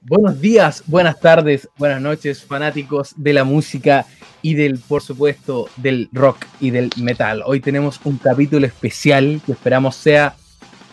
Buenos días, buenas tardes, buenas noches, fanáticos de la música y por supuesto, del rock y del metal. Hoy tenemos un capítulo especial que esperamos sea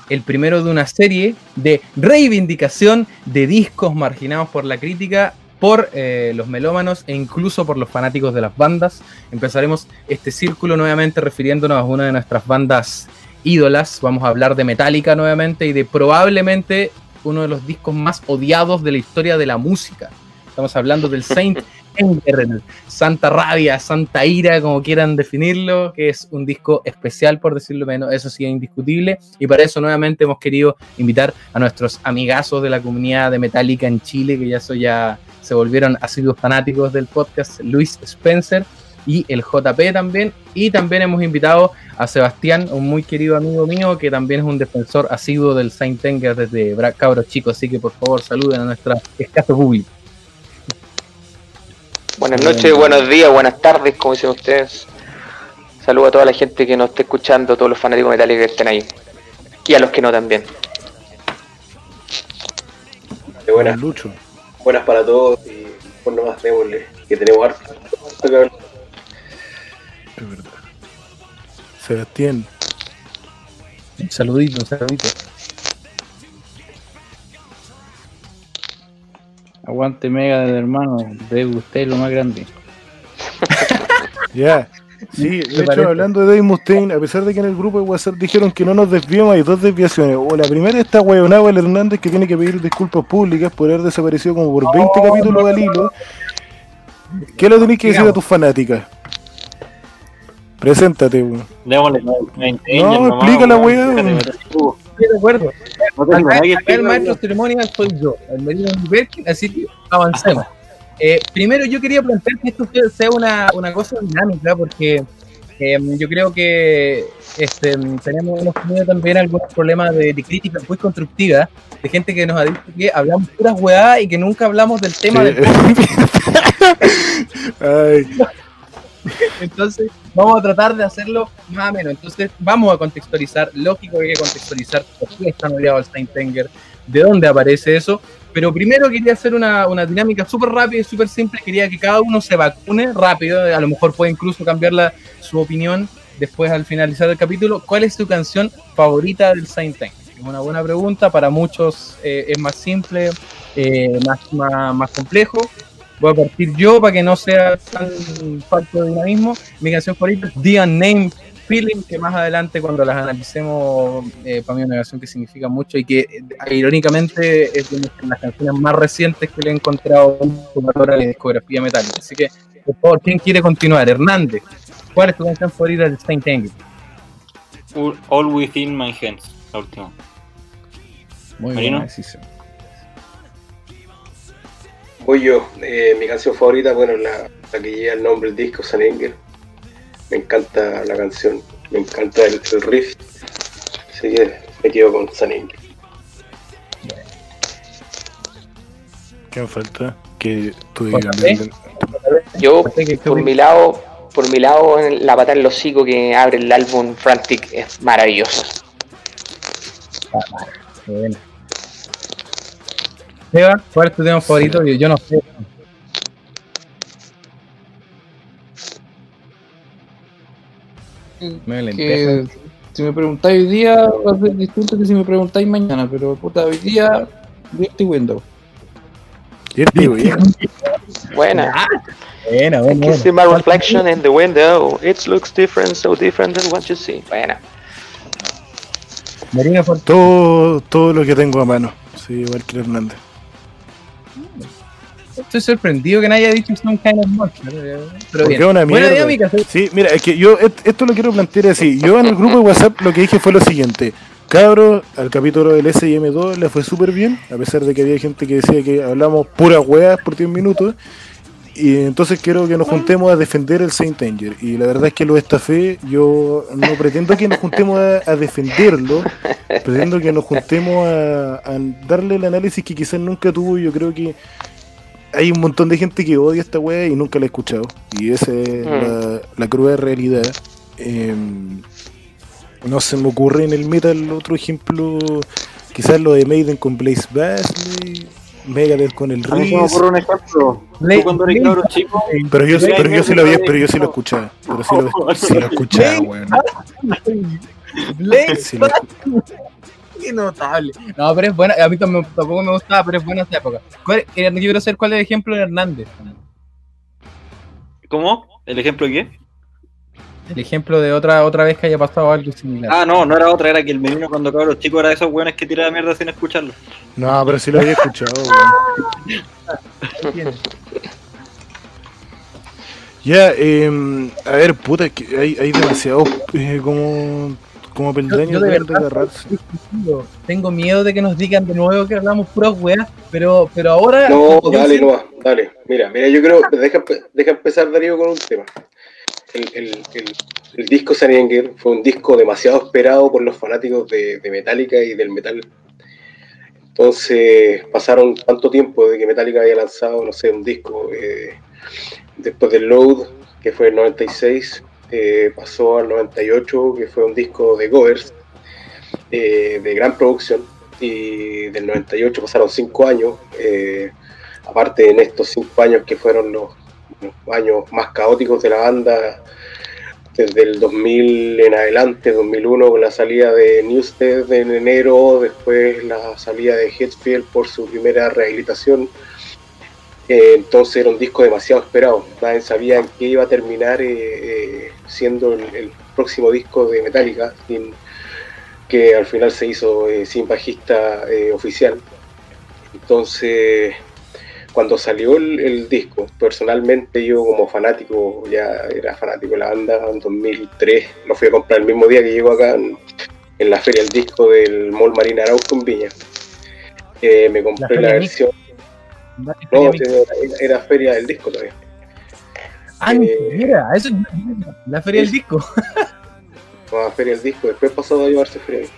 el primero de una serie de reivindicación de discos marginados por la crítica, por los melómanos e incluso por los fanáticos de las bandas. Empezaremos este círculo nuevamente refiriéndonos a una de nuestras bandas ídolas. Vamos a hablar de Metallica nuevamente y de probablemente uno de los discos más odiados de la historia de la música. Estamos hablando del Saint Anger, Santa Rabia, Santa Ira, como quieran definirlo, que es un disco especial, por decirlo menos, eso sí es indiscutible, y para eso nuevamente hemos querido invitar a nuestros amigazos de la comunidad de Metallica en Chile, que ya se volvieron asiduos fanáticos del podcast, Luis Spencer y el JP también, y también hemos invitado a Sebastián, un muy querido amigo mío, que también es un defensor asiduo del Saint Anger desde cabros chicos, así que por favor saluden a nuestra escaso público. Buenas noches, buenos días, buenas tardes, como dicen ustedes. Saludos a toda la gente que nos esté escuchando, a todos los fanáticos Metallica que estén ahí. Y a los que no también. Buenas, Lucho. Buenas para todos y pues nomás démosle, que tenemos harto. Es verdad. Sebastián. Un saludito. Aguante Mega del hermano, de usted lo más grande. Ya. Sí, de hecho, hablando de Dave Mustaine, a pesar de que en el grupo de WhatsApp dijeron que no nos desviemos, hay dos desviaciones. O la primera está huevonado el Hernández, que tiene que pedir disculpas públicas por haber desaparecido como por 20 capítulos al hilo. ¿Qué le tenés que decir a tus fanáticas? Preséntate, weón. Démosle, no, explica la weá, weón. Estoy de acuerdo. Acá el maestro ceremonial soy yo, el Merino Berkin, así que avancemos. Primero yo quería plantear que esto sea una cosa dinámica, porque yo creo que hemos tenido también algunos problemas de crítica muy constructiva, de gente que nos ha dicho que hablamos puras weá y que nunca hablamos del tema del Ay. Entonces vamos a tratar de hacerlo más o menos. Entonces vamos a contextualizar, lógico que hay que contextualizar por qué está noviado al Saint Anger, de dónde aparece eso, pero primero quería hacer una dinámica súper rápida y súper simple. Quería que cada uno se vacune rápido, a lo mejor puede incluso cambiar su opinión después al finalizar el capítulo. ¿Cuál es tu canción favorita del Saint Anger? Es una buena pregunta, para muchos es más simple, más complejo. Voy a partir yo para que no sea tan falto de dinamismo. Mi canción favorita es The Unnamed Feeling, que más adelante cuando las analicemos, para mí es una canción que significa mucho y que irónicamente es de las canciones más recientes que le he encontrado en la discografía Metallica. Así que, por favor, ¿quién quiere continuar? Hernández, ¿cuál es tu canción favorita del Saint Anger? All Within My Hands, la última. Muy buena decisión. Voy yo, mi canción favorita, bueno, la que lleva el nombre del disco, Saint Anger. Me encanta la canción, me encanta el riff, así que me quedo con Saint Anger. ¿Qué me falta? Que tú digas. Yo, por mi lado, la patada en el hocico que abre el álbum Frantic es maravilloso. Bueno. Seba, ¿cuál es tu tema favorito? Yo no sé. Que si me preguntáis hoy día va a ser distinto que si me preguntáis mañana, pero puta, hoy día Dirty Window. Buena. Buena. I can see my reflection in the window. It looks different, so different than what you see. Buena. Marina, todo lo que tengo a mano. Sí, igual que Hernández. Estoy sorprendido que nadie haya dicho Some Kind of Monster, pero bien. Una buena dinámica. Sí, mira, es que yo esto lo quiero plantear así. Yo en el grupo de WhatsApp lo que dije fue lo siguiente. Cabros, al capítulo del S&M2 le fue súper bien, a pesar de que había gente que decía que hablamos puras weas por 10 minutos. Y entonces quiero que nos juntemos a defender el Saint Anger. Y la verdad es que lo estafé. Yo no pretendo que nos juntemos a defenderlo. Pretendo que nos juntemos a darle el análisis que quizás nunca tuvo. Yo creo que hay un montón de gente que odia esta wea y nunca la he escuchado. Y esa es la cruda realidad. No se me ocurre en el metal otro ejemplo. Quizás lo de Maiden con Blaze Bailey. Megadeth con el A mí se me Riz. ocurre un ejemplo. Le- Tú cuando eres le- cabro chico, Pero yo sí lo escuchaba. Sí lo Blade escuchaba, weón. Blade Sí lo Qué notable. No, pero es buena. A mí tampoco me gustaba, pero es buena esa época. Yo quiero saber cuál es el ejemplo de Hernández. ¿cómo? ¿El ejemplo de qué? El ejemplo de otra vez que haya pasado algo similar. Ah, no era otra, era que el menino cuando cabro chico era de esos weones que tiraba mierda sin escucharlo. No, pero sí lo había escuchado, weón. Ya, a ver, puta, que hay demasiados como peldaños Yo de de verdad agarrarse. tengo miedo de que nos digan de nuevo que hablamos puras weas, pero ahora. No, yo dale, siento- no, dale. Mira, yo creo, deja empezar Darío con un tema. El disco Sunny Anger fue un disco demasiado esperado por los fanáticos de Metallica y del metal. Entonces pasaron tanto tiempo de que Metallica había lanzado, no sé, un disco después del Load, que fue el 96, pasó al 98, que fue un disco de covers de gran producción, y del 98 pasaron 5 años, aparte en estos 5 años que fueron los años más caóticos de la banda, desde el 2000 en adelante, 2001 con la salida de Newsted en enero, después la salida de Hetfield por su primera rehabilitación. Entonces era un disco demasiado esperado, nadie sabía en qué iba a terminar siendo el próximo disco de Metallica, que al final se hizo sin bajista oficial. Entonces cuando salió el disco, personalmente yo como fanático, ya era fanático de la banda, en 2003 lo fui a comprar el mismo día que llegó acá en la feria del disco del Mall Marina Arauco en Viña. Me compré la versión... No, era feria del disco todavía. Ni siquiera, eso es la feria del disco. No, feria del disco, después pasó a llevarse feria.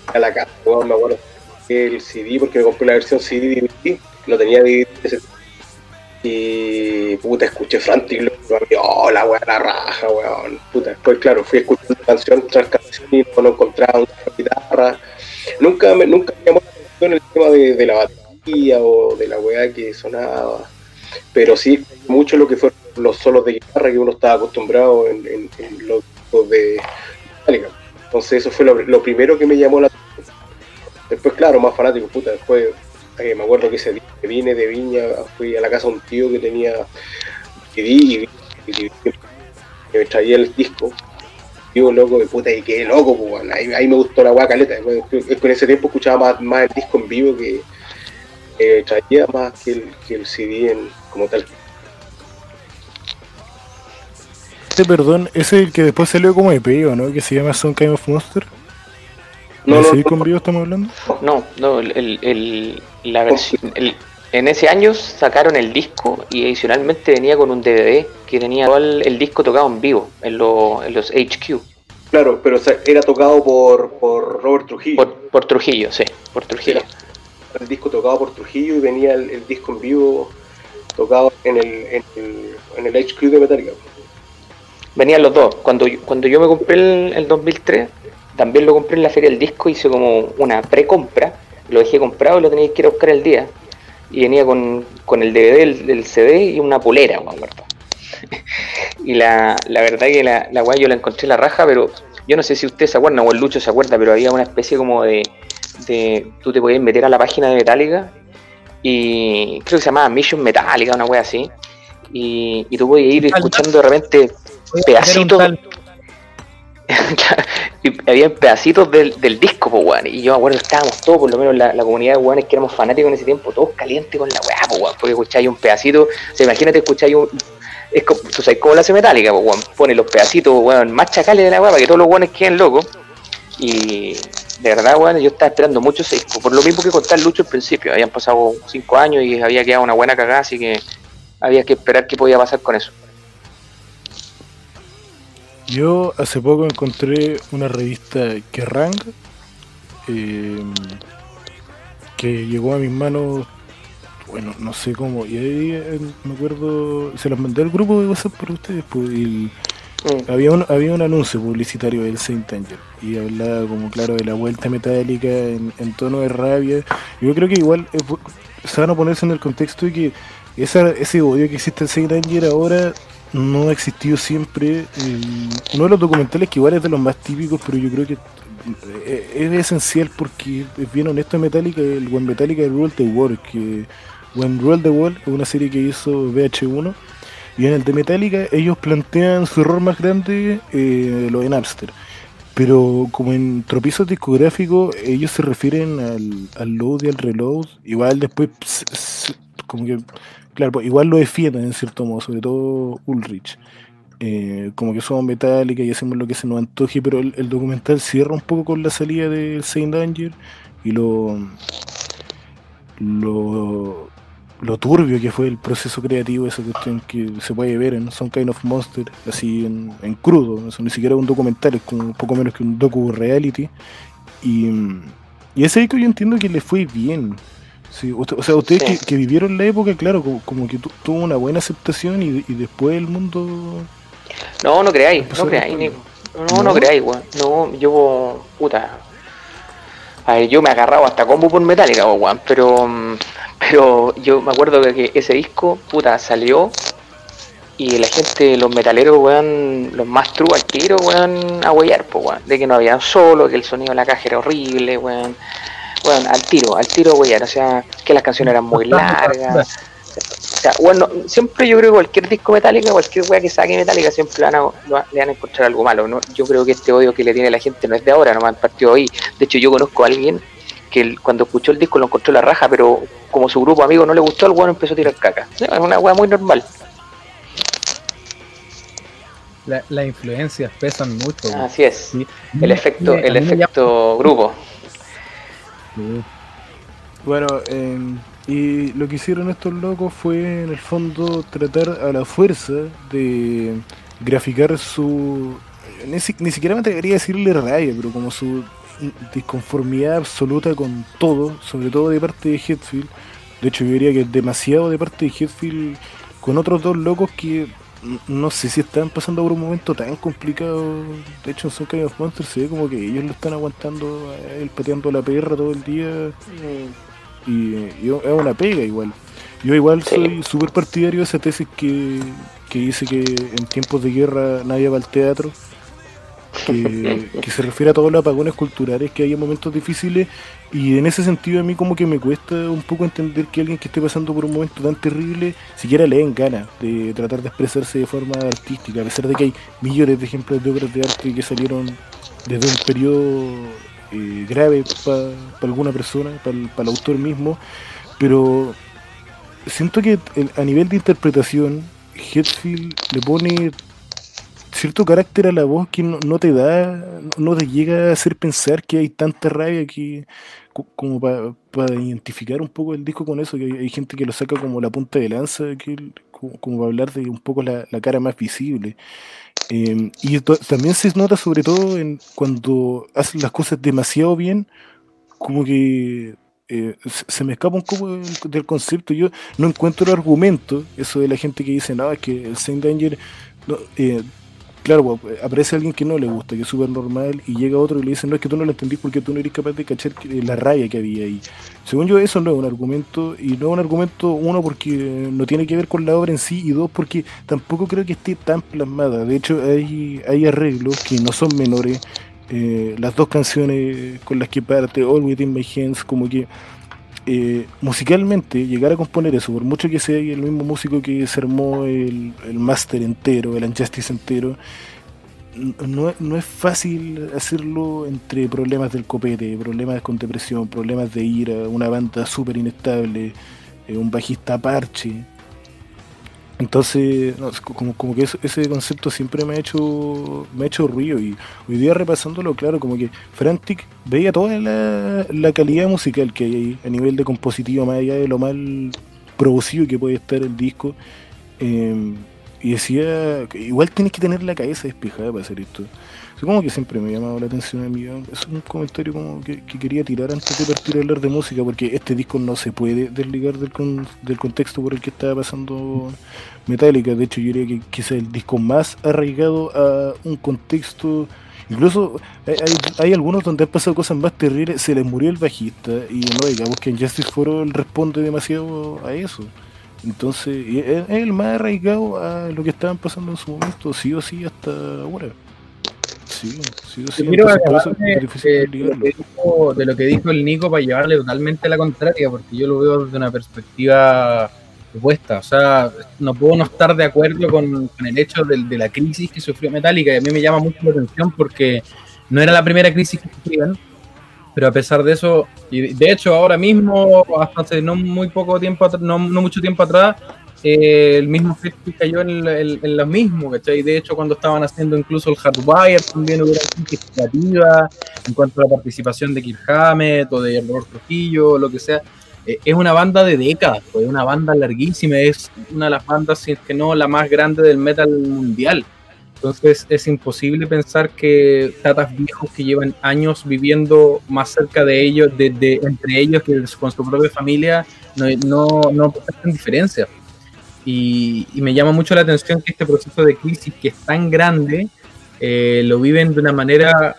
A la casa, bueno, me acuerdo el CD, porque me compré la versión CD DVD, no tenía DVD y puta, escuché Frantic, oh, la weá, la raja, weón, puta, después claro, fui escuchando canción tras canción y no encontraba una guitarra, nunca me llamó la atención el tema de la batería o de la weá que sonaba, pero sí mucho lo que fueron los solos de guitarra que uno estaba acostumbrado en los discos de Metallica. Entonces eso fue lo primero que me llamó la atención. Después, claro, más fanático, puta, después me acuerdo que ese día que vine de Viña, fui a la casa de un tío que tenía CD y me traía el disco. Tío loco, de puta, y qué loco, pues, bueno, ahí me gustó la weá caleta. Con ese tiempo escuchaba más el disco en vivo que traía más que el CD como tal. Perdón, ese es el que después salió como EP, ¿o no? Que se llama Some Kind of Monster. No, ¿De disco en vivo estamos hablando? No, la versión, en ese año sacaron el disco y adicionalmente venía con un DVD que tenía todo el disco tocado en vivo en los HQ. Claro, pero o sea, era tocado por Robert Trujillo. Por Trujillo, sí, por Trujillo. Era el disco tocado por Trujillo y venía el disco en vivo tocado en el HQ de Metallica. Venían los dos. Cuando yo me compré el 2003, también lo compré en la feria del disco, hice como una precompra, lo dejé comprado y lo tenía que ir a buscar el día. Y venía con el DVD, el CD y una polera, me acuerdo. Y la verdad que la guay yo la encontré la raja, pero yo no sé si usted se acuerda o el Lucho se acuerda, pero había una especie como de tú te podías meter a la página de Metallica y creo que se llamaba Mission Metallica, una wea así, y tú podías ir escuchando de repente pedacitos y había pedacitos del disco, pues, weón. Y yo me acuerdo que estábamos todos, por lo menos la comunidad de weones que éramos fanáticos en ese tiempo, todos calientes con la weá, pues, weón, porque escucháis un pedacito, o sea, imagínate escucháis tú sabes cómo lo hace Metallica, pues, weón, pone los pedacitos, weón, más chacales de la weá para que todos los weones queden locos. Y de verdad, weón, yo estaba esperando mucho ese disco, por lo mismo que contar Lucho al principio, habían pasado 5 años y había quedado una buena cagada, así que había que esperar qué podía pasar con eso. Yo hace poco encontré una revista Kerrang que llegó a mis manos, bueno, no sé cómo, y ahí me acuerdo, se las mandé al grupo de WhatsApp para ustedes, pues, Había un anuncio publicitario del Saint Anger y hablaba como claro de la vuelta metálica en tono de rabia. Yo creo que igual se van a ponerse en el contexto de que ese odio que existe en Saint Anger ahora no ha existido siempre. Uno de los documentales que igual es de los más típicos, pero yo creo que es esencial porque es bien honesto Metallica, el When Metallica Rule the World, que When Rule the World es una serie que hizo VH1. Y en el de Metallica ellos plantean su error más grande, lo de Napster. Pero como en tropizos discográficos ellos se refieren al load y al reload, igual después como que, claro, pues, igual lo defienden en cierto modo, sobre todo Ulrich. Como que somos Metallica y hacemos lo que se nos antoje, pero el documental cierra un poco con la salida del Saint Anger y lo turbio que fue el proceso creativo, esa cuestión que se puede ver en Some Kind of Monster, así en crudo, eso ni siquiera es un documental, es como un poco menos que un docu-reality. Y ese disco yo entiendo que le fue bien. Sí, o sea, ustedes que vivieron la época, claro, como que tuvo una buena aceptación y después el mundo... No creáis, Nico. No creáis, weón. No, yo, puta. A ver, yo me he agarrado hasta combo por Metallica, weón, pero yo me acuerdo que ese disco, puta, salió y la gente, los metaleros, weón, los más true al tiro, weón, a huellar, pues, weón, de que no había solo, que el sonido de la caja era horrible, weón, al tiro a huellar, o sea, que las canciones eran muy largas. O sea, bueno, siempre yo creo que cualquier disco Metallica, cualquier wea que saque Metallica, siempre le van a encontrar algo malo, ¿no? Yo creo que este odio que le tiene la gente no es de ahora, no me han partido ahí. De hecho, yo conozco a alguien que cuando escuchó el disco lo encontró la raja, pero como su grupo de amigos no le gustó, el weón empezó a tirar caca. Es una wea muy normal. Las influencias pesan mucho. Güey. Así es. Sí. El efecto grupo. Sí. Bueno, y lo que hicieron estos locos fue en el fondo tratar a la fuerza de graficar su... Ni siquiera me atrevería a decirle rabia, pero como su disconformidad absoluta con todo, sobre todo de parte de Hetfield. De hecho yo diría que es demasiado de parte de Hetfield con otros dos locos que no sé si están pasando por un momento tan complicado. De hecho en Some Kind of Monster se ve como que ellos lo están aguantando a él pateando la perra todo el día. Y es una pega igual. Yo igual soy súper partidario de esa tesis que dice que en tiempos de guerra nadie va al teatro, que se refiere a todos los apagones culturales que hay en momentos difíciles, y en ese sentido a mí como que me cuesta un poco entender que alguien que esté pasando por un momento tan terrible siquiera le den ganas de tratar de expresarse de forma artística, a pesar de que hay millones de ejemplos de obras de arte que salieron desde un periodo grave para alguna persona, para el autor mismo, pero siento que a nivel de interpretación Hetfield le pone cierto carácter a la voz que no te llega a hacer pensar que hay tanta rabia que como para identificar un poco el disco con eso, que hay gente que lo saca como la punta de lanza, como para hablar de un poco la cara más visible. Y también se nota sobre todo cuando hacen las cosas demasiado bien, como que se me escapa un poco del concepto. Yo no encuentro el argumento, eso de la gente que dice, no, es que el Saint Anger, no, claro, aparece alguien que no le gusta, que es súper normal, y llega otro y le dice, no, es que tú no lo entendís porque tú no eres capaz de cachar la raya que había ahí. Según yo, eso no es un argumento, y no es un argumento, uno, porque no tiene que ver con la obra en sí, y dos, porque tampoco creo que esté tan plasmada. De hecho, hay arreglos que no son menores. Las dos canciones con las que parte, All Within My Hands, como que musicalmente llegar a componer eso, por mucho que sea el mismo músico que se armó el Master entero, el Unjustice entero, no es fácil hacerlo entre problemas del copete, problemas con depresión, problemas de ira, una banda súper inestable, un bajista parche. Entonces, no, como que ese concepto siempre me ha hecho ruido, y hoy día repasándolo, claro, como que Frantic veía toda la calidad musical que hay ahí, a nivel de compositivo, más allá de lo mal producido que puede estar el disco, y decía, que igual tienes que tener la cabeza despejada para hacer esto. Supongo que siempre me ha llamado la atención a mí. Es un comentario como que quería tirar antes de partir a hablar de música, porque este disco no se puede desligar del contexto por el que estaba pasando Metallica. De hecho, yo diría que quizás el disco más arraigado a un contexto. Incluso hay algunos donde han pasado cosas más terribles. Se les murió el bajista y no digamos que en Justice for All responde demasiado a eso. Entonces es el más arraigado a lo que estaban pasando en su momento, sí o sí, hasta ahora. Sí, sí o sí. Quiero Entonces, por eso acabarme es difícil ligarlo. de lo que dijo el Nico para llevarle totalmente la contraria, porque yo lo veo desde una perspectiva opuesta. O sea, no puedo no estar de acuerdo con el hecho de la crisis que sufrió Metallica, y a mí me llama mucho la atención porque no era la primera crisis que sufrían, pero a pesar de eso, y de hecho ahora mismo, hasta hace no muy poco tiempo, no mucho tiempo atrás, el mismo Fitbit cayó en lo mismo, ¿cachai? De hecho, cuando estaban haciendo incluso el Hardwire, también hubo una crisis creativa en cuanto a la participación de Kirk Hammett o de Robert Trujillo, lo que sea. Es una banda de décadas, pues, es una banda larguísima, es una de las bandas, si es que no la más grande del metal mundial. Entonces es imposible pensar que tatas viejos que llevan años viviendo más cerca de ellos, entre ellos que con su propia familia, no presentan diferencias. Y me llama mucho la atención que este proceso de crisis, que es tan grande, lo viven de una manera,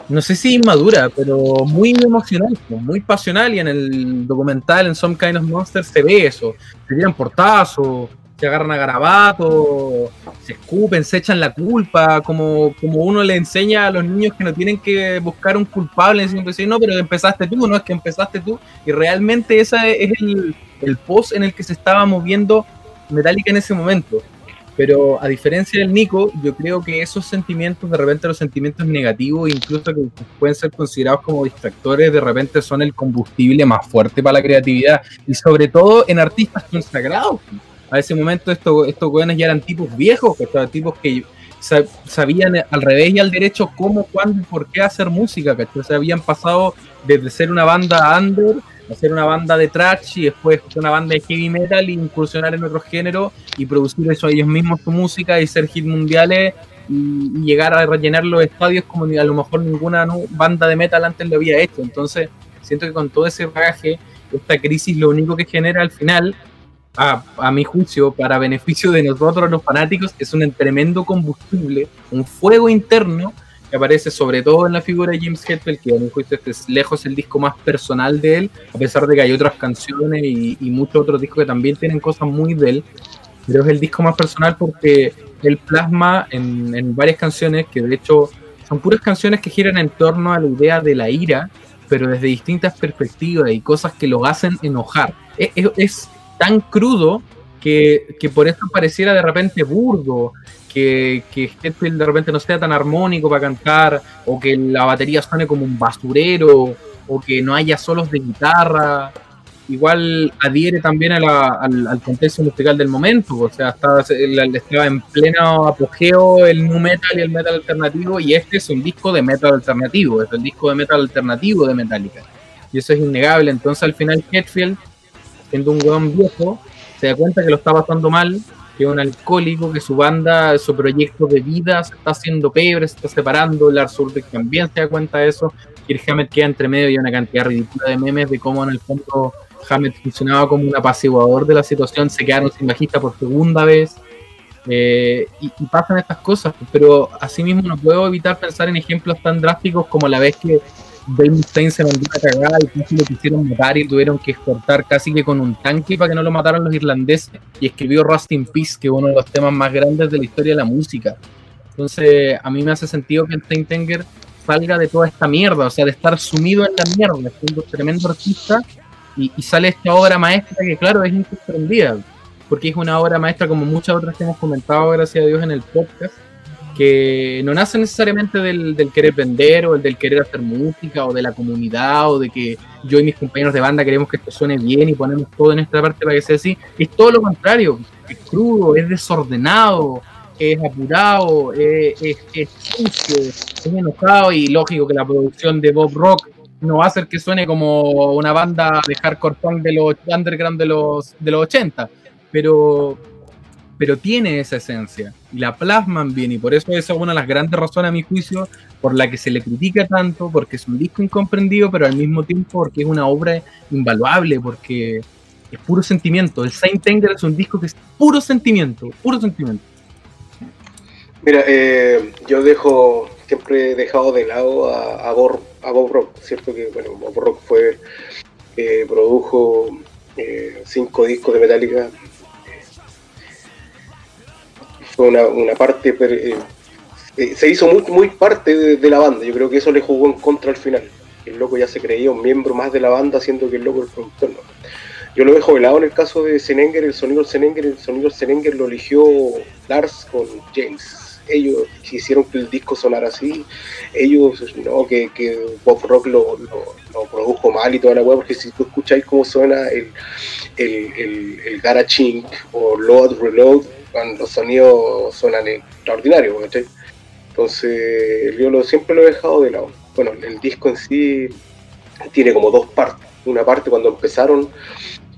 no sé si inmadura, pero muy emocional, muy pasional, y en el documental, en Some Kind of Monster, se ve eso. Se tiran portazos, se agarran a garabatos, se escupen, se echan la culpa, como uno le enseña a los niños que no tienen que buscar un culpable, sino decir, no, pero empezaste tú, no es que empezaste tú, y realmente ese es el post en el que se estaba moviendo Metallica en ese momento. Pero a diferencia del Nico, yo creo que esos sentimientos, de repente los sentimientos negativos, incluso que pueden ser considerados como distractores, de repente son el combustible más fuerte para la creatividad, y sobre todo en artistas consagrados. A ese momento estos jóvenes ya eran tipos viejos, tipos que sabían al revés y al derecho cómo, cuándo y por qué hacer música, ¿cachai? O sea, habían pasado desde ser una banda under a ser una banda de thrash, y después una banda de heavy metal, e incursionar en otros géneros y producir eso ellos mismos, su música, y ser hits mundiales y llegar a rellenar los estadios como a lo mejor ninguna banda de metal antes lo había hecho. Entonces siento que con todo ese bagaje, esta crisis lo único que genera al final, a mi juicio, para beneficio de nosotros los fanáticos, es un tremendo combustible, un fuego interno que aparece sobre todo en la figura de James Hetfield, que a mi juicio este es lejos el disco más personal de él, a pesar de que hay otras canciones y muchos otros discos que también tienen cosas muy de él, pero es el disco más personal porque él plasma en varias canciones, que de hecho son puras canciones que giran en torno a la idea de la ira, pero desde distintas perspectivas y cosas que lo hacen enojar. Es tan crudo que por eso pareciera de repente burdo, que Hetfield de repente no sea tan armónico para cantar, o que la batería suene como un basurero, o que no haya solos de guitarra. Igual adhiere también al contexto musical del momento, o sea, estaba en pleno apogeo el nu metal y el metal alternativo, y este es un disco de metal alternativo, es el disco de metal alternativo de Metallica, y eso es innegable. Entonces al final Hetfield, siendo un weón viejo, se da cuenta que lo está pasando mal, que es un alcohólico, que su banda, su proyecto de vida se está haciendo pebre, se está separando. Lars Ulrich también se da cuenta de eso. Kirk Hammett queda entre medio, y una cantidad ridícula de memes de cómo en el fondo Hammett funcionaba como un apaciguador de la situación. Se quedaron sin bajista por segunda vez, y pasan estas cosas, pero asimismo no puedo evitar pensar en ejemplos tan drásticos como la vez que Dave Mustaine se mandó una cagada y casi lo quisieron matar y tuvieron que cortar casi que con un tanque para que no lo mataran los irlandeses, y escribió Rust in Peace, que es uno de los temas más grandes de la historia de la música. Entonces a mí me hace sentido que el Steintenger salga de toda esta mierda, o sea, de estar sumido en la mierda, siendo tremendo artista, y sale esta obra maestra que claro es incomprendida, porque es una obra maestra como muchas otras que hemos comentado, gracias a Dios, en el podcast, que no nace necesariamente del querer vender, o el del querer hacer música, o de la comunidad, o de que yo y mis compañeros de banda queremos que esto suene bien y ponemos todo en nuestra parte para que sea así. Es todo lo contrario, es crudo, es desordenado, es apurado, es sucio, es enojado, y lógico que la producción de Bob Rock no va a hacer que suene como una banda de hardcore punk de los underground de los 80, pero pero tiene esa esencia y la plasman bien, y por eso esa es una de las grandes razones a mi juicio por la que se le critica tanto, porque es un disco incomprendido, pero al mismo tiempo porque es una obra invaluable, porque es puro sentimiento. El Saint Anger es un disco que es puro sentimiento, puro sentimiento. Mira, yo siempre he dejado de lado a Bob Rock, ¿cierto? Que bueno, Bob Rock produjo 5 discos de Metallica. Fue una parte, se hizo muy parte de la banda. Yo creo que eso le jugó en contra al final. El loco ya se creía un miembro más de la banda, siendo que el loco el productor no. Yo lo dejo de lado en el caso de Senenger, el sonido del Senenger lo eligió Lars con James. Ellos quisieron que el disco sonara así, ellos no, que Bob Rock lo produjo mal y toda la weá, porque si tú escucháis cómo suena el Garage Inc. o Load Reload, los sonidos suenan extraordinarios, ¿cachai? Entonces yo siempre lo he dejado de lado. Bueno, el disco en sí tiene como 2 partes. Una parte cuando empezaron,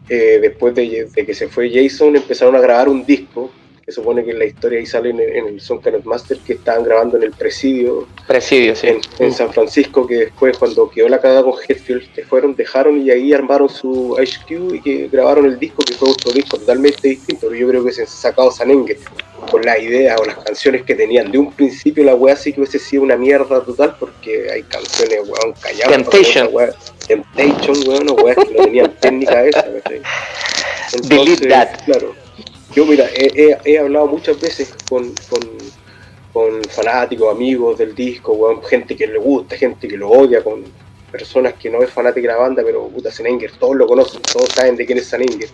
después de que se fue Jason, empezaron a grabar un disco, que supone que en la historia ahí sale en el Son Cannot Master, que estaban grabando en el Presidio sí. en San Francisco, que después cuando quedó la cagada con Hetfield, dejaron y ahí armaron su HQ y que grabaron el disco, que fue otro disco totalmente distinto. Pero yo creo que se han sacado Sanenger con las ideas o las canciones que tenían. De un principio la weá sí que hubiese sido una mierda total, porque hay canciones, weón, calladas. Temptation, weón, no, weas que no tenían técnica esa, ¿cachai? Entonces, delete that. Claro. Yo, mira, he hablado muchas veces con fanáticos, amigos del disco, weón, gente que le gusta, gente que lo odia, con personas que no es fanática de la banda, pero puta, Senenger, todos lo conocen, todos saben de quién es Senenger.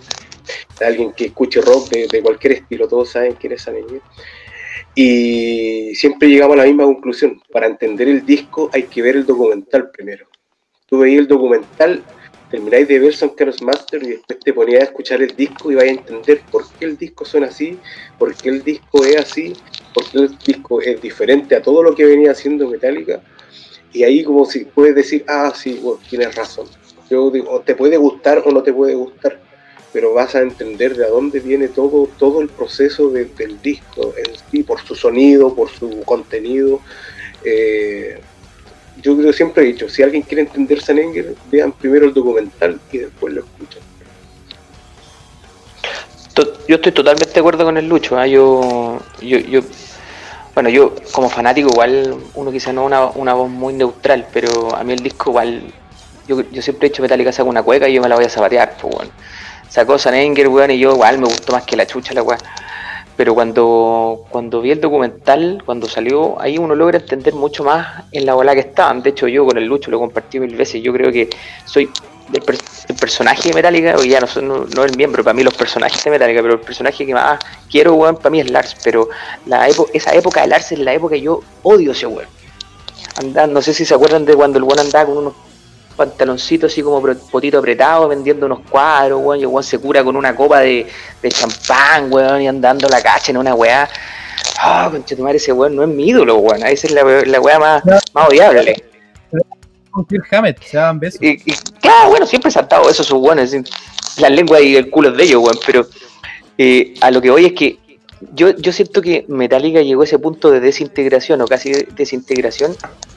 Alguien que escuche rock de cualquier estilo, todos saben quién es Senenger. Y siempre llegamos a la misma conclusión: para entender el disco hay que ver el documental primero. Tú veías el documental, termináis de ver Son Cannot Master y después te ponías a escuchar el disco y vais a entender por qué el disco suena así, por qué el disco es así, por qué el disco es diferente a todo lo que venía haciendo Metallica. Y ahí como si puedes decir, sí, bueno, tienes razón. Yo digo, te puede gustar o no te puede gustar, pero vas a entender de dónde viene todo el proceso del disco en sí, por su sonido, por su contenido. Yo creo, siempre he dicho, si alguien quiere entender Senenger, vean primero el documental y después lo escuchan. Yo estoy totalmente de acuerdo con el Lucho, ¿eh? Yo como fanático igual, uno quizá no una voz muy neutral, pero a mí el disco igual, yo siempre he dicho Metallica saca una cueca y yo me la voy a zapatear, pues bueno. Sacó Senenger, weón, y yo igual me gustó más que la chucha la weá. Pero cuando vi el documental, cuando salió, ahí uno logra entender mucho más en la bola que estaban. De hecho, yo con el Lucho lo compartí 1000 veces. Yo creo que soy el personaje de Metallica, o ya no el miembro, para mí los personajes de Metallica, pero el personaje que más quiero, weón, para mí es Lars. Pero esa época de Lars es la época que yo odio ese weón. No sé si se acuerdan de cuando el weón andaba con unos pantaloncitos así como potito apretado, vendiendo unos cuadros, weón, y el weón se cura con una copa de champán, weón, y andando la cacha en una weá. Conchetumare, ese weón no es mi ídolo, weón, esa es la weá más odiable. Con Kirk Hammett, se daban besos. Y claro, bueno, siempre he saltado eso, sus weones, las lenguas y el culo de ellos, weón, pero a lo que voy es que yo siento que Metallica llegó a ese punto de desintegración, o casi desintegración,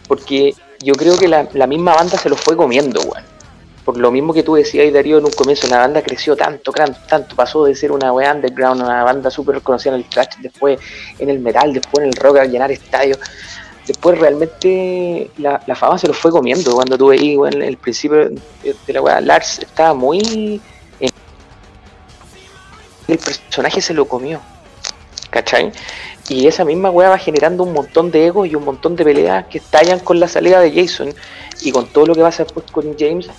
porque yo creo que la misma banda se lo fue comiendo, weón. Por lo mismo que tú decías, Darío, en un comienzo, la banda creció tanto, pasó de ser una weá underground, una banda súper reconocida en el thrash, después en el metal, después en el rock, a llenar estadios. Después realmente la fama se lo fue comiendo. Cuando tú veías, weón, el principio de la weá, Lars estaba muy... El personaje se lo comió, ¿cachai? Y esa misma weá va generando un montón de egos y un montón de peleas que estallan con la salida de Jason y con todo lo que pasa después con James.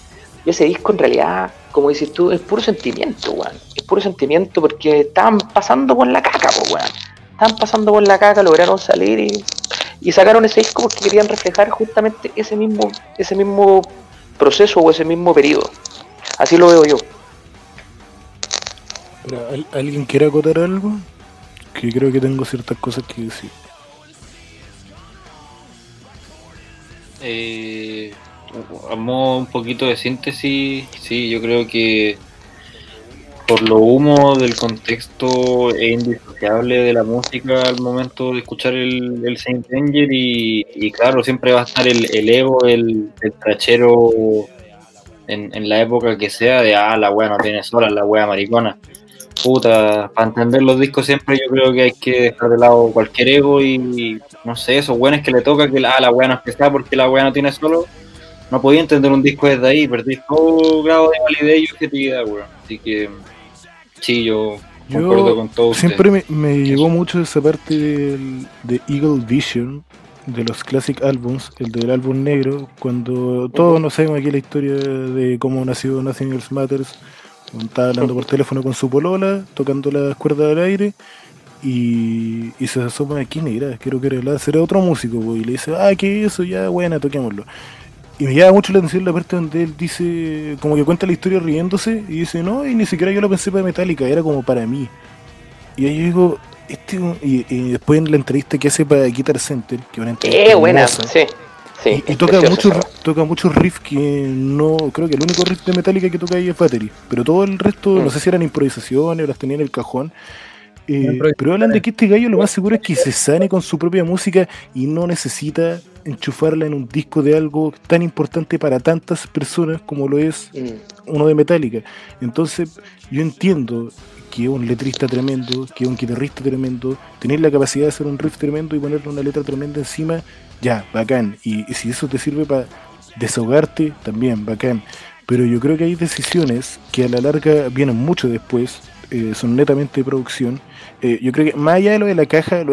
Y ese disco en realidad, como dices tú, es puro sentimiento, weón. Es puro sentimiento porque estaban pasando por la caca, weón. Estaban pasando por la caca, lograron salir y sacaron ese disco porque querían reflejar justamente ese mismo proceso o ese mismo periodo. Así lo veo yo. ¿Alguien quiere acotar algo? Que creo que tengo ciertas cosas que decir. A modo un poquito de síntesis, sí, yo creo que por lo humo del contexto es indisociable de la música al momento de escuchar el Saint Anger y claro, siempre va a estar el ego, el trachero en la época que sea de la wea no tiene sola, la wea maricona. Puta, para entender los discos siempre yo creo que hay que dejar de lado cualquier ego y no sé, esos weones que le toca que la wea no es pesada porque la wea no tiene solo, no podía entender un disco desde ahí, perdí todo grado de validez y objetividad, weón. Así que sí, yo concuerdo con todo. Siempre me llegó mucho esa parte de Eagle Vision, de los Classic Albums, el del álbum negro, cuando todos nos sabemos aquí la historia de cómo nació Nothing Else Matters. Estaba hablando por teléfono con su polola, tocando las cuerdas del aire, y se asoma, ¿quién era? Creo que era otro músico, y le dice, ¿qué es eso? Ya, buena, toquémoslo. Y me llama mucho la atención la parte donde él dice, como que cuenta la historia riéndose, y dice, no, y ni siquiera yo lo pensé para Metallica, era como para mí. Y ahí yo digo, y después en la entrevista que hace para Guitar Center, que una entrevista buena, hermosa, sí. Sí, y toca muchos riffs que no, creo que el único riff de Metallica que toca ahí es Battery, pero todo el resto, no sé si eran improvisaciones o las tenía en el cajón, pero hablan de que este gallo lo más seguro es que se sane con su propia música y no necesita enchufarla en un disco de algo tan importante para tantas personas como lo es uno de Metallica. Entonces yo entiendo que es un letrista tremendo, que es un guitarrista tremendo, tener la capacidad de hacer un riff tremendo y ponerle una letra tremenda encima, ya, bacán. Y si eso te sirve para desahogarte, también, bacán. Pero yo creo que hay decisiones que a la larga vienen mucho después, son netamente de producción. Yo creo que más allá de lo de la caja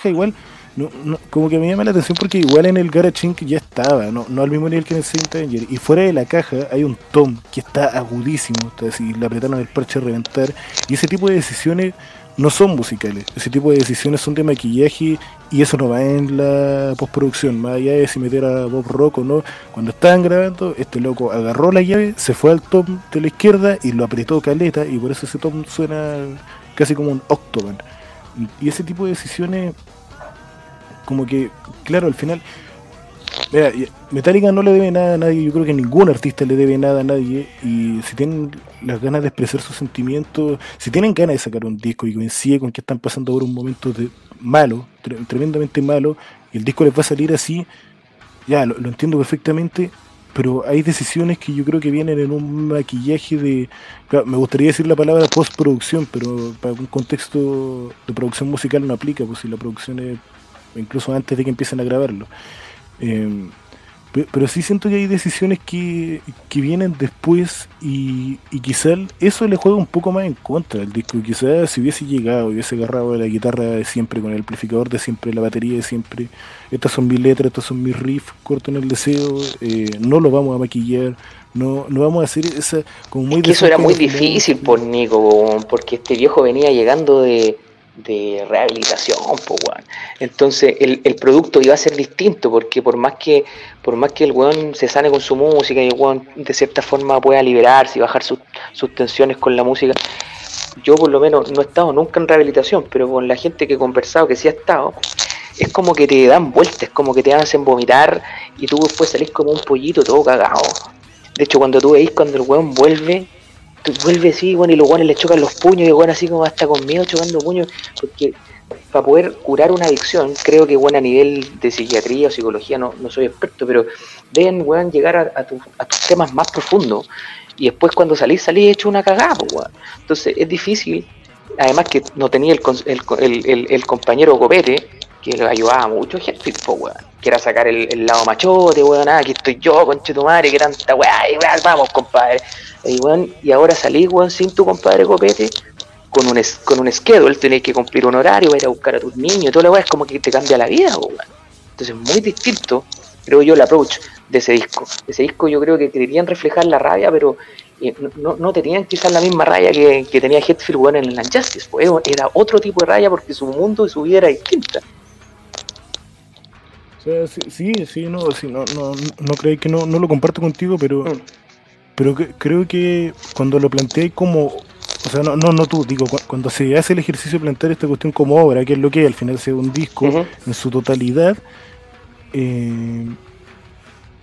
igual, no, como que me llama la atención porque igual en el Garage Inc. ya estaba, no al mismo nivel que en el Saint Anger. Y fuera de la caja hay un tom que está agudísimo, si le apretaron el parche a reventar. Y ese tipo de decisiones no son musicales, ese tipo de decisiones son de maquillaje y eso no va en la postproducción, más allá de si meter a Bob Rock o no. Cuando estaban grabando, este loco agarró la llave, se fue al tom de la izquierda y lo apretó caleta y por eso ese tom suena casi como un Octoman. Y ese tipo de decisiones, como que, claro, al final, mira, Metallica no le debe nada a nadie, yo creo que ningún artista le debe nada a nadie, y si tienen las ganas de expresar sus sentimientos, si tienen ganas de sacar un disco y coincide con que están pasando por un momento malo, tremendamente malo, y el disco les va a salir así, ya, lo entiendo perfectamente, pero hay decisiones que yo creo que vienen en un maquillaje de, claro, me gustaría decir la palabra postproducción, pero para un contexto de producción musical no aplica, pues si la producción es incluso antes de que empiecen a grabarlo. Pero sí siento que hay decisiones que vienen después y quizás eso le juega un poco más en contra al disco. Quizás si hubiese llegado y hubiese agarrado la guitarra de siempre, con el amplificador de siempre, la batería de siempre, estas son mis letras, estos son mis riffs, corto en el deseo, no lo vamos a maquillar, no vamos a hacer esa como muy... Es que eso era muy difícil por Nico, porque este viejo venía llegando de rehabilitación, pues, weón. Entonces el producto iba a ser distinto, porque por más que el weón se sane con su música y el weón de cierta forma pueda liberarse y bajar sus tensiones con la música, yo por lo menos no he estado nunca en rehabilitación, pero con la gente que he conversado que sí ha estado, es como que te dan vueltas, es como que te hacen vomitar y tú después salís como un pollito todo cagado. De hecho, cuando tú veis cuando el weón vuelve así, bueno, y los guanes le chocan los puños, y el guan así como hasta con miedo chocando puños, porque para poder curar una adicción, creo que bueno, a nivel de psiquiatría o psicología, no soy experto, pero deben, weón, llegar a tus temas más profundos, y después cuando salís hecho una cagada, pues, weón. Entonces es difícil, además que no tenía el compañero Copete, que le ayudaba mucho, gente, pues, weón, que era sacar el lado machote, weón, aquí estoy yo, conchetumare, que tanta weá, y vamos, compadre. Y ahora salís, weón, sin tu compadre Copete, con un schedule, tenés que cumplir un horario, ir a buscar a tus niños, toda la weá, es como que te cambia la vida, weón. Entonces muy distinto, creo yo, el approach de ese disco. Ese disco yo creo que querían reflejar la rabia, pero no tenían quizás la misma rabia que tenía Hetfield, weón, en el Unjustice, pues, era otro tipo de rabia porque su mundo y su vida era distinta. O sea, no creéis que no lo comparto contigo, pero creo que cuando lo planteé como, o sea, no tú, digo, cuando se hace el ejercicio de plantear esta cuestión como obra, que es lo que al final sea un disco en su totalidad,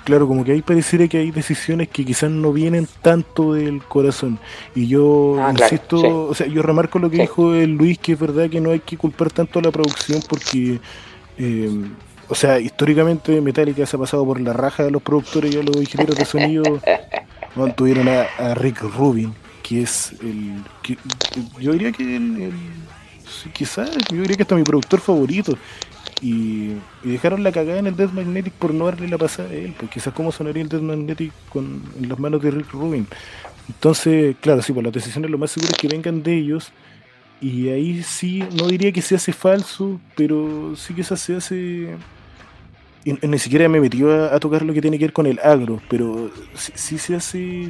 claro, como que ahí pareciera que hay decisiones que quizás no vienen tanto del corazón. Y yo insisto, claro, sí. o sea, yo remarco lo que Sí. dijo el Luis, que es verdad que no hay que culpar tanto a la producción porque, eh, o sea, históricamente Metallica se ha pasado por la raja de los productores y a los ingenieros de sonido. Bueno, tuvieron a Rick Rubin, que es yo diría que sí, quizás, yo diría que hasta mi productor favorito. Y dejaron la cagada en el Death Magnetic por no darle la pasada a él, porque quizás cómo sonaría el Death Magnetic en las manos de Rick Rubin. Entonces, claro, sí, pues las decisiones lo más seguro es que vengan de ellos, y ahí sí, no diría que se hace falso, pero sí quizás se hace... Y ni siquiera me metió a tocar lo que tiene que ver con el agro, pero sí se hace...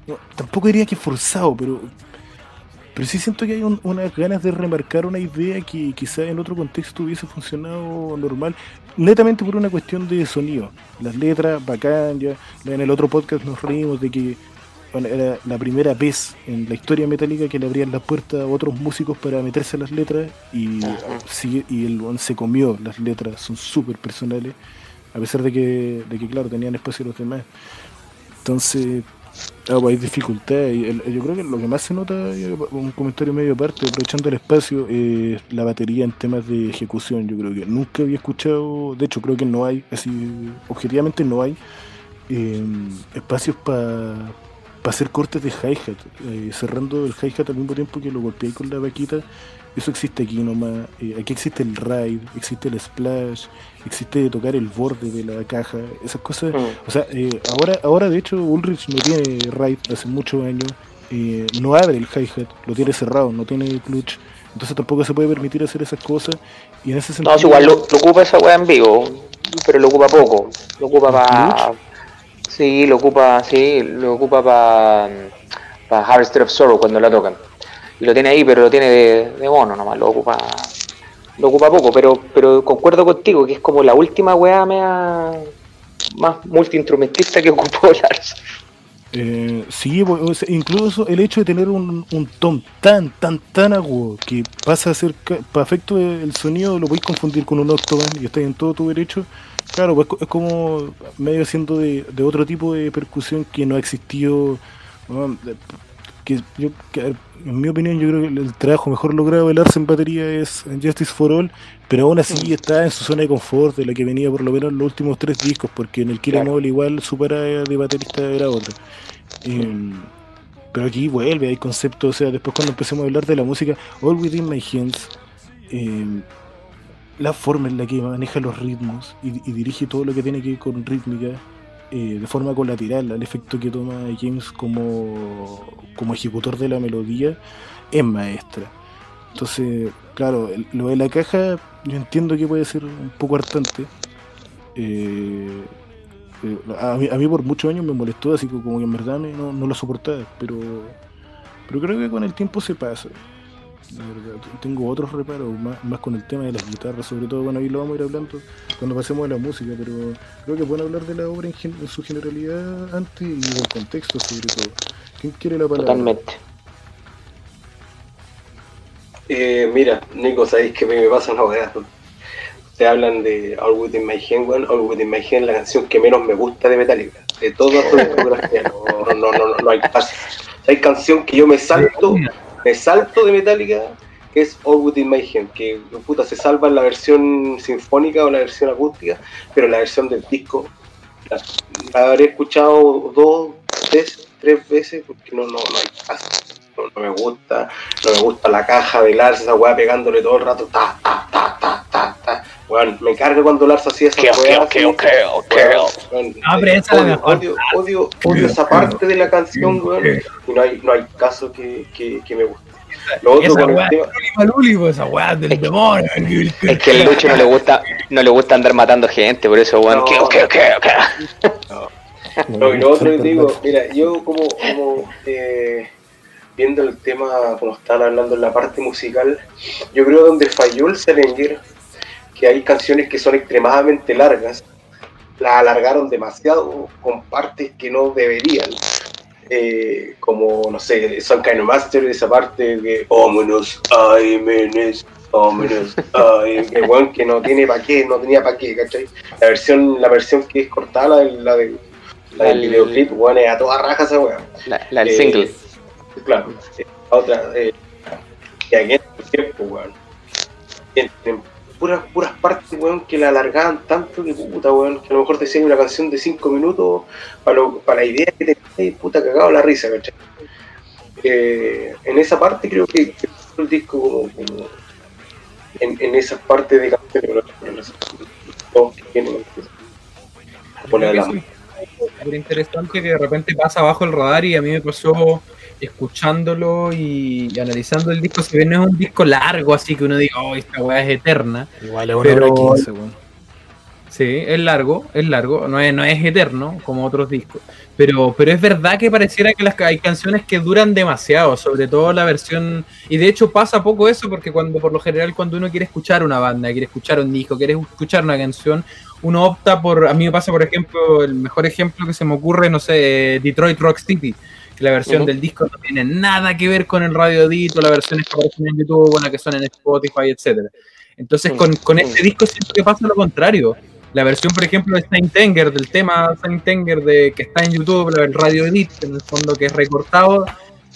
no, tampoco diría que forzado, pero sí siento que hay unas ganas de remarcar una idea que quizá en otro contexto hubiese funcionado normal, netamente por una cuestión de sonido. Las letras, bacán, ya en el otro podcast nos reímos de que bueno, era la primera vez en la historia metálica que le abrían las puertas a otros músicos para meterse a las letras y, y el weón se comió las letras, son súper personales, a pesar de que claro, tenían espacio los demás. Entonces... pues hay dificultad y yo creo que lo que más se nota, un comentario medio aparte, aprovechando el espacio, la batería en temas de ejecución. Yo creo que nunca había escuchado, de hecho creo que no hay, así objetivamente no hay espacios para hacer cortes de hi-hat, cerrando el hi-hat al mismo tiempo que lo golpeáis con la vaquita. Eso existe aquí nomás. Aquí existe el ride, existe el splash, existe tocar el borde de la caja, esas cosas. O sea, ahora de hecho Ulrich no tiene ride hace muchos años, no abre el hi-hat, lo tiene cerrado, no tiene clutch, entonces tampoco se puede permitir hacer esas cosas. Y en ese sentido... No, es igual lo ocupa esa weá en vivo, pero lo ocupa poco. Lo ocupa para... Sí, lo ocupa para Harvester of Sorrow cuando la tocan. Y lo tiene ahí, pero lo tiene de mono nomás, lo ocupa poco, pero concuerdo contigo que es como la última weá más multiinstrumentista que ocupó Lars. Sí, o sea, incluso el hecho de tener un tom tan agudo que pasa a ser para efecto del sonido lo podéis confundir con un octoban y estáis en todo tu derecho. Claro, pues es como medio siendo de otro tipo de percusión que no ha existido. En mi opinión, yo creo que el trabajo mejor logrado de Lars en batería es Justice for All, pero aún así está en su zona de confort de la que venía por lo menos en los últimos 3 discos, porque en el Kill 'Em All igual su parada de baterista era otra. Pero aquí vuelve, hay conceptos, o sea, después cuando empecemos a hablar de la música, All Within My Hands, la forma en la que maneja los ritmos y dirige todo lo que tiene que ver con rítmica, de forma colateral al efecto que toma James como ejecutor de la melodía, es maestra. Entonces, claro, lo de la caja yo entiendo que puede ser un poco hartante. A mí por muchos años me molestó, así como que en verdad no lo soportaba, pero creo que con el tiempo se pasa. La verdad, tengo otros reparos, más con el tema de las guitarras, sobre todo, bueno, ahí lo vamos a ir hablando cuando pasemos a la música, pero creo que es bueno hablar de la obra en su generalidad antes y del contexto sobre todo. ¿Quién quiere la palabra? Totalmente. Mira, Nico, sabéis que me pasa una weá. Te hablan de All Within My Hand, bueno, All Within My Hand es la canción que menos me gusta de Metallica, de toda su discografía. No hay caso. Hay canción que yo me salto de Metallica, que es All Within My Hand, que puta se salva en la versión sinfónica o la versión acústica, pero la versión del disco la habré escuchado 2, 3 veces porque no hay caso. No me gusta la caja de Lars, esa weá pegándole todo el rato, ta. Bueno, me carga cuando Lars hacía esa weá. Odio esa parte de la canción, weón. Y no hay caso que me guste. Lo otro esa con weá, el tema. esa weá del demonio. Es que al Lucho no le gusta andar matando gente, por eso, weón. No, y lo otro que digo, mira, yo como viendo el tema, como estaban hablando en la parte musical, yo creo donde falló el Salinger, que hay canciones que son extremadamente largas, las alargaron demasiado con partes que no deberían. como, no sé, Some Kind of Master, esa parte que ominous, ominous, que bueno, que no tiene pa' qué, no tenía pa' qué, ¿cachai? La versión que es cortada, la del videoclip, bueno, es a toda raja esa weá. La del single. Claro, la otra, que aquí en el tiempo, weón. En puras partes, weón, que la alargaban tanto que puta, weón, que a lo mejor te hacían una canción de 5 minutos para la idea que te puta cagado la risa, ¿cachai? En esa parte creo que el disco como en esas partes de canciones, súper interesante que de repente pasa bajo el radar y a mí me pasó escuchándolo y analizando el disco. Si bien no es un disco largo, así que uno diga, oh, esta weá es eterna. Igual es 1 hora 15, weón. Sí, es largo, no es eterno como otros discos. Pero es verdad que pareciera que hay canciones que duran demasiado, sobre todo la versión. Y de hecho pasa poco eso, porque por lo general cuando uno quiere escuchar una banda, quiere escuchar un disco, quiere escuchar una canción, uno opta a mí me pasa, por ejemplo, el mejor ejemplo que se me ocurre, no sé, Detroit Rock City, que la versión del disco no tiene nada que ver con el radio edit o las versiones que aparecen en YouTube o las que son en Spotify, etcétera. Entonces con este disco siento que pasa lo contrario. La versión, por ejemplo, de Saint Anger, del tema Saint Anger que está en YouTube, el radio edit, en el fondo que es recortado,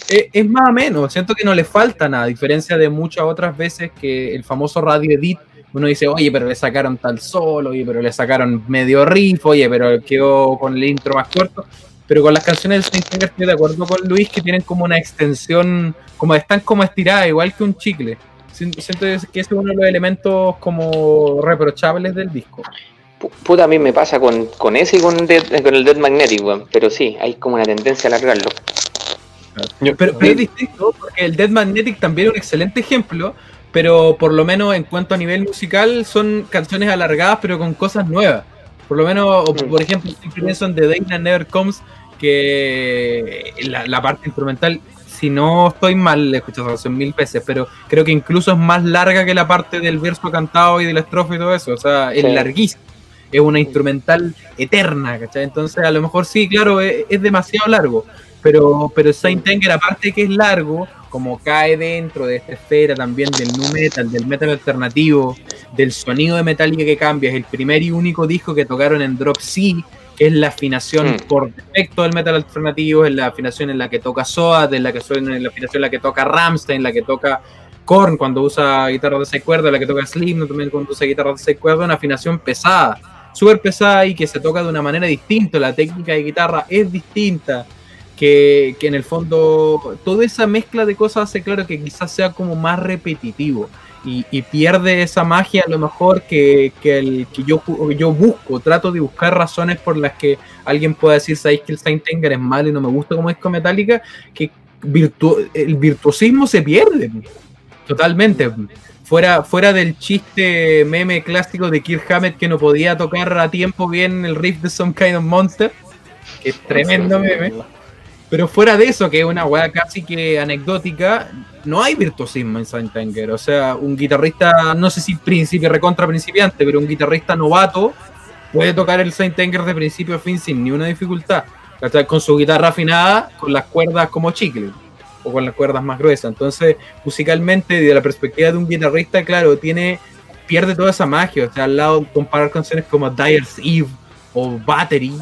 es más o menos. Siento que no le falta nada, a diferencia de muchas otras veces que el famoso radio edit, uno dice, oye, pero le sacaron tal solo, oye, pero le sacaron medio riff, oye, pero quedó con el intro más corto. Pero con las canciones de Saint Anger estoy de acuerdo con Luis, que tienen como una extensión, como están como estiradas, igual que un chicle. Siento que ese es uno de los elementos como reprochables del disco. Puta, a mí me pasa con ese y con el Dead Magnetic, weón. Pero sí, hay como una tendencia a alargarlo. Pero es distinto, porque el Dead Magnetic también es un excelente ejemplo, pero por lo menos en cuanto a nivel musical son canciones alargadas pero con cosas nuevas. Por lo menos, por ejemplo, pienso en The Day That Never Comes, que la parte instrumental, si no estoy mal, la he escuchado hace 1000 veces, pero creo que incluso es más larga que la parte del verso cantado y de la estrofa y todo eso. O sea, es larguísima. Es una instrumental eterna, ¿cachai? Entonces, a lo mejor sí, claro, es demasiado largo. Pero Saint Anger, aparte que es largo, como cae dentro de esta esfera también del nu metal, del metal alternativo, del sonido de Metallica que cambia, es el primer y único disco que tocaron en Drop C, que es la afinación por defecto del metal alternativo, es la afinación en la que toca Soad, es la afinación en la que toca Rammstein, la que toca Korn cuando usa guitarra de 6 cuerdas, la que toca Slipknot también cuando usa guitarra de 6 cuerdas, una afinación pesada, súper pesada y que se toca de una manera distinta, la técnica de guitarra es distinta, que en el fondo toda esa mezcla de cosas hace claro que quizás sea como más repetitivo y pierde esa magia a lo mejor que yo busco, trato de buscar razones por las que alguien pueda decir, sabéis que el Saint Anger es malo y no me gusta como disco Metallica, que el virtuosismo se pierde totalmente. Fuera del chiste meme clásico de Kirk Hammett que no podía tocar a tiempo bien el riff de Some Kind of Monster, que es tremendo meme, pero fuera de eso, que es una weá casi que anecdótica, no hay virtuosismo en Saint Anger. O sea, un guitarrista, no sé si recontra principiante, pero un guitarrista novato puede tocar el Saint Anger de principio a fin sin ni una dificultad, con su guitarra afinada, con las cuerdas como chicle o con las cuerdas más gruesas. Entonces, musicalmente, desde la perspectiva de un guitarrista, claro, pierde toda esa magia. O sea, al lado comparar canciones como Dyer's Eve o Battery,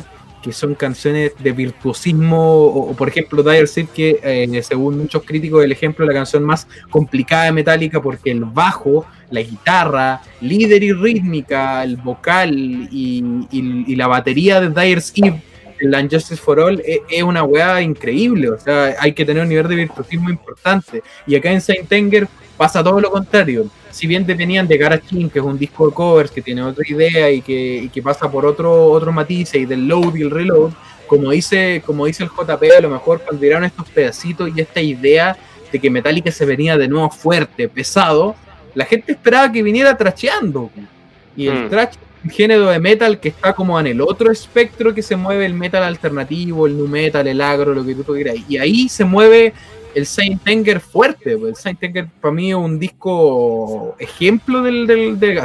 que son canciones de virtuosismo, o por ejemplo Dyer's Eve, que según muchos críticos es el ejemplo de la canción más complicada de Metallica, porque el bajo, la guitarra, líder y rítmica, el vocal y la batería de Dyer's Eve, el Unjustice for All, es una weá increíble. O sea, hay que tener un nivel de virtuosismo importante, y acá en Saint Anger pasa todo lo contrario. Si bien venían de Garage Inc., que es un disco de covers que tiene otra idea y que pasa por otro matiz, y del load y el reload, como dice el JP, a lo mejor cuando tiraron estos pedacitos y esta idea de que Metallica se venía de nuevo fuerte, pesado, la gente esperaba que viniera trasheando, y el thrash, un género de metal que está como en el otro espectro que se mueve el metal alternativo, el nu metal, el agro, lo que tú quieras, y ahí se mueve el Saint Anger fuerte. El Saint Anger para mí es un disco ejemplo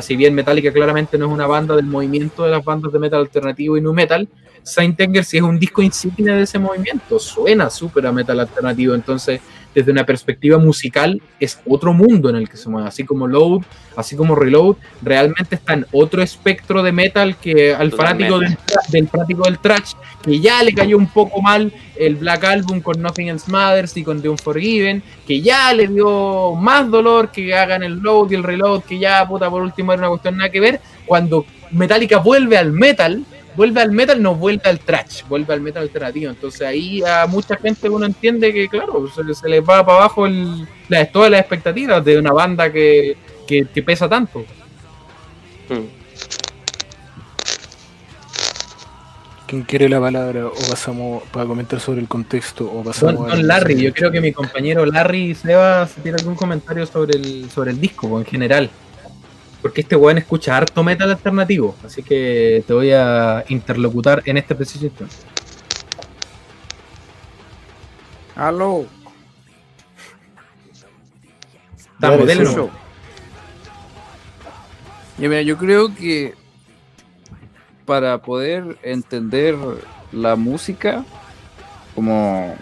si bien Metallica claramente no es una banda del movimiento de las bandas de metal alternativo y nu metal, Saint Anger sí es un disco insignia de ese movimiento, suena súper a metal alternativo, entonces desde una perspectiva musical es otro mundo en el que se mueve, así como Load, así como Reload, realmente está en otro espectro de metal que al fanático del fanático del thrash, que ya le cayó un poco mal el Black Album con Nothing Else Matters y con The Unforgiven, que ya le dio más dolor que hagan el Load y el Reload, que ya puta por último era una cuestión nada que ver, cuando Metallica vuelve al metal, no vuelve al thrash, vuelve al metal alternativo. Entonces ahí a mucha gente uno entiende que, claro, se les va para abajo todas las expectativas de una banda que pesa tanto. ¿Quién quiere la palabra? ¿O pasamos para comentar sobre el contexto? ¿O pasamos Don Larry, yo creo que mi compañero Larry Sebas tiene algún comentario sobre el disco en general. Porque este weón escucha harto metal alternativo, así que te voy a interlocutar en este preciso instante. Aló. Estamos, denle show. Ya, mira, yo creo que para poder entender la música como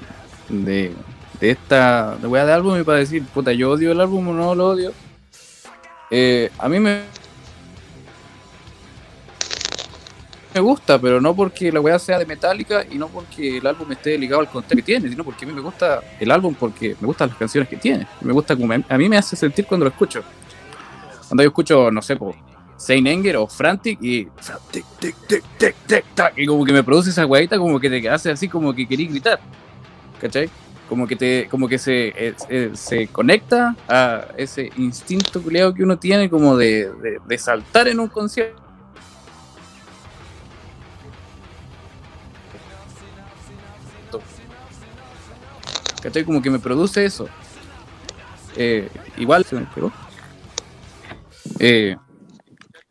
de esta de wea de álbum, y para decir, puta, yo odio el álbum o no lo odio, a mí me gusta, pero no porque la weá sea de Metallica y no porque el álbum esté ligado al contexto que tiene, sino porque a mí me gusta el álbum, porque me gustan las canciones que tiene, me gusta como a mí me hace sentir cuando lo escucho. Cuando yo escucho, no sé, Saint Anger o Frantic y tic, tic, tic, tic, tic, tac, y como que me produce esa weadita, como que te hace así como que querís gritar, ¿cachai? Como que se conecta a ese instinto culiado que uno tiene como de saltar en un concierto. ¿Cachai? Como que me produce eso. Igual se me pegó.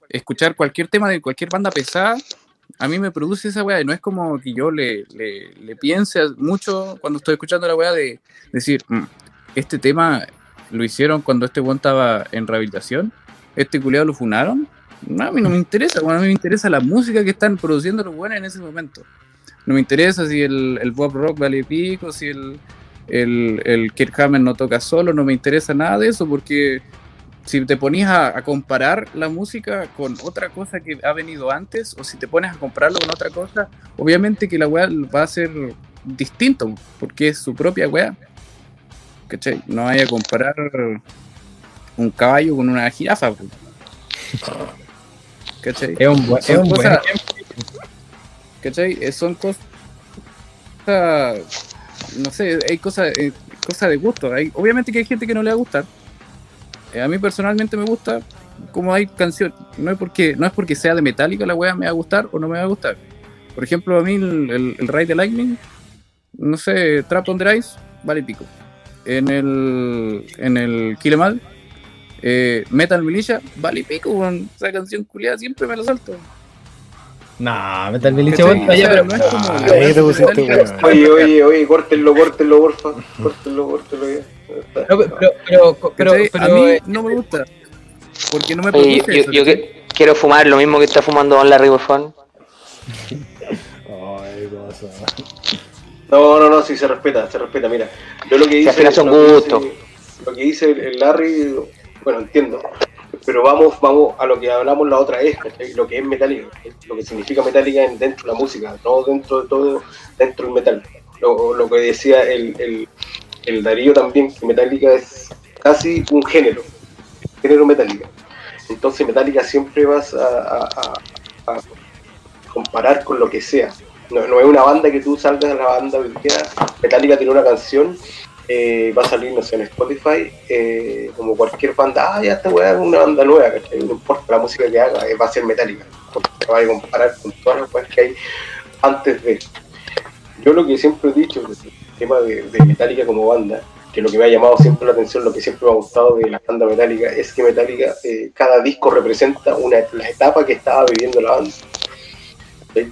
Escuchar cualquier tema de cualquier banda pesada a mí me produce esa weá, y no es como que yo le piense mucho cuando estoy escuchando la weá de decir, este tema lo hicieron cuando este weón estaba en rehabilitación, este culiado lo funaron. No, a mí no me interesa, bueno, a mí me interesa la música que están produciendo los buenos en ese momento. No me interesa si el pop rock vale pico, si el Kirk Hammett no toca solo, no me interesa nada de eso, porque si te pones a comparar la música con otra cosa que ha venido antes, o si te pones a compararlo con otra cosa, obviamente que la weá va a ser distinto, porque es su propia weá. ¿Cachai? No vaya a comparar un caballo con una jirafa. ¿Cachai? Es un buen ejemplo. ¿Cachai? Son cosas, no sé, hay cosas de gusto. Obviamente que hay gente que no le va a gustar. A mí personalmente me gusta, como hay canciones, no es porque sea de Metallica la wea me va a gustar o no me va a gustar. Por ejemplo, a mí el Ride the Lightning, no sé, Trap on the Ice, vale pico. En el Kill 'Em All, Metal Militia, vale pico, con esa canción culiada siempre me la salto. Nah, Metal Militia vuelta allá, pero no es como. Oye, córtenlo, porfa. Córtenlo ya. Pero a mí no me gusta, porque no me produce eso. Yo quiero fumar lo mismo que está fumando Don Larry, por favor. Ay, cosa. No, sí se respeta, mira. Yo lo que hice, al final son gustos. Lo que dice el Larry, bueno, entiendo. Pero vamos a lo que hablamos la otra vez, lo que es Metallica, lo que significa Metallica dentro de la música, no dentro de todo, dentro del metal. Lo que decía el Darío también, que Metallica es casi un género Metallica. Entonces Metallica siempre vas a comparar con lo que sea. No es una banda que tú salgas a la banda hoy día. Metallica tiene una canción, va a salir, no sé, en Spotify, como cualquier banda, ya esta weá es una banda nueva, ¿cachai? No importa la música que haga, va a ser Metallica, porque se va a comparar con todas las weas que hay antes de. Yo lo que siempre he dicho, el tema de Metallica como banda, que lo que me ha llamado siempre la atención, lo que siempre me ha gustado de la banda Metallica, es que Metallica, cada disco representa la etapa que estaba viviendo la banda.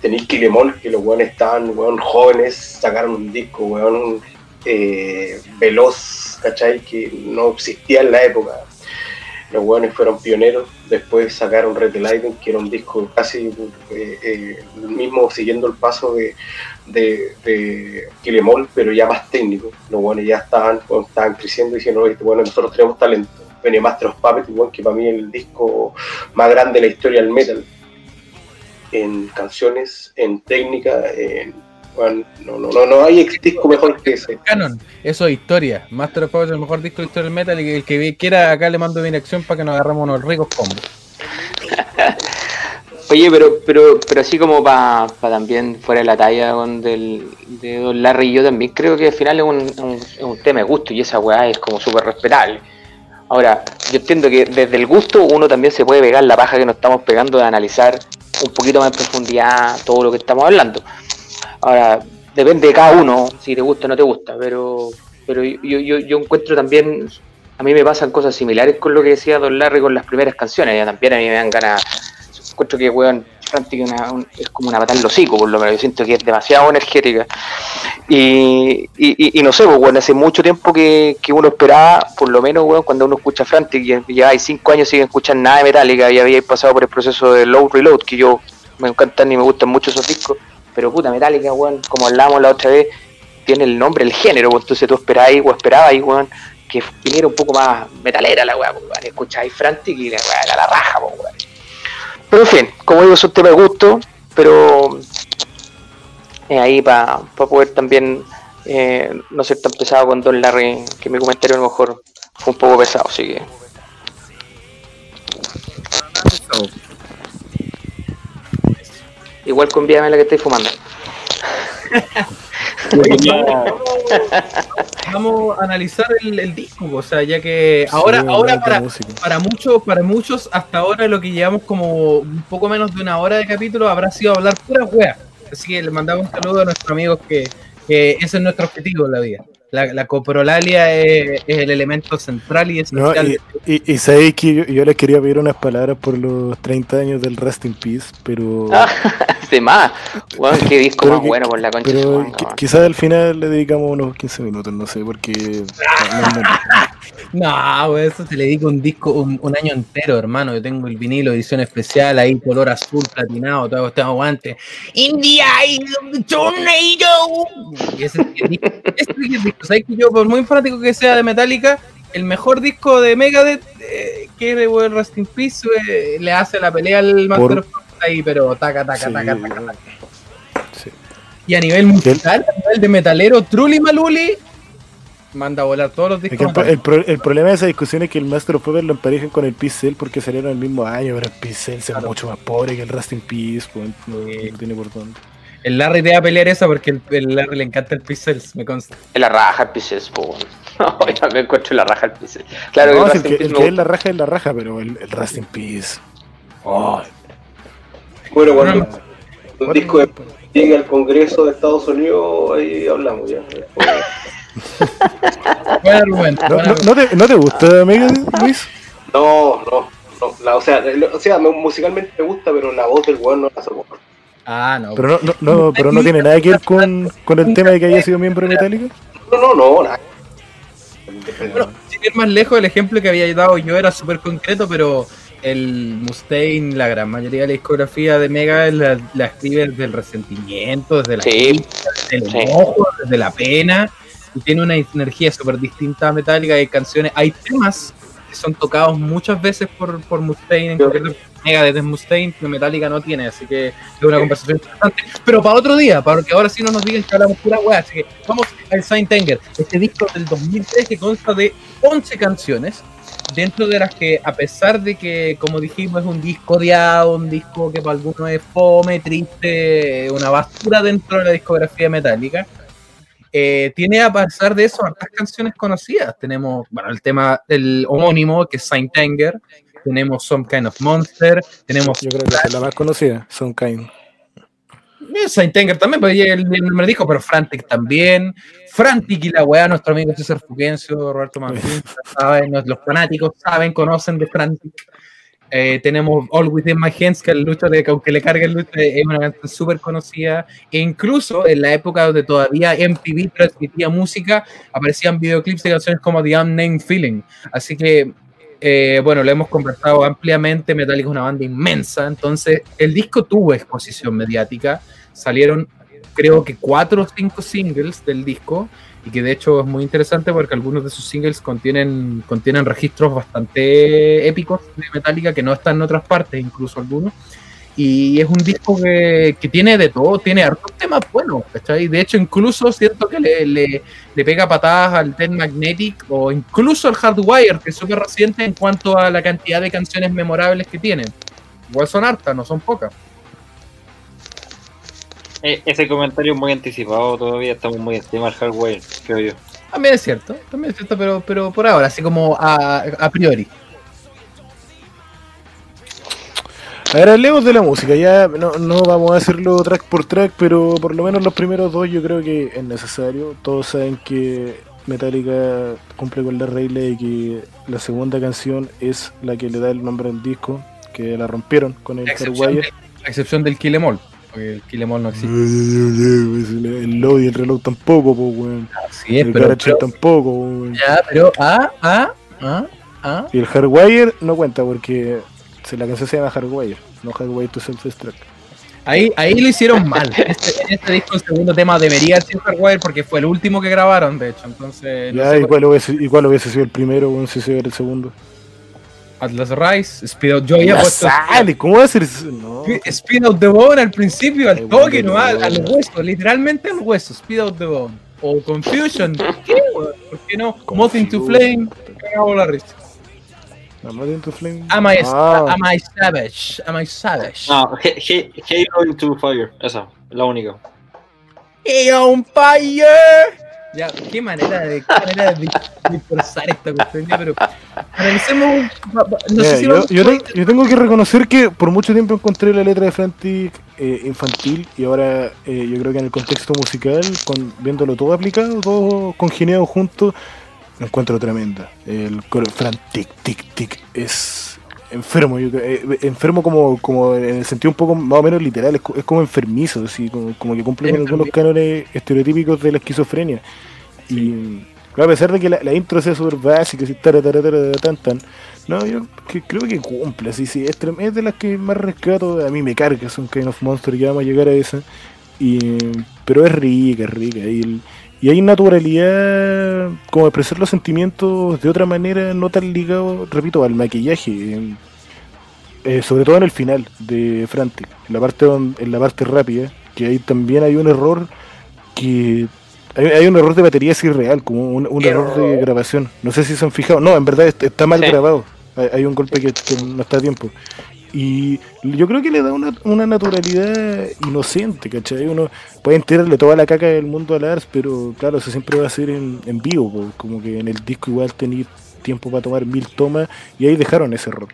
Tenéis Kill 'Em All, que los weones estaban jóvenes, sacaron un disco, veloz, ¿cachai? Que no existía en la época. los buenos fueron pioneros. Después sacaron Red Lightning, que era un disco casi el mismo, siguiendo el paso de Kill 'Em All, pero ya más técnico. Los buenos ya estaban creciendo y diciendo, bueno, nosotros tenemos talento. Venía Master of Puppets, que para mí es el disco más grande de la historia del metal, en canciones, en técnica, bueno, no hay disco mejor que ese. Canon, eso es historia. Master of Puppets es el mejor disco de historia del metal, y el que quiera acá le mando dirección para que nos agarremos unos ricos combos. Oye, pero así como para también fuera de la talla de Don Larry, yo también creo que al final es un tema de gusto, y esa weá es como súper respetable. Ahora, yo entiendo que desde el gusto uno también se puede pegar la paja que nos estamos pegando de analizar un poquito más en profundidad todo lo que estamos hablando. Ahora, depende de cada uno si te gusta o no te gusta, pero yo encuentro también, a mí me pasan cosas similares con lo que decía Don Larry con las primeras canciones. Ya también a mí me dan ganas, encuentro que weón, Frantic es como una patada en el hocico, por lo menos. Yo siento que es demasiado energética. Y no sé, pues, bueno, hace mucho tiempo que uno esperaba, por lo menos, bueno, cuando uno escucha Frantic, y ya hay 5 años sin escuchar nada de Metallica, y había pasado por el proceso de Load Reload, que yo me encantan y me gustan mucho esos discos, pero puta, Metallica, weón, como hablábamos la otra vez, tiene el nombre, el género, pues, entonces tú esperabas, weón, que viniera un poco más metalera la weá, pues, weón, escucháis Frantic y la weá era la raja, pues, weón. Pero en fin, como digo, es un tema de gusto, pero ahí para poder también no ser tan pesado con Don Larry, que mi comentario a lo mejor fue un poco pesado, así que... Igual convíame la que estáis fumando. Vamos a analizar el disco, o sea, ya que ahora para muchos hasta ahora lo que llevamos como un poco menos de una hora de capítulo habrá sido hablar pura wea. Así que le mandamos un saludo a nuestros amigos que ese es nuestro objetivo en la vida. La coprolalia es el elemento central y esencial. No, y sabéis que yo les quería pedir unas palabras por los 30 años del Rest in Peace, pero... de más, bueno, qué disco más bueno por la concha. Pero quizás al final le dedicamos unos 15 minutos, no sé, porque... No, eso se le dedica un disco, un año entero, hermano. Yo tengo el vinilo, edición especial, ahí color azul, platinado, todo este aguante. In the eye of the tornado. Y ese disco, ¿sabes que yo, por muy fanático que sea de Metallica, el mejor disco de Megadeth, que es Rest in Peace, le hace la pelea al Master of Puppets ahí, pero taca. Sí. Y a nivel musical, a nivel de metalero, Trulli Maluli manda a volar todos los discos. El problema de esa discusión es que el Master of Puppets lo emparejan con el Peace Cell porque salieron el mismo año, pero el Peace Cell es mucho más pobre que el Rest in Peace, pues, no tiene por dónde. El Larry te va a pelear esa porque el Larry le encanta el Pixels, me consta. Es la raja el Pixels, po. No, yo también encuentro la raja el Pixels. Claro, no, el que es la raja, pero el Rest in Peace. Oh. Bueno, cuando un disco llegue al Congreso de Estados Unidos, ahí hablamos ya. Buen argumento. ¿No te gusta Megadeth, Luis? No. O sea, musicalmente me gusta, pero la voz del weón no la soporto. Ah, no. Pero no tiene nada que ver con el tema de que haya sido miembro de Metallica. No, nada. Bueno, sin ir más lejos, el ejemplo que había dado yo era súper concreto, pero el Mustaine, la gran mayoría de la discografía de Megadeth la escribe desde el resentimiento, desde la crítica, desde el enojo, desde la pena, y tiene una energía súper distinta a Metallica. Hay canciones, hay temas que son tocados muchas veces por Mustaine, en concreto Megadeth es Mustaine, que Metallica no tiene, así que es una conversación interesante. Pero para otro día, para que ahora sí no nos digan que hablamos pura weá, así que vamos al Saint Anger, este disco del 2003 que consta de 11 canciones, dentro de las que, a pesar de que, como dijimos, es un disco odiado, un disco que para algunos es fome, triste, una basura dentro de la discografía Metallica, tiene, a pesar de eso, hartas canciones conocidas. Tenemos, bueno, el tema del homónimo, que es Saint Anger, tenemos Some Kind of Monster, tenemos... Yo creo que es la más conocida, Some Kind. Saint Anger también, pues el me dijo, pero Frantic también. Frantic y la weá, nuestro amigo César Fugencio, Roberto Manfín, saben, los fanáticos saben, conocen de Frantic. Tenemos All Within My Hands, que el lucho, aunque le cargue el lucho, es una canción súper conocida. E incluso en la época donde todavía MTV transmitía música, aparecían videoclips de canciones como The Unnamed Feeling. Así que bueno, lo hemos conversado ampliamente, Metallica es una banda inmensa, entonces el disco tuvo exposición mediática, salieron creo que 4 o 5 singles del disco, y que de hecho es muy interesante porque algunos de sus singles contienen registros bastante épicos de Metallica que no están en otras partes, incluso algunos. Y es un disco que tiene de todo, tiene hartos temas buenos, ¿cachai? De hecho, incluso siento que le pega patadas al Dead Magnetic o incluso al Hardwire, que es súper reciente en cuanto a la cantidad de canciones memorables que tiene. Igual son hartas, no son pocas. Ese comentario es muy anticipado, todavía estamos muy encima del hardware, creo yo. También es cierto, pero por ahora, así como a priori. A ver, hablemos de la música, ya no vamos a hacerlo track por track, pero por lo menos los primeros dos yo creo que es necesario. Todos saben que Metallica cumple con la regla de que la segunda canción es la que le da el nombre al disco, que la rompieron con el Hardwire. A excepción del Kill Em All, porque el Kill Em All no existe. El Lodi y el reloj tampoco, pues, weón. Así es, el pero Garage tampoco, weón. Ya, pero Y el Hardwire no cuenta porque la canción se llama Hardwire, no Hardwire to Self-Destruct. Ahí lo hicieron mal. En este disco el segundo tema debería ser Hardwire porque fue el último que grabaron, de hecho. Entonces, ya, ¿y cuál hubiese sido el primero, weón, si se hubiera el segundo? Atlas Rise, Speed Out, yo había puesto sale, ¿cómo va a ser eso? No. Speed Out the Bone al principio, al toque bueno, nomás, bueno. al hueso, literalmente al hueso, Speed Out the Bone. O Confusion, ¿qué, weón? ¿Por qué no? Moth into Flame, cagamos la risa. Am I Savage? Am I Savage? No, Halo into Fire, esa, la única. Hey on fire. Ya, qué manera de forzar esta cuestión, ya, pero analicemos. No sé si yo tengo que reconocer que por mucho tiempo encontré la letra de Frantic infantil y ahora yo creo que en el contexto musical, viéndolo todo aplicado, todo congeniado junto, lo encuentro tremenda. El coro Frantic, tic, tic, es enfermo, enfermo como en el sentido un poco más o menos literal, es como enfermizo, así, como que cumple con algunos cánones estereotípicos de la esquizofrenia. Y claro, a pesar de que la intro sea súper básica, así, tan, no, yo creo que cumple, así, sí, es de las que más rescato, a mí me carga, son Kind of Monster, ya vamos a llegar a esa, pero es rica, y hay naturalidad como expresar los sentimientos de otra manera, no tan ligado, repito, al maquillaje, sobre todo en el final de Frantic, en la parte rápida, que ahí también hay un error que hay un error de batería así real, como un error de grabación. No sé si se han fijado, no, en verdad está mal grabado, hay un golpe que no está a tiempo. Y yo creo que le da una naturalidad inocente, ¿cachai? Uno puede tirarle toda la caca del mundo a Lars, pero claro, eso siempre va a ser en vivo, pues, como que en el disco igual tenía tiempo para tomar 1000 tomas y ahí dejaron ese error.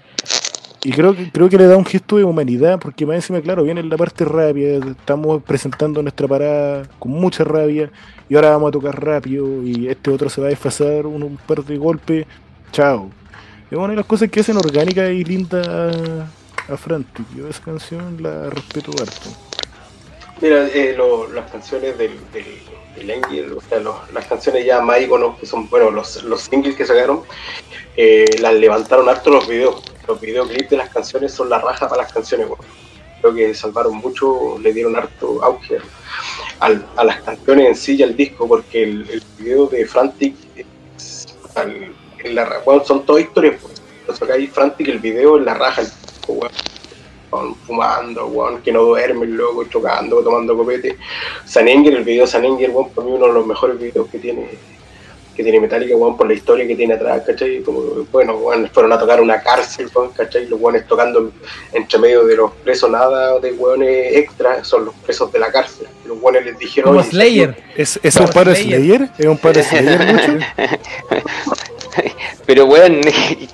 Y creo que le da un gesto de humanidad, porque más encima, claro, viene la parte rápida, estamos presentando nuestra parada con mucha rabia y ahora vamos a tocar rápido y este otro se va a desfasar un par de golpes, chao. Es una de las cosas que hacen orgánica y linda a Frantic. Yo esa canción la respeto harto. Mira, las canciones del Angel, o sea, las canciones ya más iconos, que son, bueno, los singles que sacaron, las levantaron harto los videos. Los videoclips de las canciones son la raja para las canciones, bueno. Creo que salvaron mucho, le dieron harto auge a las canciones en sí y al disco, porque el video de Frantic bueno, son todas historias, pues. Acá hay Frantic, el video en la raja, el disco, bueno, fumando, bueno, que no duerme, loco, chocando, tomando copete. San Engel, el video de San Engel, bueno, para mí uno de los mejores videos que tiene Metallica, bueno, por la historia que tiene atrás, ¿cachai? Como, bueno, fueron a tocar una cárcel, ¿cachai? Los hueones tocando entre medio de los presos, nada de hueones extra, son los presos de la cárcel. Los hueones les dijeron... Como Slayer. ¿Es un par de Slayer? ¿Es un par de Slayer mucho? Pero weón,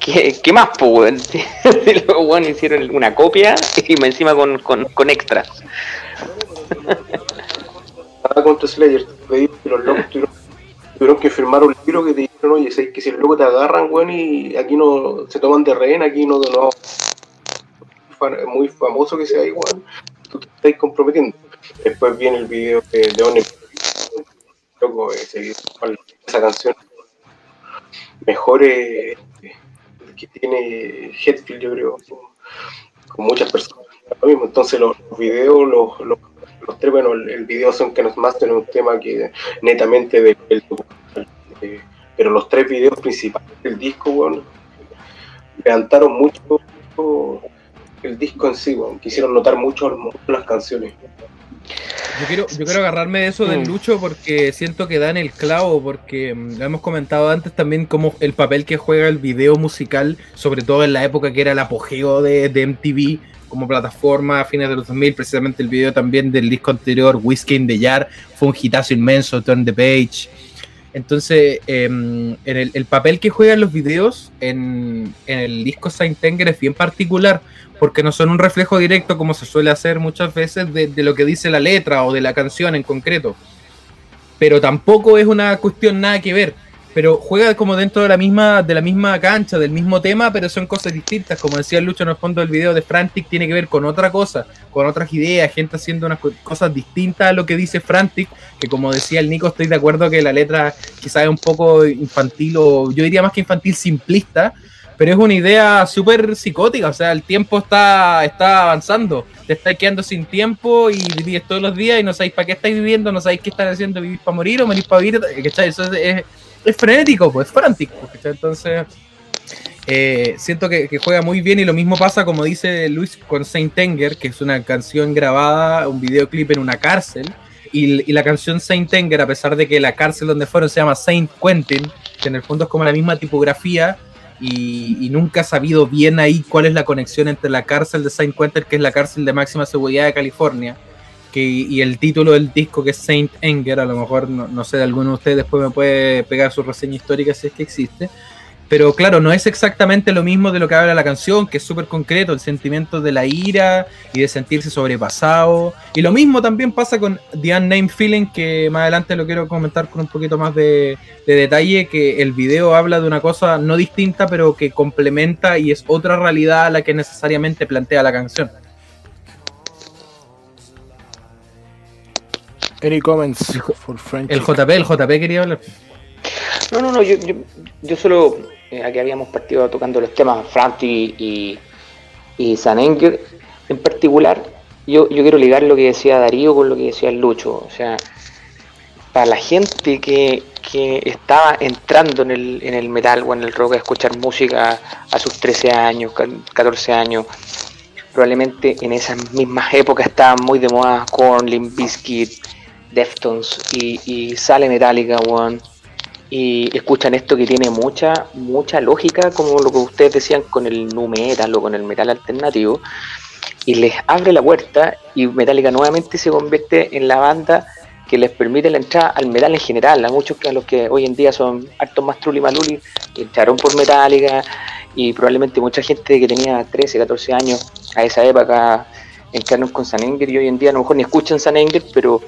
¿qué más, po, weón? Los weones hicieron una copia y encima con extras. Nada contra Slayer, los locos tuvieron que firmar un libro que te dijeron, oye, sé que si el loco te agarran, weón, y aquí no se toman de rehén, aquí no es muy famoso que sea ahí, weón, tú te estás comprometiendo. Después viene el video de One, loco, esa canción mejor que tiene Hetfield, yo creo, con muchas personas. Lo mismo. Entonces los videos, los tres, bueno, el video son que nos más tiene un tema que netamente del documental. Pero los tres videos principales del disco, bueno, levantaron mucho el disco en sí, bueno, quisieron notar mucho las canciones. Yo quiero agarrarme de eso del Lucho porque siento que da en el clavo, porque lo hemos comentado antes también como el papel que juega el video musical, sobre todo en la época que era el apogeo de MTV como plataforma a fines de los 2000, precisamente el video también del disco anterior, Whiskey in the Jar, fue un hitazo inmenso, Turn the Page. Entonces, el papel que juegan los videos en el disco Saint Anger es bien particular, porque no son un reflejo directo, como se suele hacer muchas veces, de lo que dice la letra o de la canción en concreto. Pero tampoco es una cuestión nada que ver. Pero juega como dentro de la misma cancha, del mismo tema, pero son cosas distintas. Como decía Lucho en el fondo del video de Frantic, tiene que ver con otra cosa, con otras ideas, gente haciendo unas cosas distintas a lo que dice Frantic, que como decía el Nico, estoy de acuerdo que la letra quizás es un poco infantil, o yo diría más que infantil, simplista, pero es una idea súper psicótica. O sea, el tiempo está avanzando, te estáis quedando sin tiempo y vives todos los días y no sabéis para qué estáis viviendo, no sabéis qué están haciendo, vivís para morir o morís para vivir, ¿cachai? Eso es frenético, pues, es frantic, ¿cachai? Entonces siento que juega muy bien, y lo mismo pasa, como dice Luis, con Saint Anger, que es una canción grabada, un videoclip en una cárcel, y la canción Saint Anger, a pesar de que la cárcel donde fueron se llama Saint Quentin, que en el fondo es como la misma tipografía, y nunca ha sabido bien ahí cuál es la conexión entre la cárcel de Saint Quentin, que es la cárcel de máxima seguridad de California, y el título del disco, que es Saint Anger. A lo mejor, no sé, de alguno de ustedes después me puede pegar su reseña histórica si es que existe, pero claro, no es exactamente lo mismo de lo que habla la canción, que es súper concreto, el sentimiento de la ira y de sentirse sobrepasado. Y lo mismo también pasa con The Unnamed Feeling, que más adelante lo quiero comentar con un poquito más de detalle, que el video habla de una cosa no distinta, pero que complementa y es otra realidad a la que necesariamente plantea la canción. Any comments for French? El JP quería hablar. No, yo solo, aquí habíamos partido tocando los temas Frantic y Saint Anger en particular. Yo quiero ligar lo que decía Darío con lo que decía el Lucho. O sea, para la gente que estaba entrando en el metal o en el rock a escuchar música a sus 13 años, 14 años, probablemente en esas mismas épocas estaban muy de moda Korn, Limp Bizkit, Deftones, y sale Metallica, weón, y escuchan esto que tiene mucha lógica, como lo que ustedes decían con el nu metal o con el metal alternativo, y les abre la puerta, y Metallica nuevamente se convierte en la banda que les permite la entrada al metal en general. A muchos, a los que hoy en día son hartos más truli maluli, entraron por Metallica, y probablemente mucha gente que tenía 13, 14 años a esa época entraron con Saint Anger, y hoy en día a lo mejor ni escuchan Saint Anger, pero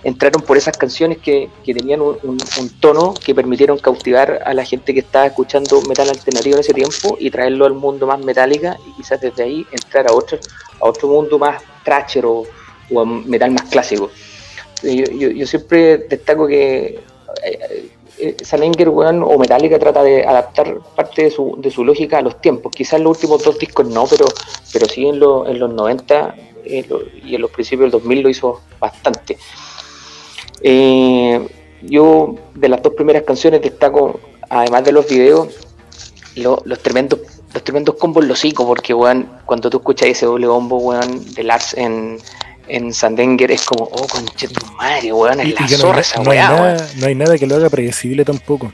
entraron por esas canciones que tenían un tono que permitieron cautivar a la gente que estaba escuchando metal alternativo en ese tiempo y traerlo al mundo más Metallica, y quizás desde ahí entrar a otro mundo más thrasher o a metal más clásico. Yo siempre destaco que Saint Anger, weón, o Metallica trata de adaptar parte de su lógica a los tiempos. Quizás en los últimos dos discos no, pero sí en los 90 y en los principios del 2000 lo hizo bastante. Yo de las dos primeras canciones destaco, además de los videos, los tremendos combos los hocico, porque, weón, cuando tú escuchas ese doble bombo, weón, de Lars en Saint Anger, es como, oh, conche tu madre, weón, es la zorra esa weá. No hay nada que lo haga predecible tampoco.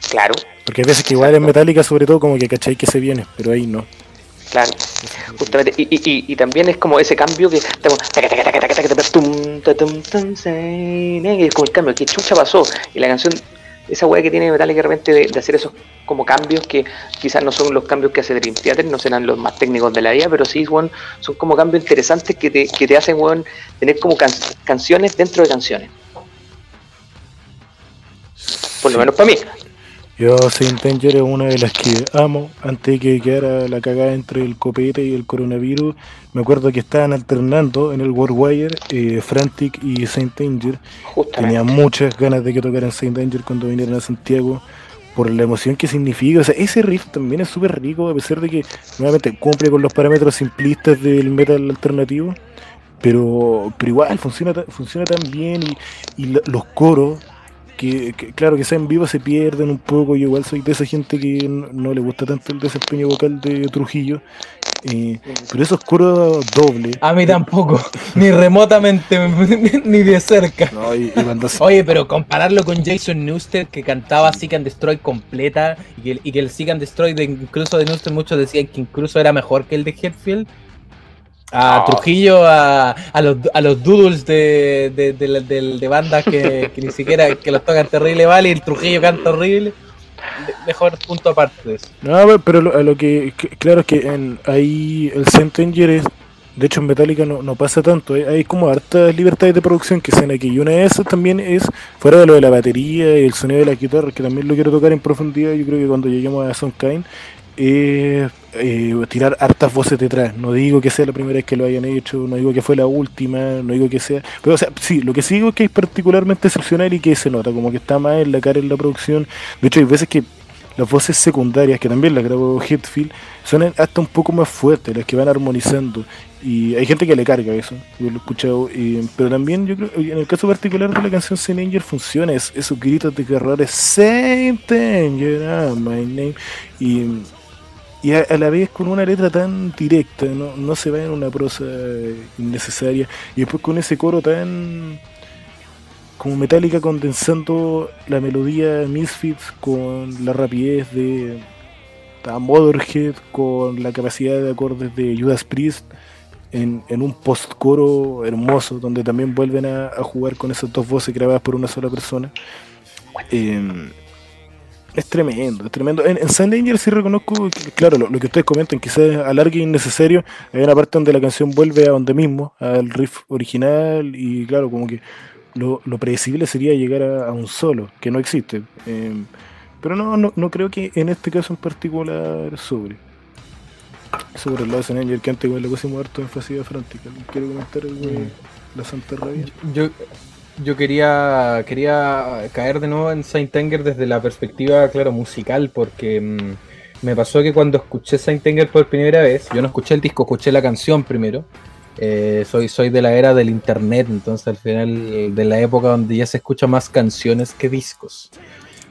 Claro. Porque hay veces que igual en Metallica, sobre todo, como que cachai que se viene, pero ahí no. Claro, justamente, y también es como ese cambio que estamos, es como el cambio, que chucha pasó, y la canción, esa weá que tiene Metallica de repente de hacer esos como cambios que quizás no son los cambios que hace Dream Theater, no serán los más técnicos de la vida, pero sí, weón, son como cambios interesantes que te hacen, weón, tener como canciones dentro de canciones, por lo menos para mí. Yo, Saint Anger es una de las que amo. Antes de que quedara la cagada entre el copete y el coronavirus, me acuerdo que estaban alternando en el Worldwire Frantic y Saint Anger. Tenía muchas ganas de que tocaran Saint Anger cuando vinieran a Santiago, por la emoción que significa. O sea, ese riff también es súper rico, a pesar de que nuevamente cumple con los parámetros simplistas del metal alternativo, pero igual funciona tan bien, y los coros claro, que sea en vivo se pierden un poco. Yo igual soy de esa gente que no le gusta tanto el desempeño vocal de Trujillo, pero esos coros dobles. A mí tampoco, ni remotamente, ni de cerca. No, cuando Oye, pero compararlo con Jason Newsted, que cantaba Seek and Destroy completa, y que el Seek and Destroy incluso de Newsted muchos decían que incluso era mejor que el de Hetfield. A Trujillo, a los doodles de bandas que ni siquiera que los tocan terrible, vale, y el Trujillo canta horrible. Mejor punto aparte de eso. No, pero a lo claro, es que ahí el Saint Anger es, de hecho en Metallica no pasa tanto, hay como hartas libertades de producción que se dan aquí, y una de esas también es, fuera de lo de la batería y el sonido de la guitarra, que también lo quiero tocar en profundidad, yo creo que cuando lleguemos a Soundkind, tirar hartas voces detrás. No digo que sea la primera vez que lo hayan hecho, no digo que fue la última, no digo que sea, pero o sea, sí, lo que sí digo es que es particularmente excepcional y que se nota como que está más en la cara en la producción. De hecho hay veces que las voces secundarias, que también las grabó Hetfield, son hasta un poco más fuertes, las que van armonizando, y hay gente que le carga eso, yo lo he escuchado, pero también yo creo, en el caso particular de la canción Saint Anger funciona, esos gritos de guerrero, Saint Anger, my name, y a la vez con una letra tan directa, no se va en una prosa innecesaria, y después con ese coro tan como Metallica, condensando la melodía Misfits con la rapidez de Motörhead, con la capacidad de acordes de Judas Priest, en un post-coro hermoso, donde también vuelven a jugar con esas dos voces grabadas por una sola persona. Es tremendo, es tremendo. En Saint Anger sí reconozco que, claro, lo que ustedes comentan, quizás alargue innecesario. Hay una parte donde la canción vuelve a donde mismo, al riff original, y claro, como que lo predecible sería llegar a un solo, que no existe. Pero no creo que en este caso en particular sobre el lado de Saint Anger, que antes le pusimos harto énfasis a Frantica. ¿Quiero comentar algo de la Santa Rabia? Yo quería caer de nuevo en Saint Anger desde la perspectiva, claro, musical, porque me pasó que cuando escuché Saint Anger por primera vez, yo no escuché el disco, escuché la canción primero. Soy de la era del internet, entonces al final de la época donde ya se escucha más canciones que discos.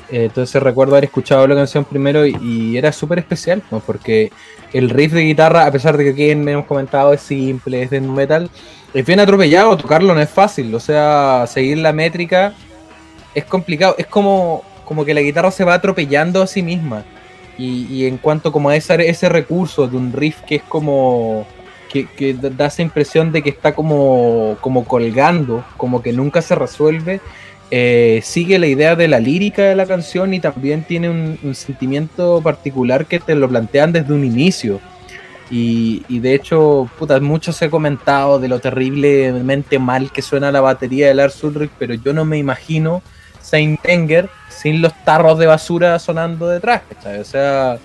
Entonces recuerdo haber escuchado la canción primero y era súper especial, ¿no? Porque el riff de guitarra, a pesar de que aquí me hemos comentado es simple, es de nu metal, es bien atropellado, tocarlo no es fácil, o sea, seguir la métrica es complicado, es como que la guitarra se va atropellando a sí misma, y en cuanto como a ese recurso de un riff que es como que da esa impresión de que está como colgando, como que nunca se resuelve. Sigue la idea de la lírica de la canción y también tiene un sentimiento particular que te lo plantean desde un inicio. Y de hecho, mucho se ha comentado de lo terriblemente mal que suena la batería de Lars Ulrich, pero yo no me imagino Saint Anger sin los tarros de basura sonando detrás, ¿sabes? O sea,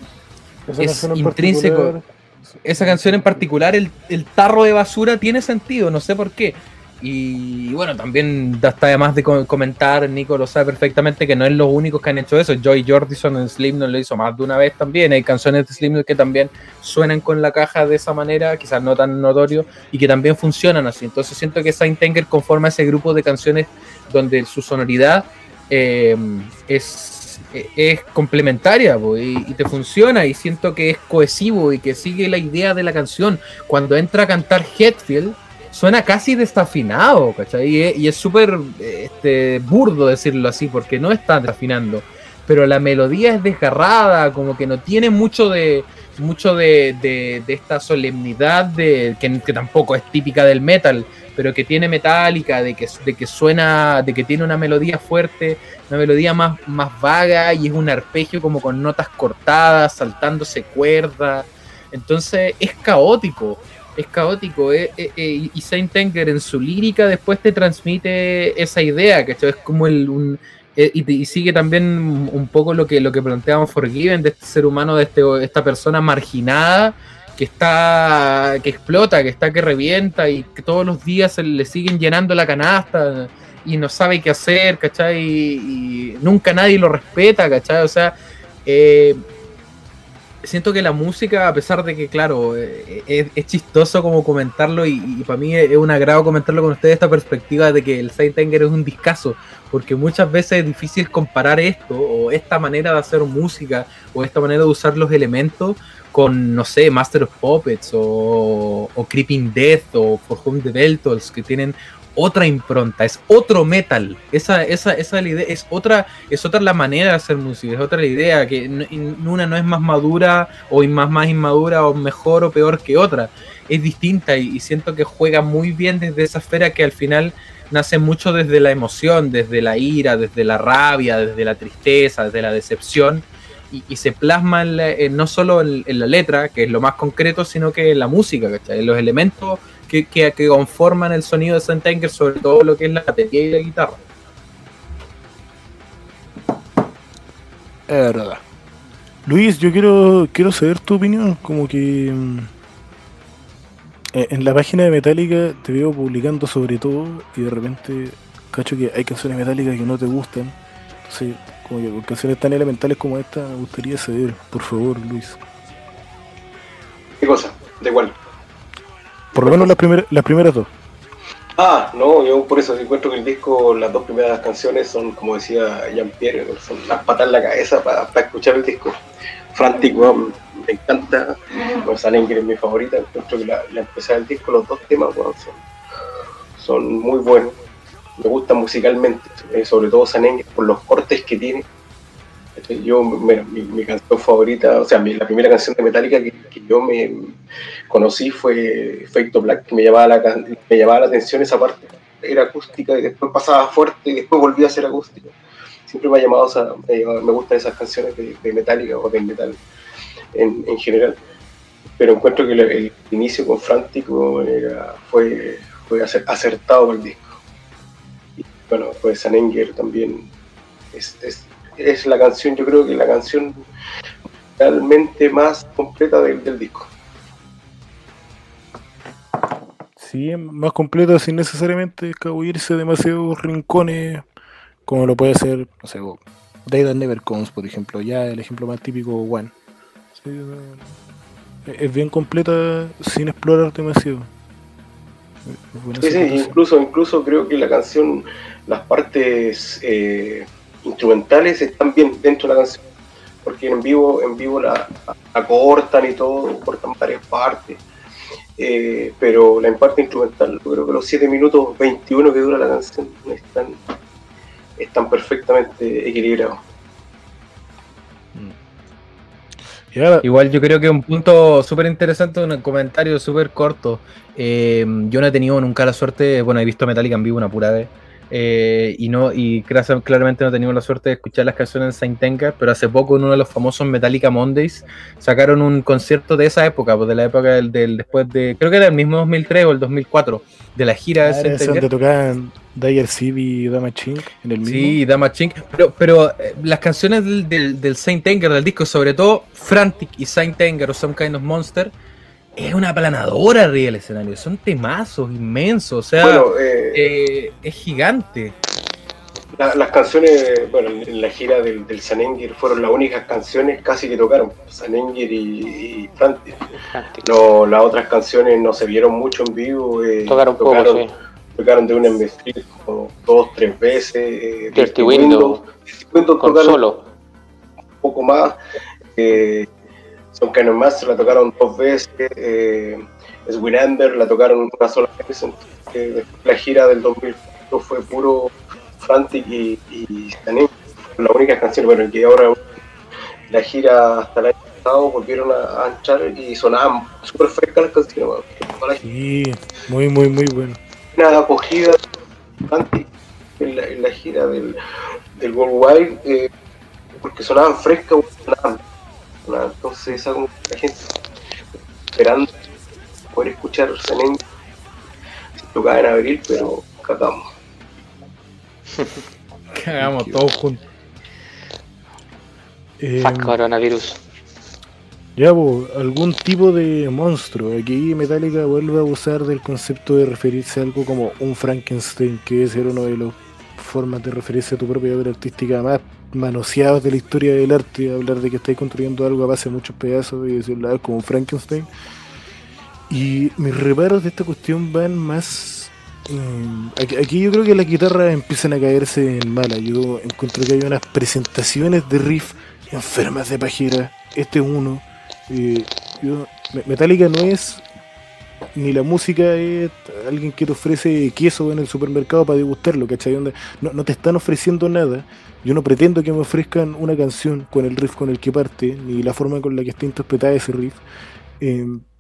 es intrínseco. Esa canción en particular, el tarro de basura tiene sentido, no sé por qué. Y bueno, también está además de comentar, Nico lo sabe perfectamente, que no es los únicos que han hecho eso. Joy Jordison en Slipknot lo hizo más de una vez también. Hay canciones de Slipknot que también suenan con la caja de esa manera, quizás no tan notorio, y que también funcionan así. Entonces siento que Saint Anger conforma ese grupo de canciones donde su sonoridad es complementaria, y te funciona, y siento que es cohesivo y que sigue la idea de la canción. Cuando entra a cantar Hetfield suena casi desafinado, ¿cachai? Y es súper burdo decirlo así, porque no está desafinando, pero la melodía es desgarrada, como que no tiene mucho de esta solemnidad que tampoco es típica del metal, pero que tiene Metallica, de que suena, de que tiene una melodía fuerte, una melodía más vaga, y es un arpegio como con notas cortadas, saltándose cuerdas. Entonces es caótico, y Saint Anger en su lírica después te transmite esa idea, que esto es como y sigue también un poco lo que planteamos Forgiven, de este ser humano, de esta persona marginada que explota, que revienta, y que todos los días le siguen llenando la canasta y no sabe qué hacer, ¿cachai? Y nunca nadie lo respeta, ¿cachai? O sea, Siento que la música, a pesar de que, claro, es chistoso como comentarlo y para mí es un agrado comentarlo con ustedes esta perspectiva de que el Saint Anger es un discazo, porque muchas veces es difícil comparar esto o esta manera de hacer música o esta manera de usar los elementos con, no sé, Master of Puppets o Creeping Death o For Whom the Bell Tolls, que tienen otra impronta, es otro metal. Esa es la idea, es otra la manera de hacer música, es otra la idea, que una no es más madura o más inmadura o mejor o peor que otra, es distinta y siento que juega muy bien desde esa esfera que al final nace mucho desde la emoción, desde la ira, desde la rabia, desde la tristeza, desde la decepción y se plasma no solo en la letra, que es lo más concreto, sino que en la música, ¿cachai? En los elementos que conforman el sonido de Saint Anger, sobre todo lo que es la batería y la guitarra. Es verdad. Luis, yo quiero saber tu opinión, como que en la página de Metallica te veo publicando sobre todo y de repente cacho que hay canciones metálicas que no te gustan. Entonces, como que con canciones tan elementales como esta me gustaría saber, por favor, Luis. ¿Qué cosa? ¿De cuál? Por lo menos las primeras dos. Ah, no, yo por eso encuentro que el disco, las dos primeras canciones son, como decía Jean-Pierre, son las patas en la cabeza para escuchar el disco. Frantic, bueno, me encanta, Saint Anger es mi favorita, encuentro que la empezada del disco, los dos temas, bueno, son muy buenos, me gustan musicalmente, sobre todo Saint Anger por los cortes que tiene. Yo, mi canción favorita, o sea, la primera canción de Metallica que yo me conocí fue Fade to Black, que me llamaba la atención esa parte. Era acústica y después pasaba fuerte y después volvía a ser acústica. Siempre me ha llamado, me gustan esas canciones de Metallica o de metal en general. Pero encuentro que el inicio con Frantic fue acertado por el disco. Y bueno, pues Saint Anger también es la canción, yo creo que la canción realmente más completa del disco. Sí, más completa sin necesariamente escabullirse demasiados rincones, como lo puede hacer, no sé, Day That Never Comes, por ejemplo, ya el ejemplo más típico, One. Sí, es bien completa sin explorar demasiado. Sí, incluso creo que la canción, las partes instrumentales están bien dentro de la canción, porque en vivo la cortan y todo, cortan varias partes, pero la parte instrumental, yo creo que los 7 minutos 21 que dura la canción están perfectamente equilibrados. Igual yo creo que un punto súper interesante, un comentario súper corto. Yo no he tenido nunca la suerte, bueno, he visto Metallica en vivo una pura vez, claramente no he tenido la suerte de escuchar las canciones de Saint Anger, pero hace poco en uno de los famosos Metallica Mondays sacaron un concierto de esa época, pues de la época del después de, creo que era el mismo 2003 o el 2004, de la gira de Saint Anger. Donde tocaban Dire Seed y Damage Inc. en el mismo. Sí, Damage Inc. Pero las canciones del Saint Anger, del disco, sobre todo Frantic y Saint Anger o Some Kind of Monster, es una aplanadora arriba del escenario, son temazos inmensos, o sea, bueno, es gigante. Las canciones, bueno, en la gira del Saint Anger fueron las únicas canciones casi que tocaron, Saint Anger y Frantic. No, las otras canciones no se vieron mucho en vivo. Tocaron poco, sí. Tocaron de una en Street como 2-3 veces. Dirty Window tocaron solo. Un poco más. Some Kind of Monster la tocaron 2 veces. Swinander la tocaron una sola vez. La gira del 2004 fue puro Frantic y Saint Anger. Las únicas canciones, bueno, que ahora la gira hasta el año pasado volvieron a entrar y sonaban súper frescas las canciones. Sí, muy bueno. Una acogida en la gira del Worldwide, porque sonaban frescas, entonces esa como la gente esperando poder escuchar Saint Anger. Se tocaba en abril, pero cagamos. Cagamos todos juntos. Coronavirus. Ya, pues, algún tipo de monstruo. Aquí Metallica vuelve a abusar del concepto de referirse a algo como un Frankenstein, que debe ser una de las formas de referirse a tu propia obra artística más manoseados de la historia del arte, hablar de que estáis construyendo algo a base de muchos pedazos y decirlo como Frankenstein. Y mis reparos de esta cuestión van más... aquí yo creo que las guitarras empiezan a caerse en mala. Yo encuentro que hay unas presentaciones de riff enfermas de pajera. Este es uno. Metallica no es... Ni la música es alguien que te ofrece queso en el supermercado para degustarlo, ¿cachai? No te están ofreciendo nada. Yo no pretendo que me ofrezcan una canción con el riff con el que parte, ni la forma con la que está interpretada ese riff.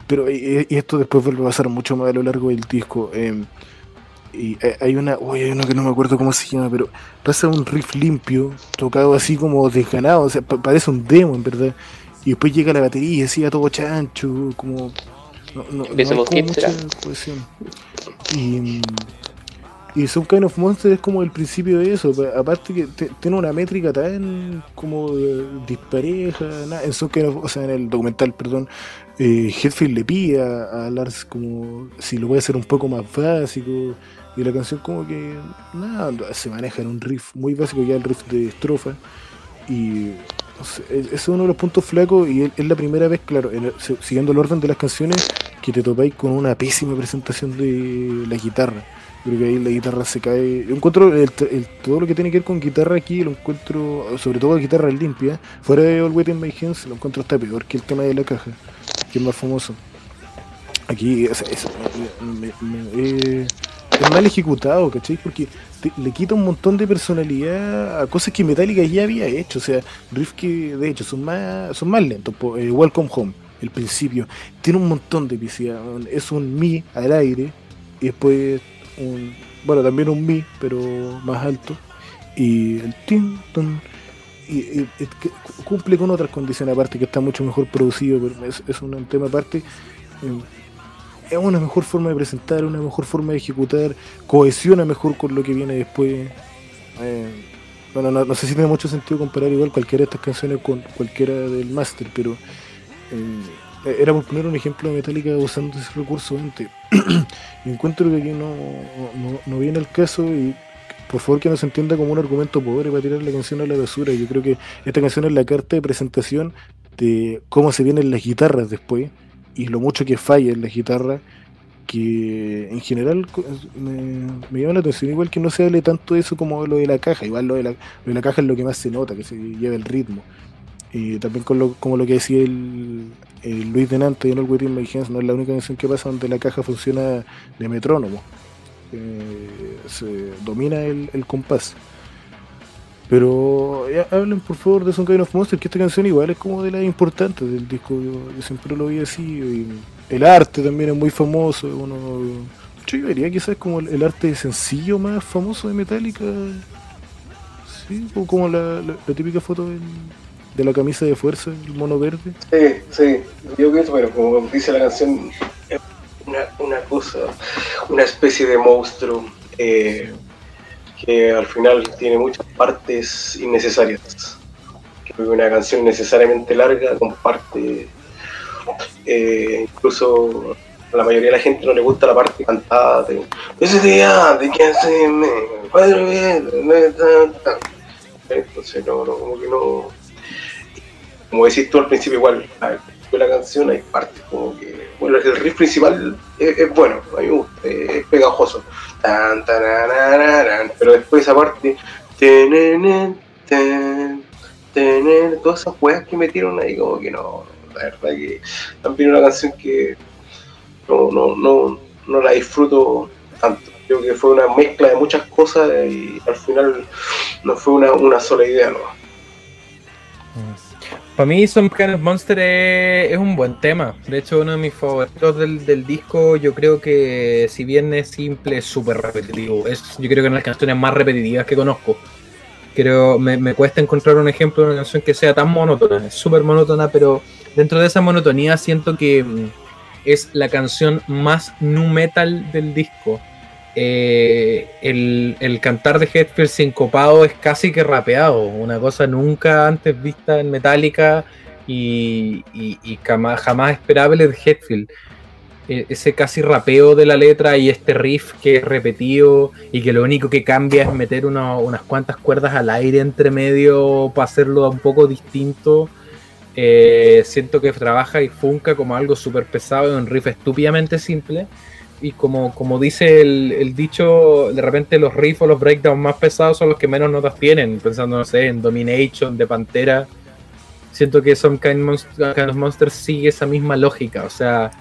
Pero y esto después vuelve a pasar mucho más a lo largo del disco. Y hay uno que no me acuerdo cómo se llama, pero pasa un riff limpio, tocado así como desganado, o sea, parece un demo en verdad. Y después llega la batería, así a todo chancho, como... No hay como mucha cohesión. Y Some Kind of Monster es como el principio de eso. Aparte que tiene una métrica tan como dispareja. En Some Kind of, o sea, en el documental, perdón, Hetfield le pide a Lars como si lo puede hacer un poco más básico. Y la canción como que nada, se maneja en un riff muy básico, ya el riff de estrofa. Y no sé, ese es uno de los puntos flacos y es la primera vez, claro, siguiendo el orden de las canciones, que te topáis con una pésima presentación de la guitarra. Creo que ahí la guitarra se cae. Yo encuentro todo lo que tiene que ver con guitarra aquí, lo encuentro, sobre todo guitarra limpia, fuera de All Wet in My Hands, lo encuentro hasta peor que el tema de la caja, que es más famoso. Aquí o sea, es mal ejecutado, ¿cachai? Porque le quita un montón de personalidad a cosas que Metallica ya había hecho. O sea, riffs que de hecho son más lentos. Welcome Home, el principio, tiene un montón de epicidad. Es un mi al aire y después también un mi, pero más alto. Y el tin, ton, y cumple con otras condiciones aparte, que está mucho mejor producido, pero es un tema aparte. Es una mejor forma de presentar, una mejor forma de ejecutar, cohesiona mejor con lo que viene después. No sé si tiene mucho sentido comparar igual cualquiera de estas canciones con cualquiera del Master, pero era por poner un ejemplo de Metallica usando ese recurso antes. Y encuentro que aquí no viene el caso, y por favor que no se entienda como un argumento pobre para tirar la canción a la basura. Yo creo que esta canción es la carta de presentación de cómo se vienen las guitarras después, y lo mucho que falla en la guitarra, que en general me llama la atención igual que no se hable tanto de eso como lo de la caja. Igual lo de la caja es lo que más se nota, que se lleva el ritmo. Y también como lo que decía el Luis Denante de No Wet in My Hands, no es la única canción que pasa donde la caja funciona de metrónomo, se domina el compás. Pero ya, hablen por favor de Some Kind of Monster, que esta canción igual es como de las importantes del disco. Yo siempre lo vi así. Y el arte también es muy famoso. Yo diría quizás como el arte sencillo más famoso de Metallica. Sí, como la típica foto de la camisa de fuerza, el mono verde. Sí. Yo pienso, bueno, como dice la canción, es una cosa, una especie de monstruo. Que al final tiene muchas partes innecesarias. Que una canción necesariamente larga comparte, incluso a la mayoría de la gente no le gusta la parte cantada de ese día de que hace entonces como que no, como decís tú al principio, igual de la canción hay partes como que, bueno, el riff principal es bueno, a mí me gusta, es pegajoso, pero después esa parte, todas esas weas que metieron ahí, como que no, la verdad que también una canción que no la disfruto tanto. Creo que fue una mezcla de muchas cosas y al final no fue una sola idea, ¿no? Para mí Some Kind of Monster es un buen tema. De hecho, uno de mis favoritos del disco. Yo creo que si bien es simple, es súper repetitivo. Yo creo que es una de las canciones más repetitivas que conozco. Me cuesta encontrar un ejemplo de una canción que sea tan monótona. Es súper monótona, pero dentro de esa monotonía siento que es la canción más nu metal del disco. El cantar de Hetfield sincopado es casi que rapeado, una cosa nunca antes vista en Metallica y jamás esperable de Hetfield. ese casi rapeo de la letra y este riff que es repetido y que lo único que cambia es meter unas cuantas cuerdas al aire entre medio para hacerlo un poco distinto. Siento que trabaja y funca como algo súper pesado y un riff estúpidamente simple. Y como dice el dicho, de repente los riffs o los breakdowns más pesados son los que menos notas tienen. Pensando, no sé, en Domination, de Pantera. Siento que Some Kind of Monsters sigue esa misma lógica. O sea,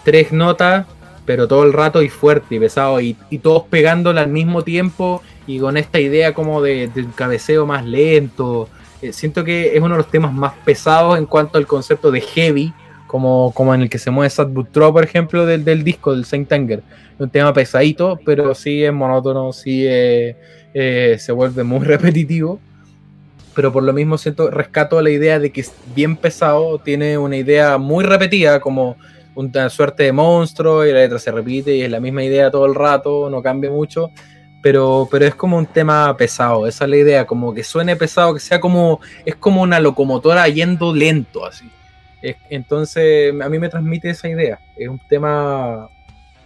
3 notas, pero todo el rato y fuerte y pesado. Y todos pegándola al mismo tiempo y con esta idea como de cabeceo más lento. Siento que es uno de los temas más pesados en cuanto al concepto de heavy, como en el que se mueve Sad But True, por ejemplo, del disco, del Saint Anger. Es un tema pesadito, pero sí es monótono, sí se vuelve muy repetitivo. Pero por lo mismo rescato la idea de que es bien pesado, tiene una idea muy repetida, como una suerte de monstruo, y la letra se repite y es la misma idea todo el rato, no cambia mucho. Pero es como un tema pesado, esa es la idea, como que suene pesado, que sea como, es como una locomotora yendo lento, así. Entonces a mí me transmite esa idea, es un tema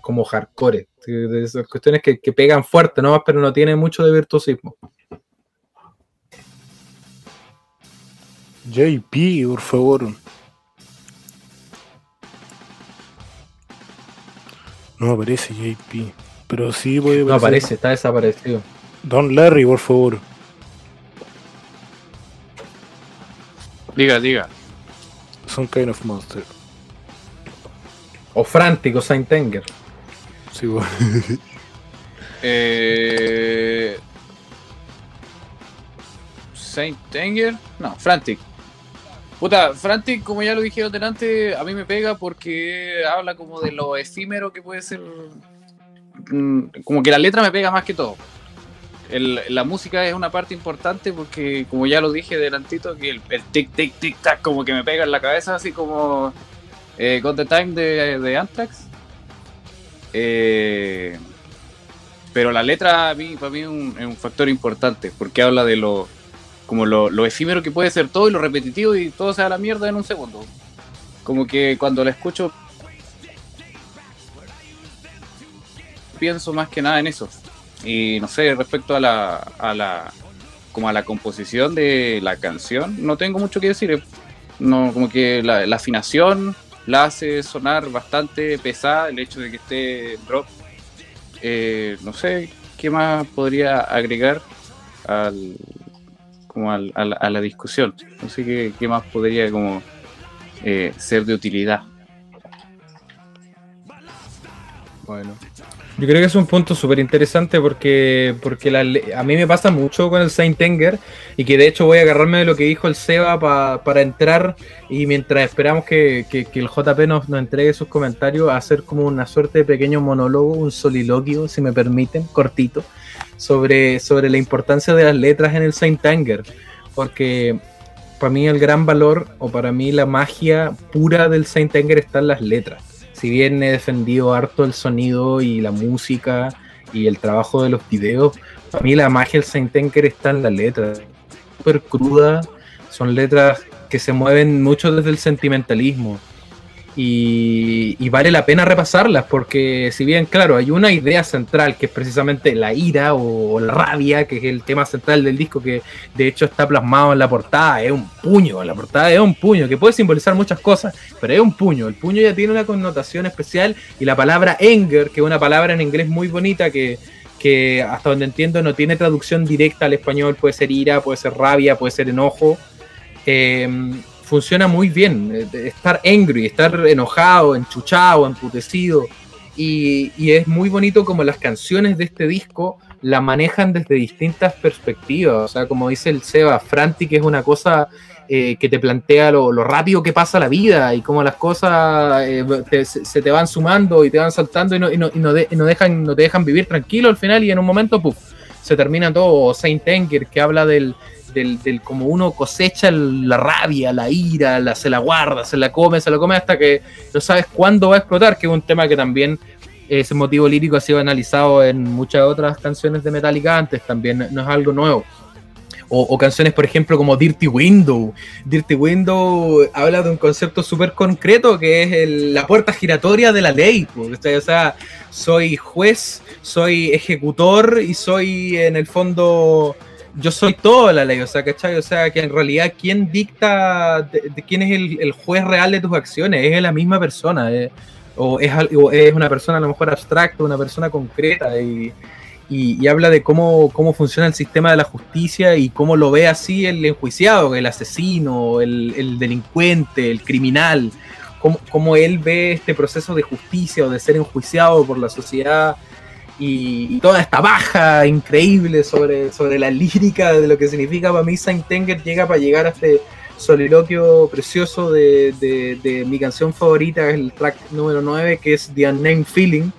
como hardcore, de esas cuestiones que pegan fuerte, ¿no? Pero no tiene mucho de virtuosismo. JP, por favor. No aparece JP. Pero sí puede aparecer. No aparece, está desaparecido. Don Larry, por favor. Diga. Some Kind of Monster. O Frantic o Saint Anger. Sí, bueno. Saint Anger. No, Frantic. Puta, Frantic, como ya lo dije delante, a mí me pega porque habla como de lo efímero que puede ser. Como que la letra me pega más que todo. La música es una parte importante porque, como ya lo dije delantito, que el tic tic tic tac como que me pega en la cabeza, así como Got the Time de Anthrax. Pero la letra para mí es un factor importante porque habla de lo efímero que puede ser todo y lo repetitivo y todo se da a la mierda en un segundo. Como que cuando la escucho pienso más que nada en eso. Y no sé, respecto a la composición de la canción, no tengo mucho que decir. No, como que la afinación la hace sonar bastante pesada, el hecho de que esté rock. No sé qué más podría agregar a la discusión. No sé qué más podría como ser de utilidad. Bueno, yo creo que es un punto súper interesante porque a mí me pasa mucho con el Saint Anger y que de hecho voy a agarrarme de lo que dijo el Seba para entrar y mientras esperamos que el JP nos entregue sus comentarios, hacer como una suerte de pequeño monólogo, un soliloquio, si me permiten, cortito, sobre la importancia de las letras en el Saint Anger, porque para mí el gran valor o para mí la magia pura del Saint Anger está en las letras. Si bien he defendido harto el sonido y la música y el trabajo de los videos, para mí la magia del Saint Anger está en la letra. Súper cruda, son letras que se mueven mucho desde el sentimentalismo. Y vale la pena repasarlas porque si bien, claro, hay una idea central que es precisamente la ira o la rabia, que es el tema central del disco, que de hecho está plasmado en la portada, es un puño, la portada es un puño, que puede simbolizar muchas cosas, pero es un puño, el puño ya tiene una connotación especial y la palabra anger, que es una palabra en inglés muy bonita que hasta donde entiendo no tiene traducción directa al español, puede ser ira, puede ser rabia, puede ser enojo, funciona muy bien, estar angry, estar enojado, enchuchado, emputecido, y es muy bonito como las canciones de este disco la manejan desde distintas perspectivas, o sea, como dice el Seba, Frantic es una cosa que te plantea lo rápido que pasa la vida y cómo las cosas se te van sumando y te van saltando y no te dejan vivir tranquilo al final y en un momento, ¡puf!, se termina todo. Saint Anger, que habla del como uno cosecha la rabia, la ira, se la guarda, se la come hasta que no sabes cuándo va a explotar, que es un tema que también ese motivo lírico ha sido analizado en muchas otras canciones de Metallica antes, también no es algo nuevo. O canciones, por ejemplo, como Dirty Window. Dirty Window habla de un concepto súper concreto que es la puerta giratoria de la ley. O sea, soy juez, soy ejecutor y soy, en el fondo, yo soy toda la ley. O sea, ¿cachai? O sea, que en realidad, ¿quién dicta, de quién es el juez real de tus acciones? Es la misma persona. O es una persona a lo mejor abstracta, una persona concreta. Y habla de cómo funciona el sistema de la justicia y cómo lo ve así el enjuiciado, el asesino, el delincuente, el criminal, cómo él ve este proceso de justicia o de ser enjuiciado por la sociedad y toda esta baja increíble sobre la lírica de lo que significa. Para mí Saint-Anger llega para llegar a este soliloquio precioso de mi canción favorita, el track número 9, que es The Unnamed Feeling,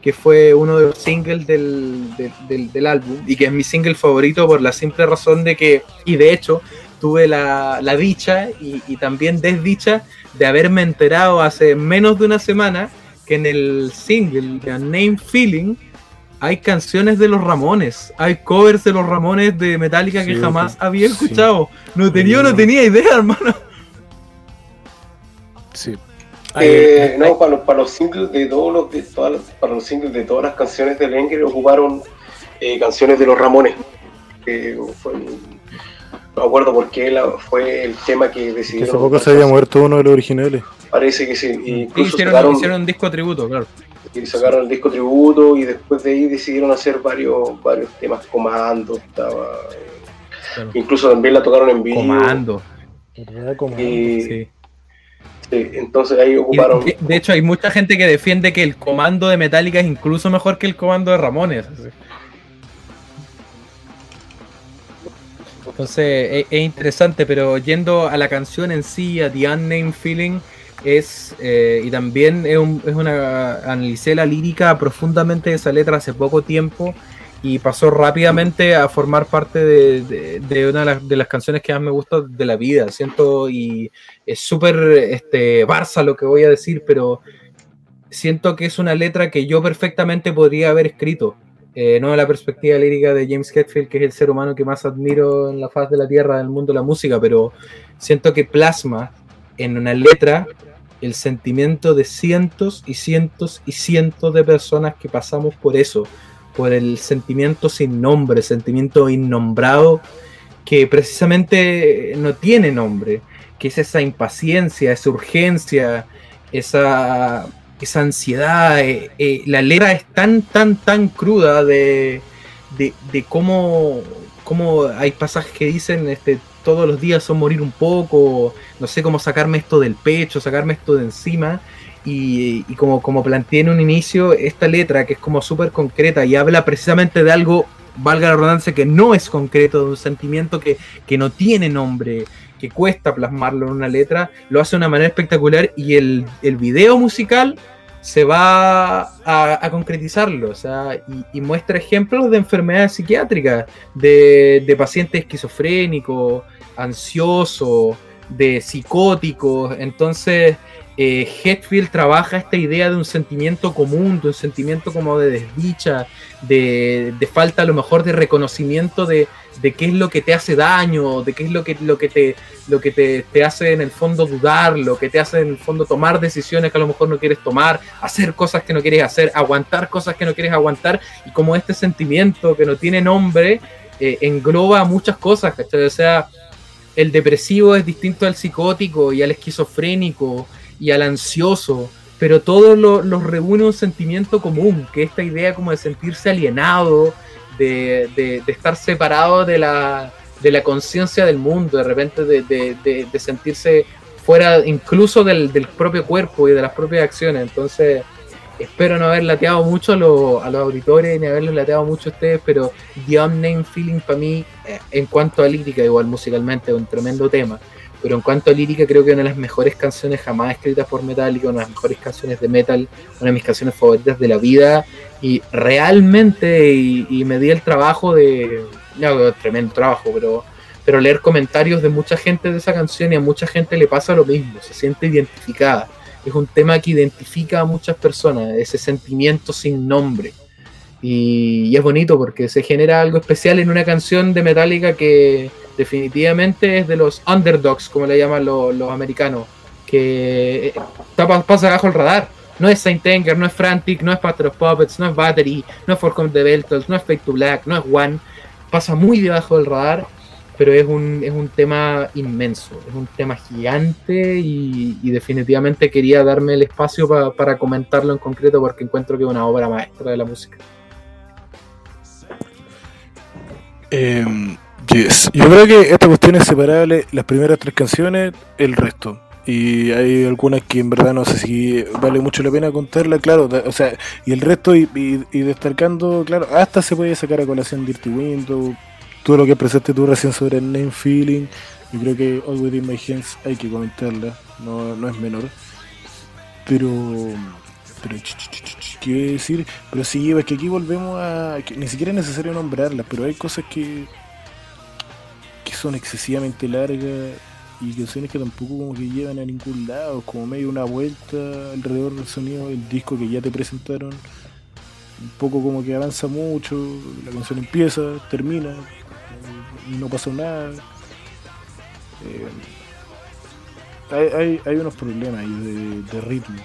que fue uno de los singles del álbum y que es mi single favorito por la simple razón de que, y de hecho tuve la dicha y también desdicha de haberme enterado hace menos de una semana que en el single de Unnamed Feeling hay canciones de los Ramones, hay covers de los Ramones de Metallica que jamás había escuchado. No tenía idea, hermano. Sí. No, para los singles de para los singles de todas las canciones de Anger ocuparon canciones de los Ramones. No me acuerdo por qué fue el tema que decidieron. Que hace poco se había muerto uno de los originales. Parece que sí. Incluso hicieron un disco tributo, claro. Y sacaron el disco tributo y después de ahí decidieron hacer varios temas. Comando estaba. Claro. Incluso también la tocaron en vivo. Comando. Sí. Sí, entonces ahí ocuparon. De hecho, hay mucha gente que defiende que el comando de Metallica es incluso mejor que el comando de Ramones. Entonces es interesante, pero yendo a la canción en sí, a The Unnamed Feeling, y también analicé la lírica profundamente de esa letra hace poco tiempo y pasó rápidamente a formar parte de una de las canciones que más me gusta de la vida. Siento, y es súper Barça lo que voy a decir, pero siento que es una letra que yo perfectamente podría haber escrito. No de la perspectiva lírica de James Hetfield, que es el ser humano que más admiro en la faz de la tierra del mundo de la música, pero siento que plasma en una letra el sentimiento de cientos y cientos y cientos de personas que pasamos por eso, por el sentimiento sin nombre, sentimiento innombrado, que precisamente no tiene nombre, que es esa impaciencia, esa urgencia, esa ansiedad. La letra es tan cruda de cómo hay pasajes que dicen todos los días son morir un poco, no sé cómo sacarme esto del pecho, sacarme esto de encima, y como planteé en un inicio, esta letra que es como súper concreta y habla precisamente de algo, valga la redundancia, que no es concreto, de un sentimiento que no tiene nombre, que cuesta plasmarlo en una letra, lo hace de una manera espectacular, y el video musical se va a concretizarlo, o sea, y muestra ejemplos de enfermedades psiquiátricas, de pacientes esquizofrénicos, ansiosos, de psicóticos. Entonces Hetfield trabaja esta idea de un sentimiento común, de un sentimiento como de desdicha, de falta a lo mejor de reconocimiento de qué es lo que te hace daño, de qué es lo que te hace en el fondo dudar, lo que te hace en el fondo tomar decisiones que a lo mejor no quieres tomar, hacer cosas que no quieres hacer, aguantar cosas que no quieres aguantar, y como este sentimiento que no tiene nombre engloba muchas cosas, ¿cachai? O sea, el depresivo es distinto al psicótico y al esquizofrénico y al ansioso, pero todo los reúne un sentimiento común, que es esta idea como de sentirse alienado, de estar separado de la conciencia del mundo, de repente de sentirse fuera incluso del propio cuerpo y de las propias acciones. Entonces espero no haber lateado mucho a los auditores ni haberlos lateado mucho a ustedes, pero The Unnamed Feeling para mí, en cuanto a lírica, igual musicalmente es un tremendo tema, pero en cuanto a lírica creo que una de las mejores canciones jamás escritas por Metallica, una de las mejores canciones de metal, una de mis canciones favoritas de la vida, y realmente, y me di el trabajo tremendo trabajo, pero leer comentarios de mucha gente de esa canción, y a mucha gente le pasa lo mismo, se siente identificada. Es un tema que identifica a muchas personas, ese sentimiento sin nombre. Y es bonito porque se genera algo especial en una canción de Metallica que definitivamente es de los underdogs, como le llaman los americanos, que pasa abajo el radar. No es Saint Anger, no es Frantic, no es Master of Puppets, no es Battery, no es For Come the Beltals, no es Fade to Black, no es One. Pasa muy debajo del radar, pero es un tema inmenso, es un tema gigante y definitivamente quería darme el espacio para comentarlo en concreto porque encuentro que es una obra maestra de la música. Yes. Yo creo que esta cuestión es separable, las primeras 3 canciones, el resto. Y hay algunas que en verdad no sé si vale mucho la pena contarla, claro, o sea, y el resto y destacando, claro, hasta se puede sacar a colación Dirty Window, todo lo que presentaste tú recién sobre el Name Feeling. Yo creo que All Within My Hands hay que comentarla, no es menor. Pero ¿qué iba a decir? Pero sí, es que aquí volvemos a que ni siquiera es necesario nombrarlas, pero hay cosas que son excesivamente largas y canciones que tampoco como que llevan a ningún lado, como medio una vuelta alrededor del sonido del disco que ya te presentaron, un poco como que avanza mucho, la canción empieza, termina y no pasó nada. Hay unos problemas ahí de ritmo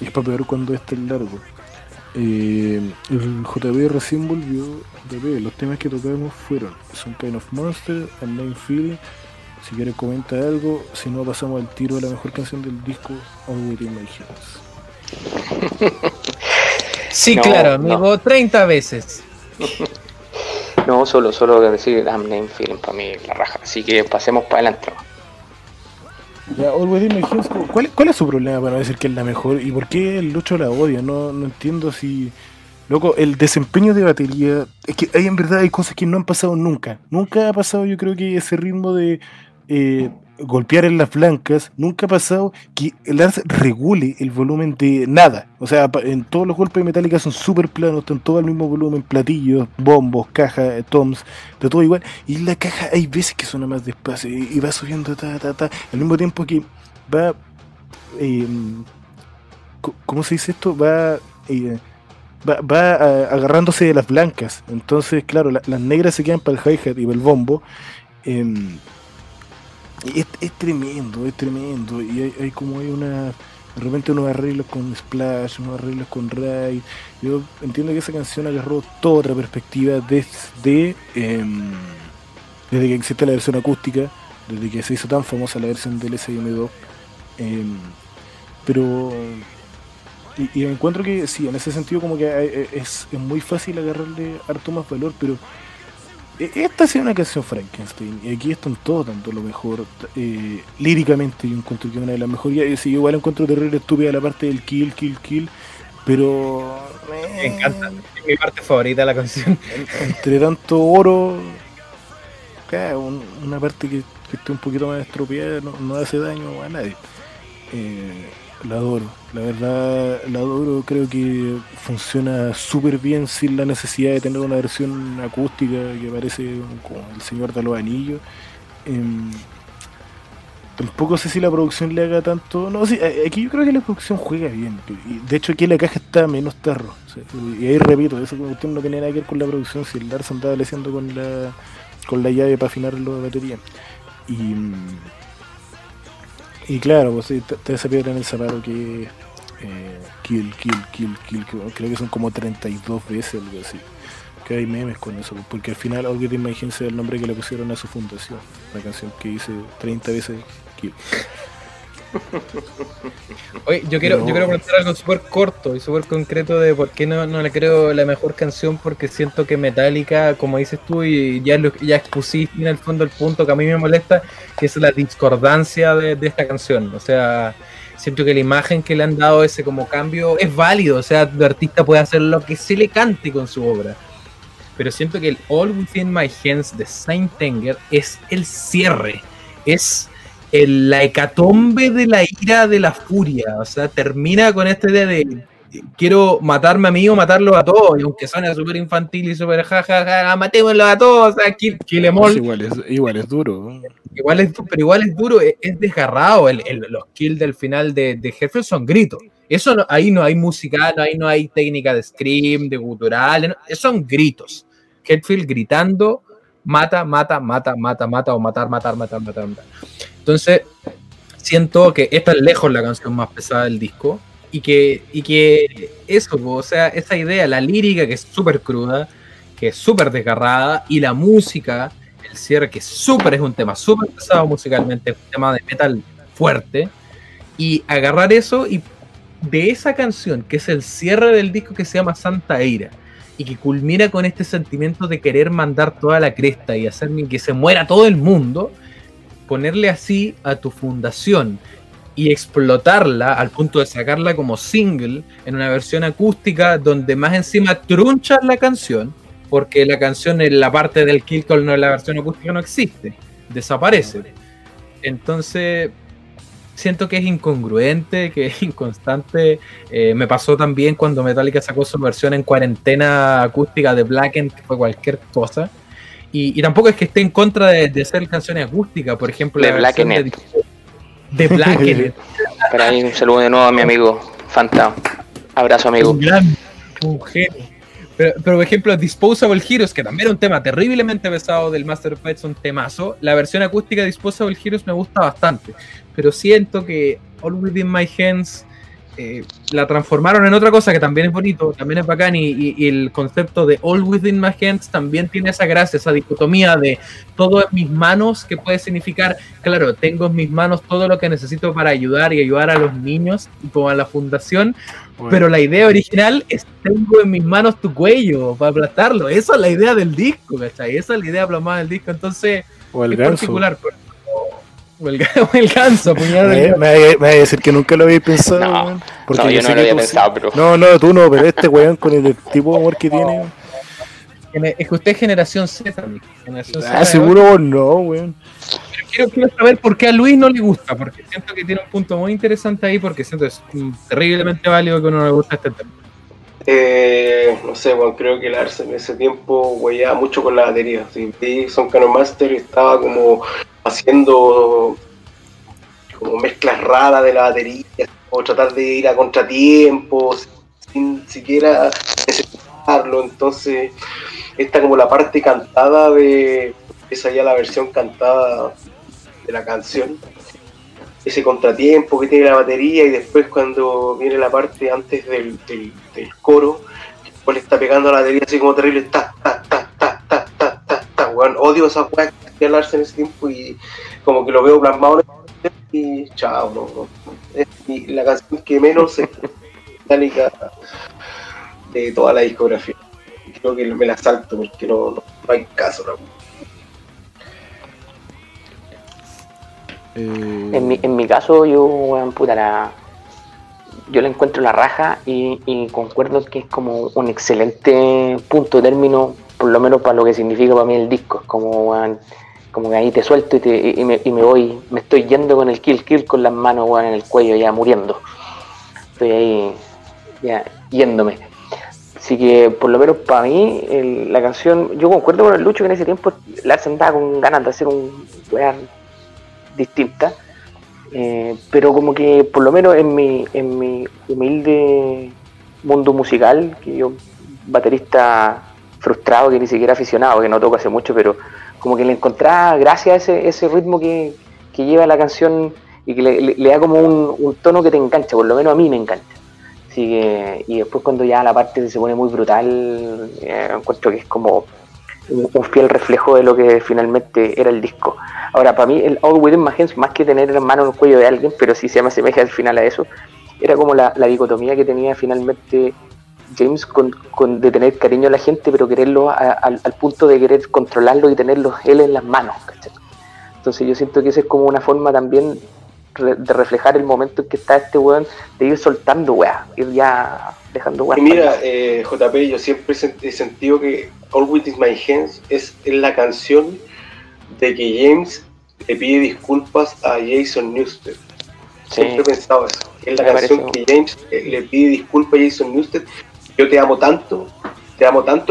y es para peor cuando es tan largo. El JB recién volvió. Los temas que tocamos fueron Some Kind of Monster and Name Feeling. Si quieres comenta algo, si no pasamos al tiro a la mejor canción del disco, All Within My Hands. Sí, no, claro, amigo, no. 30 veces. No, solo decir Name Feeling para mí la raja, así que pasemos para adelante. Ya, All Within My Hands, ¿cuál es su problema para no decir que es la mejor? ¿Y por qué el Lucho la odia? No entiendo si... Loco, el desempeño de batería... Es que en verdad hay cosas que no han pasado nunca. Nunca ha pasado, yo creo que ese ritmo de golpear en las blancas, nunca ha pasado que el Lars regule el volumen de nada. O sea, en todos los golpes de Metallica son súper planos, están todo al mismo volumen, platillos, bombos, cajas, toms, está todo igual. Y en la caja hay veces que suena más despacio y va subiendo al mismo tiempo que va... ¿cómo se dice esto? Va agarrándose de las blancas. Entonces, claro, las negras se quedan para el hi-hat y para el bombo. Es tremendo. Y hay como de repente unos arreglos con Splash, unos arreglos con Ray. Yo entiendo que esa canción agarró toda otra perspectiva desde que existe la versión acústica, desde que se hizo tan famosa la versión del SM2. Pero... Y encuentro que sí, en ese sentido como que es muy fácil agarrarle harto más valor, pero esta ha sido una canción Frankenstein, y aquí están todos dando lo mejor. Líricamente yo encuentro que es una de las mejores, sí, igual encuentro terrible estúpida la parte del kill, pero... Me encanta, es mi parte favorita de la canción. Entre tanto oro, una parte que esté un poquito más estropeada no hace daño a nadie. La adoro, la verdad la adoro, creo que funciona súper bien sin la necesidad de tener una versión acústica que parece como el Señor de los Anillos. Tampoco sé si la producción le haga tanto, no, sí, aquí yo creo que la producción juega bien, y de hecho aquí la caja está menos tarro, o sea, y ahí repito, eso usted no tenía nada que ver con la producción, si el Lars andaba leseando con la llave para afinar la batería. Y claro, pues sí, te esa piedra en el zapato que kill, creo que son como 32 veces, algo así. Que hay memes con eso, porque al final All Within My Hands es el nombre que le pusieron a su fundación, la canción que dice 30 veces kill. Oye, yo quiero contar algo súper corto y súper concreto de por qué no le creo la mejor canción, porque siento que Metallica, como dices tú, y ya expusiste en el fondo el punto que a mí me molesta, que es la discordancia de esta canción. O sea, siento que la imagen que le han dado, ese como cambio, es válido. O sea, el artista puede hacer lo que se le cante con su obra. Pero siento que el All Within My Hands de Saint Anger es el cierre. Es la hecatombe de la ira, de la furia. O sea, termina con esta idea de quiero matarme a mí o matarlos a todos, y aunque suene súper infantil y súper jajaja, matémoslos a todos, o sea, kill em all. Igual es duro. Pero igual es duro, es desgarrado. Los kills del final de Hetfield son gritos. Eso ahí no hay música, ahí no hay técnica de scream, de gutural, no, son gritos. Hetfield gritando, mata, o matar. Entonces, siento que esta es lejos la canción más pesada del disco. Y que eso, o sea, esa idea, la lírica que es súper cruda, que es súper desgarrada, y la música, el cierre, que es un tema súper pesado musicalmente, es un tema de metal fuerte, y agarrar eso y de esa canción, que es el cierre del disco que se llama Santa Ira, y que culmina con este sentimiento de querer mandar toda la cresta y hacer que se muera todo el mundo, ponerle así a tu fundación y explotarla al punto de sacarla como single en una versión acústica donde más encima trunchas la canción, porque la canción en la parte del kill call, no, en la versión acústica no existe, desaparece. Entonces siento que es incongruente, que es inconstante. Me pasó también cuando Metallica sacó su versión en cuarentena acústica de Blackened, que fue cualquier cosa. Y tampoco es que esté en contra de hacer canciones acústicas, por ejemplo, de la versión de Blackened. Para ahí un saludo de nuevo a mi amigo Fanta. Abrazo, amigo. Un genio. Pero, por ejemplo, Disposable Heroes, que también era un tema terriblemente pesado del Master of Puppets, un temazo. La versión acústica de Disposable Heroes me gusta bastante, pero siento que All Within My Hands la transformaron en otra cosa que también es bonito, también es bacán, y el concepto de All Within My Hands también tiene esa gracia, esa dicotomía de todo en mis manos, que puede significar, claro, tengo en mis manos todo lo que necesito para ayudar a los niños, como a la fundación, bueno. Pero la idea original es tengo en mis manos tu cuello para aplastarlo. Esa es la idea del disco, ¿cachai? Esa es la idea plasmada del disco, entonces o el es ganso. Particular. O el ganso, me va a decir que nunca lo habéis pensado, no, porque no, yo no lo había pensado, pero... No, tú no, pero este weón con el tipo de amor que tiene... Es que usted es generación Z, seguro vos no, weón. Quiero saber por qué a Luis no le gusta, porque siento que tiene un punto muy interesante ahí, porque siento que es terriblemente válido que a uno no le gusta este tema. No sé, bueno, creo que Lars en ese tiempo weyaba mucho con la batería. Sí, Son Canon Master estaba como haciendo como mezclas raras de la batería, o tratar de ir a contratiempos sin siquiera necesitarlo. Entonces, esta como la parte cantada de esa ya la versión cantada de la canción, ese contratiempo que tiene la batería, y después cuando viene la parte antes del coro, que le está pegando a la batería así como terrible, ta, weón, odio esa weá que hacía Lars en ese tiempo, y como que lo veo plasmado y chao, no. Es la canción que menos es metálica de toda la discografía. Creo que me la salto porque no hay caso, ¿no? En mi caso, yo, bueno, puta, yo le encuentro la raja y concuerdo que es como un excelente punto de término, por lo menos para lo que significa para mí el disco. Es como, bueno, como que ahí te suelto y me voy, me estoy yendo con el kill con las manos, bueno, en el cuello, ya muriendo. Estoy ahí ya yéndome. Así que por lo menos para mí la canción, yo concuerdo con el Lucho que en ese tiempo Lars andaba con ganas de hacer un weón distinta, pero como que por lo menos en mi humilde mundo musical, que yo baterista frustrado, que ni siquiera aficionado, que no toco hace mucho, pero como que le encontraba gracias a ese ritmo que lleva la canción y que le da como un tono que te engancha, por lo menos a mí me engancha. Así que, y después cuando ya la parte se pone muy brutal, encuentro que es como un fiel reflejo de lo que finalmente era el disco. Ahora, para mí el All Within My Hands, más que tener la mano en el cuello de alguien, pero sí se me asemeja al final a eso, era como la dicotomía que tenía finalmente James de tener cariño a la gente, pero quererlo al punto de querer controlarlo y tenerlo él en las manos, ¿cachai? Entonces yo siento que esa es como una forma también de reflejar el momento en que está este weón, de ir soltando weá, ir ya dejando weá. Y mira, JP, yo siempre he sentido que All Within My Hands es la canción de que James le pide disculpas a Jason Newsted. Siempre he pensado eso. Es la Me canción pareció. que James le pide disculpas a Jason Newsted. Yo te amo tanto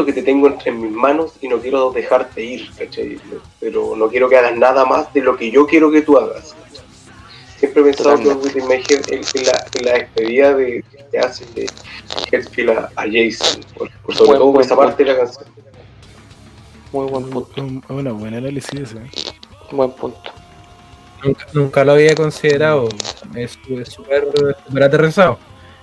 que te tengo entre mis manos y no quiero dejarte ir, ¿cachai? Pero no quiero que hagas nada más de lo que yo quiero que tú hagas. Siempre he pensado que Totalmente. Within My Head en la despedida que hace de Hetfield a Jason, por sobre todo por esa parte de la canción. Muy buen punto. Una buena análisis ese. Buen punto. Nunca lo había considerado. Es súper aterrizado.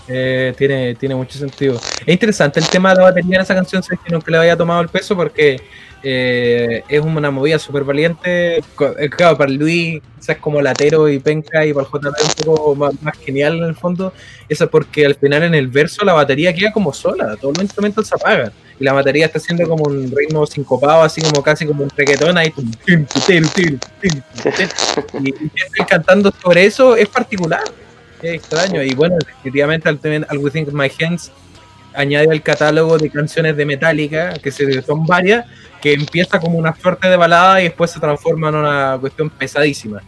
Tiene mucho sentido. Es interesante el tema de la batería en esa canción, sé que nunca le había tomado el peso porque es una movida súper valiente. Claro, para Luis es como latero y penca, y para el JP un poco más genial en el fondo. Eso es porque al final en el verso la batería queda como sola, todos los instrumentos se apagan y la batería está haciendo como un ritmo sincopado, así como casi como un reggaetón ahí, y estoy cantando sobre eso, es particular. Qué extraño, y bueno, definitivamente al Within My Hands añade al catálogo de canciones de Metallica, que son varias, que empieza como una suerte de balada y después se transforma en una cuestión pesadísima.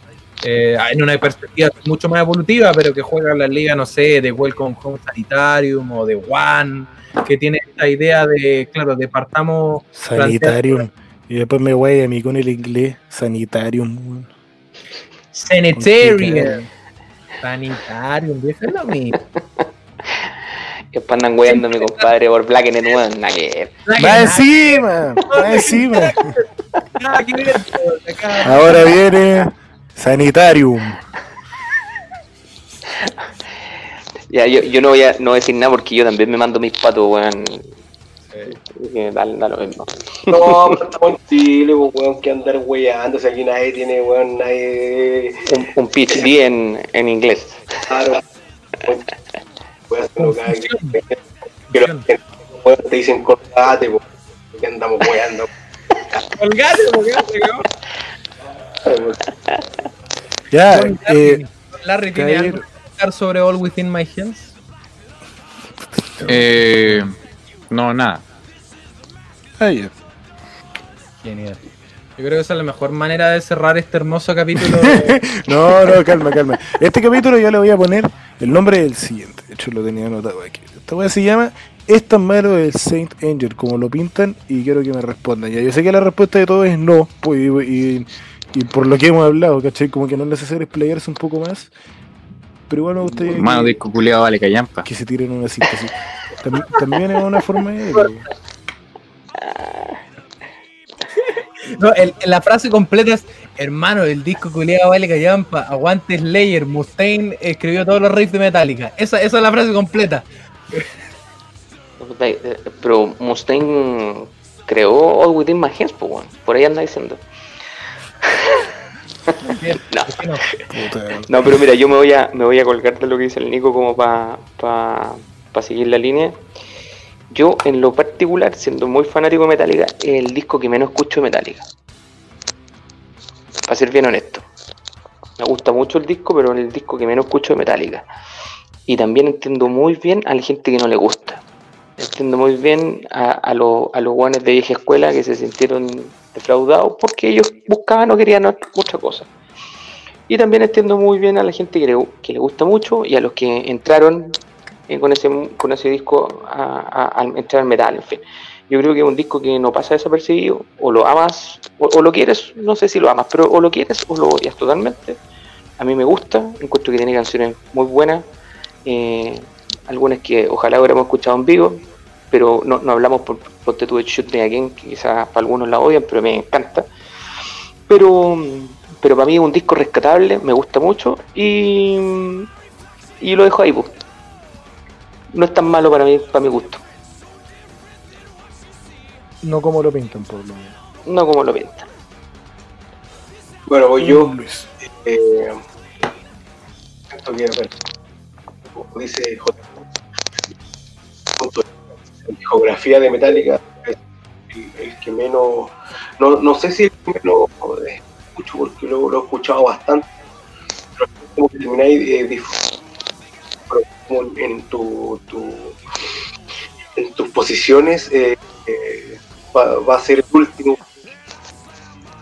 En una perspectiva mucho más evolutiva, pero que juega en la liga, no sé, de Welcome Home Sanitarium o de One, que tiene esta idea de, claro, de partamos... Sanitarium. Y después me voy a mí con el inglés. Sanitarium. Sanitarium. Sanitarium, viejo, es lo mismo. Que andan weando a mi compadre por Black and White, nada que ver. ¡Va encima! ¡Va encima! Ahora viene Sanitarium. Ya, yo no voy a decir nada porque yo también me mando mis patos, weón. Da lo mismo. No, pero estamos en Chile, pues, weón, que andar weyando, o sea, aquí nadie tiene, weón, nadie... Un PhD en inglés. Claro, voy a hacerlo cada vez que los weón te dicen colgate, pues, que andamos weyando. Colgate, Ya, Larry tiene Jair. algo que comentar sobre All Within My Hands. No, nada. ahí. Genial. Yo creo que esa es la mejor manera de cerrar este hermoso capítulo. No, calma. Este capítulo ya le voy a poner el nombre del siguiente. De hecho, lo tenía anotado aquí. Esta weá se llama ¿Es tan malo el Saint Anger como lo pintan? Y quiero que me respondan. Ya, yo sé que la respuesta de todos es no. Pues, y por lo que hemos hablado, ¿cachai? Como que no es necesario explayarse un poco más. Pero igual me gustaría Mano de cuculeado vale callampa. que se tiren una síntesis. También es una forma de... No, la frase completa es: hermano, el disco culiado vale callampa, aguante Slayer, Mustaine escribió todos los riffs de Metallica. Esa es la frase completa. Pero Mustaine creó All Within My Hands, pues, weón. Por ahí anda diciendo. No. No, pero mira, yo me voy a colgar de lo que dice el Nico como para seguir la línea. Yo, en lo particular, siendo muy fanático de Metallica, es el disco que menos escucho de Metallica. Para ser bien honesto. Me gusta mucho el disco, pero es el disco que menos escucho de Metallica. Y también entiendo muy bien a la gente que no le gusta. Entiendo muy bien a los guanes de vieja escuela que se sintieron defraudados porque ellos buscaban o querían otra cosa. Y también entiendo muy bien a la gente que le gusta mucho y a los que entraron con ese disco al entrar al metal, en fin. Yo creo que es un disco que no pasa desapercibido, o lo amas, o lo quieres, no sé si lo amas, pero o lo quieres o lo odias totalmente. A mí me gusta, encuentro que tiene canciones muy buenas, algunas que ojalá hubiéramos escuchado en vivo, pero no hablamos por The Shoot Me Again, que quizás para algunos la odian, pero me encanta. Pero para mí es un disco rescatable, me gusta mucho y lo dejo ahí, pues. No es tan malo para mi gusto. No como lo pintan, por lo menos. No como lo pintan. Bueno, voy yo. Luis. Esto que, bueno, como dice J. En geografía de Metallica, es el que menos. No sé si el que menos escucho, porque lo he escuchado bastante. Pero como que termináis disfrutando como en tus posiciones, va a ser el último.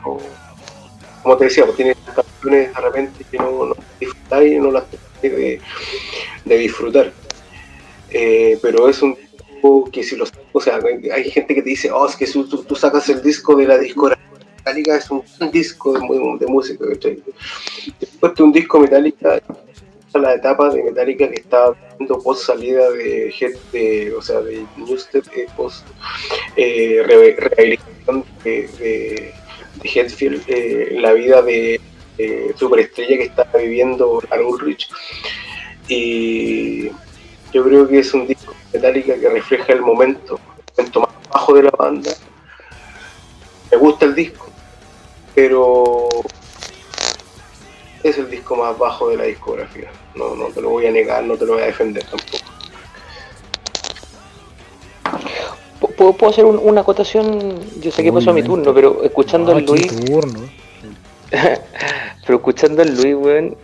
Como te decía, pues tienes canciones de repente que no disfrutáis y no las de disfrutar. Pero es un disco que si o sea, hay gente que te dice, es que si tú sacas el disco de la discografía Metallica, es un disco de música, ¿cachai? Después de un disco Metallica, la etapa de Metallica que estaba viendo post salida de Newsted, post rehabilitación de Hetfield, la vida de superestrella que estaba viviendo Lars Ulrich. Y yo creo que es un disco Metallica que refleja el momento más bajo de la banda. Me gusta el disco, pero es el disco más bajo de la discografía. No te lo voy a negar, no te lo voy a defender tampoco. ¿Puedo hacer una acotación? Yo sé que pasó a mi turno, pero escuchando al Luis... pero escuchando al Luis, weón,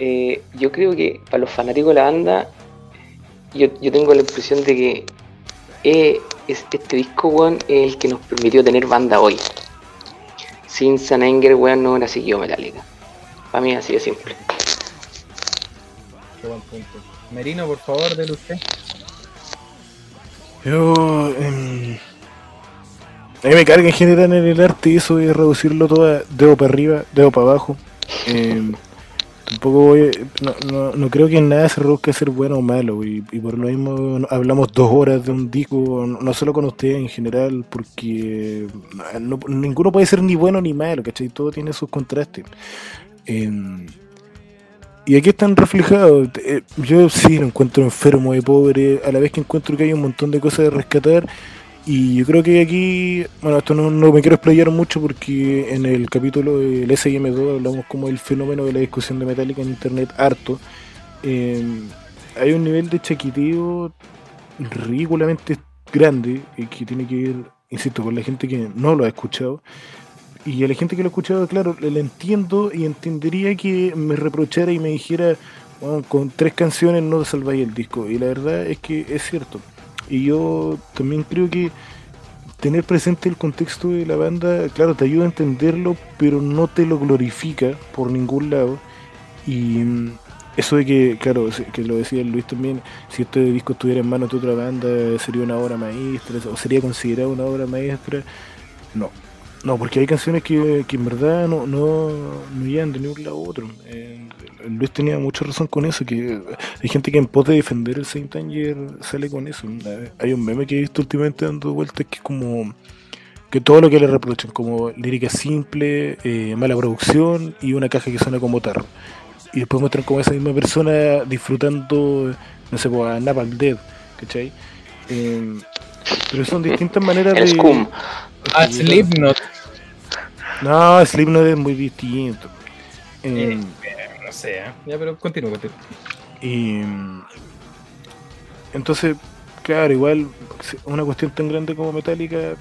yo creo que para los fanáticos de la banda, yo tengo la impresión de que este disco, weón, es el que nos permitió tener banda hoy. Sin St. Anger, weón, no hubiera seguido Metallica. Para mí así de simple. Qué buen punto. Merino, por favor, dele usted. Yo... a mí me carga en general en el arte eso de reducirlo todo a dedo para arriba, dedo para abajo. Tampoco no creo que en nada se reduzca a ser bueno o malo, y por lo mismo hablamos 2 horas de un disco, no solo con ustedes en general, porque ninguno puede ser ni bueno ni malo, ¿cachai? Todo tiene sus contrastes. Y aquí están reflejados. Yo sí lo encuentro enfermo de pobre, a la vez que encuentro que hay un montón de cosas de rescatar. Y yo creo que aquí, bueno, esto no me quiero explayar mucho porque en el capítulo del SIM2 hablamos como del fenómeno de la discusión de Metallica en internet harto. Hay un nivel de chaqueteo ridículamente grande que tiene que ver, insisto, con la gente que no lo ha escuchado. Y a la gente que lo ha escuchado, claro, le entiendo y entendería que me reprochara y me dijera, bueno, con 3 canciones no salváis el disco. Y la verdad es que es cierto. Y yo también creo que tener presente el contexto de la banda, claro, te ayuda a entenderlo, pero no te lo glorifica por ningún lado. Y eso de que, claro, que lo decía Luis también, si este disco estuviera en manos de otra banda, sería una obra maestra, o sería considerado una obra maestra. No, porque hay canciones que en verdad no llegan de ni un lado a otro. Luis tenía mucha razón con eso, que hay gente que en pos de defender el Saint Anger sale con eso. Hay un meme que he visto últimamente dando vueltas que es como que todo lo que le reprochan, como lírica simple, mala producción y una caja que suena como tarro. Y después muestran como esa misma persona disfrutando, no sé, pues, a Napalm Death, ¿cachai? Pero son distintas maneras el de... Scum. Slipknot. No, Slipknot es muy distinto. No sé, ya, pero continúo. Y entonces, claro, igual una cuestión tan grande como Metallica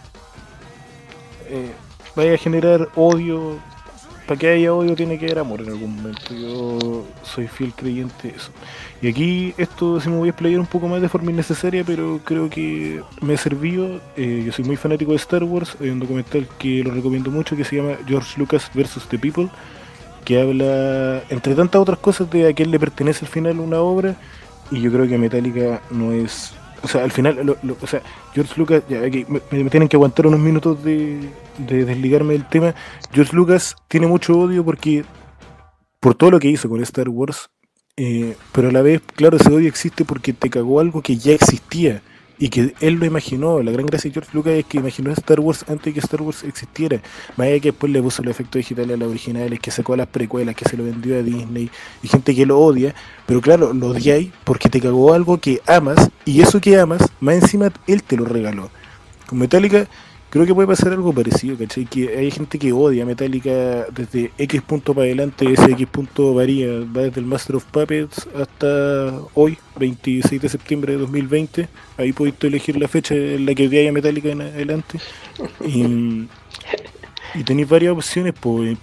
vaya a generar odio. Para que haya odio tiene que haber amor en algún momento. Yo soy fiel creyente de eso. Y aquí esto sí me voy a explayar un poco más de forma innecesaria, pero creo que me ha servido. Yo soy muy fanático de Star Wars. Hay un documental que lo recomiendo mucho que se llama George Lucas vs. The People, que habla, entre tantas otras cosas, de a quién le pertenece al final una obra. Y yo creo que Metallica no es... O sea, al final, o sea, George Lucas, ya, aquí me tienen que aguantar unos minutos de desligarme del tema. George Lucas tiene mucho odio por todo lo que hizo con Star Wars, pero a la vez, claro, ese odio existe porque te cagó algo que ya existía y que él lo imaginó. La gran gracia de George Lucas es que imaginó Star Wars antes de que Star Wars existiera. Más allá que después le puso los efectos digitales a las originales, que sacó a las precuelas, que se lo vendió a Disney, y gente que lo odia, pero claro, lo odiáis porque te cagó algo que amas, y eso que amas, más encima él te lo regaló. Con Metallica creo que puede pasar algo parecido, ¿cachai? Que hay gente que odia Metallica desde X punto para adelante. Ese X punto varía, va desde el Master of Puppets hasta hoy, 26 de septiembre de 2020. Ahí podéis elegir la fecha en la que odiáis a Metallica en adelante. Y tenéis varias opciones,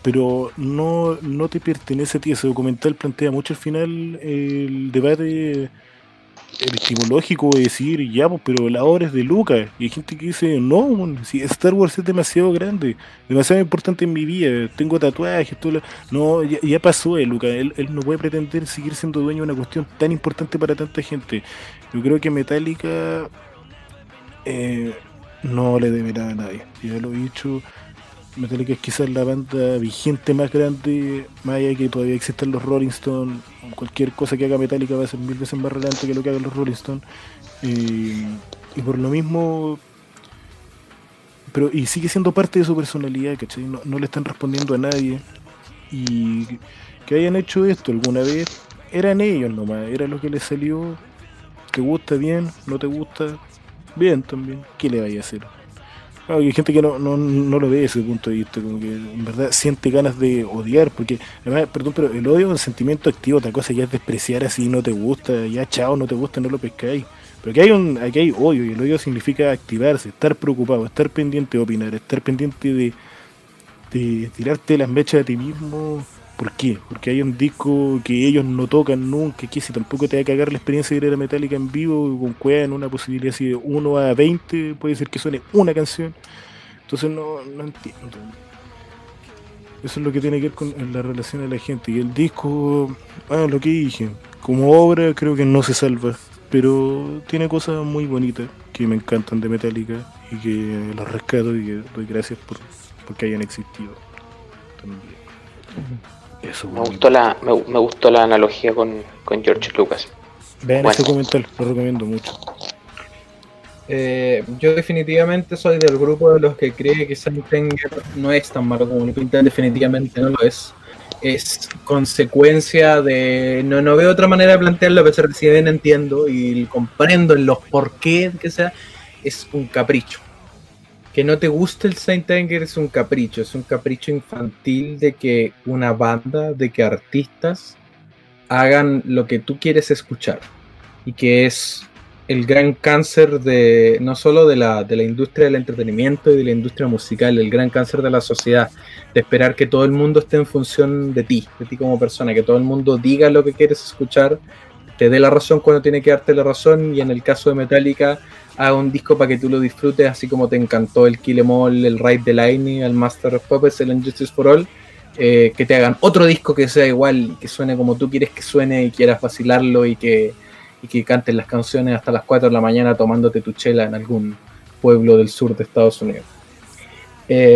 pero no te pertenece a ti. Ese documental plantea mucho al final el debate epistemológico de decir, ya, pues, pero la obra es de Lucas. Y hay gente que dice, no, weón, si Star Wars es demasiado grande, demasiado importante en mi vida, tengo tatuajes, todo no, ya pasó de Lucas. Él no puede pretender seguir siendo dueño de una cuestión tan importante para tanta gente. Yo creo que Metallica no le debe nada a nadie. Ya lo he dicho. Metallica es quizás la banda vigente más grande, más allá de que todavía existan los Rolling Stones. Cualquier cosa que haga Metallica va a ser 1000 veces más relevante que lo que hagan los Rolling Stones. Y por lo mismo, pero y sigue siendo parte de su personalidad, ¿cachai? No le están respondiendo a nadie. Y que hayan hecho esto alguna vez, eran ellos nomás, era lo que les salió. ¿Te gusta bien? ¿No te gusta? Bien también. ¿Qué le vaya a hacer? Claro, hay gente que no lo ve desde ese punto de vista, como que en verdad siente ganas de odiar, porque además, perdón, pero el odio es un sentimiento activo, otra cosa ya es despreciar así, no te gusta, ya chao, no te gusta, no lo pescáis. Pero aquí hay odio, y el odio significa activarse, estar preocupado, estar pendiente de opinar, estar pendiente de tirarte las mechas a ti mismo. ¿Por qué? Porque hay un disco que ellos no tocan nunca, que si tampoco te va a cagar la experiencia de ir a la Metallica en vivo, con cueva en una posibilidad así de 1 a 20, puede ser que suene una canción. Entonces no entiendo. Eso es lo que tiene que ver con la relación de la gente. Y el disco, lo que dije, como obra creo que no se salva, pero tiene cosas muy bonitas que me encantan de Metallica y que los rescato y que doy gracias porque hayan existido también. Eso, me gustó la analogía con George Lucas. Vean ese documental, lo recomiendo mucho. Yo definitivamente soy del grupo de los que cree que Saint Anger no es tan malo como lo pintan, definitivamente no lo es. Es consecuencia de... No veo otra manera de plantearlo, a pesar de que si bien entiendo y comprendo en los porqués que sea, es un capricho. Que no te guste el Saint Anger es un capricho infantil de que una banda, de que artistas hagan lo que tú quieres escuchar, y que es el gran cáncer de no solo de la industria del entretenimiento y de la industria musical, el gran cáncer de la sociedad, de esperar que todo el mundo esté en función de ti como persona, que todo el mundo diga lo que quieres escuchar, te dé la razón cuando tiene que darte la razón, y en el caso de Metallica haga un disco para que tú lo disfrutes, así como te encantó el Kill 'Em All, el Ride the Lightning, el Master of Puppets, el Injustice for All, que te hagan otro disco que sea igual, que suene como tú quieres que suene y quieras vacilarlo, y que canten las canciones hasta las 4 de la mañana tomándote tu chela en algún pueblo del sur de Estados Unidos.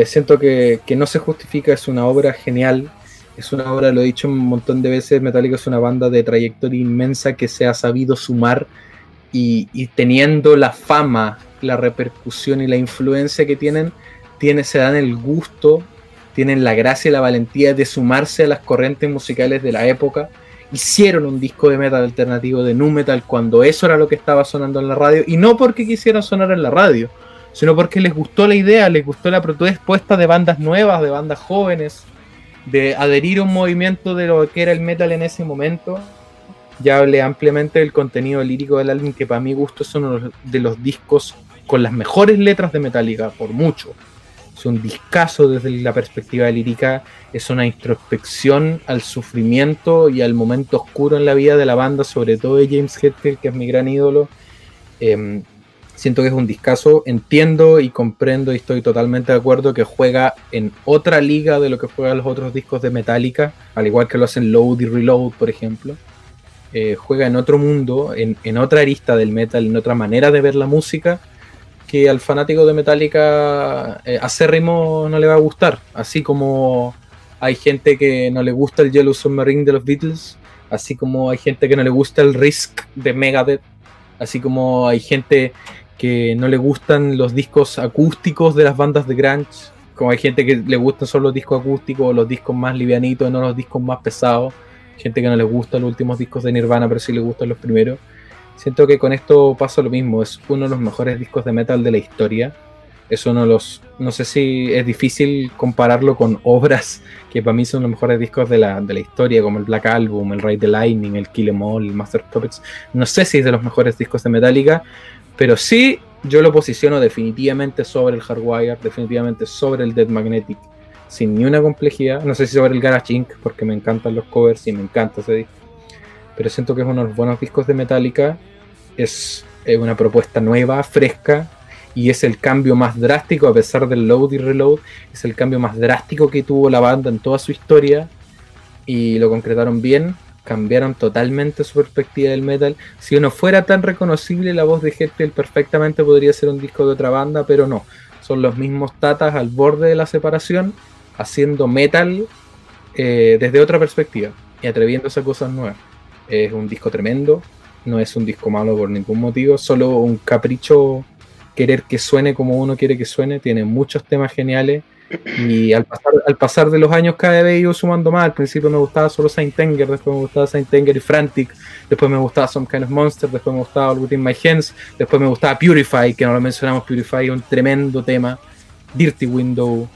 Siento que no se justifica, es una obra genial, es una obra, lo he dicho un montón de veces, Metallica es una banda de trayectoria inmensa que se ha sabido sumar, y teniendo la fama, la repercusión y la influencia que tienen, se dan el gusto, tienen la gracia y la valentía de sumarse a las corrientes musicales de la época. Hicieron un disco de metal alternativo, de nu metal, cuando eso era lo que estaba sonando en la radio, y no porque quisieran sonar en la radio, sino porque les gustó la idea, les gustó la propuesta de bandas nuevas, de bandas jóvenes, de adherir a un movimiento de lo que era el metal en ese momento. Ya hablé ampliamente del contenido lírico del álbum, que para mi gusto es uno de los discos con las mejores letras de Metallica, por mucho. Es un discazo desde la perspectiva lírica, es una introspección al sufrimiento y al momento oscuro en la vida de la banda, sobre todo de James Hetfield, que es mi gran ídolo. Siento que es un discazo, entiendo y comprendo y estoy totalmente de acuerdo que juega en otra liga de lo que juegan los otros discos de Metallica, al igual que lo hacen Load y Reload, por ejemplo. Juega en otro mundo, en otra arista del metal, en otra manera de ver la música, que al fanático de Metallica acérrimo no le va a gustar. Así como hay gente que no le gusta el Yellow Submarine de los Beatles, así como hay gente que no le gusta el Risk de Megadeth, así como hay gente que no le gustan los discos acústicos de las bandas de grunge, como hay gente que le gustan solo los discos acústicos o los discos más livianitos, no los discos más pesados. Gente que no le gustan los últimos discos de Nirvana, pero sí le gustan los primeros. Siento que con esto pasa lo mismo. Es uno de los mejores discos de metal de la historia. Es uno de los... No sé si es difícil compararlo con obras que para mí son los mejores discos de la historia, como el Black Album, el Ride the Lightning, el Kill 'Em All, el Master of Puppets. No sé si es de los mejores discos de Metallica, pero sí yo lo posiciono definitivamente sobre el Hardwire, definitivamente sobre el Dead Magnetic, sin ni una complejidad. No sé si sobre el Garage Inc., porque me encantan los covers y me encanta ese disco, pero siento que es uno de los buenos discos de Metallica. es una propuesta nueva, fresca, y es el cambio más drástico, a pesar del load y reload, es el cambio más drástico que tuvo la banda en toda su historia, y lo concretaron bien, cambiaron totalmente su perspectiva del metal. Si no fuera tan reconocible, la voz de Hetfield perfectamente podría ser un disco de otra banda, pero no, son los mismos tatas al borde de la separación, haciendo metal desde otra perspectiva, y atreviéndose a cosas nuevas. Es un disco tremendo, no es un disco malo por ningún motivo, solo un capricho querer que suene como uno quiere que suene. Tiene muchos temas geniales, y al pasar de los años cada vez he ido sumando más. Al principio me gustaba solo Saint Anger, después me gustaba Saint Anger y Frantic, después me gustaba Some Kind of Monster, después me gustaba All Within My Hands, después me gustaba Purify, que no lo mencionamos. Purify es un tremendo tema. Dirty Window,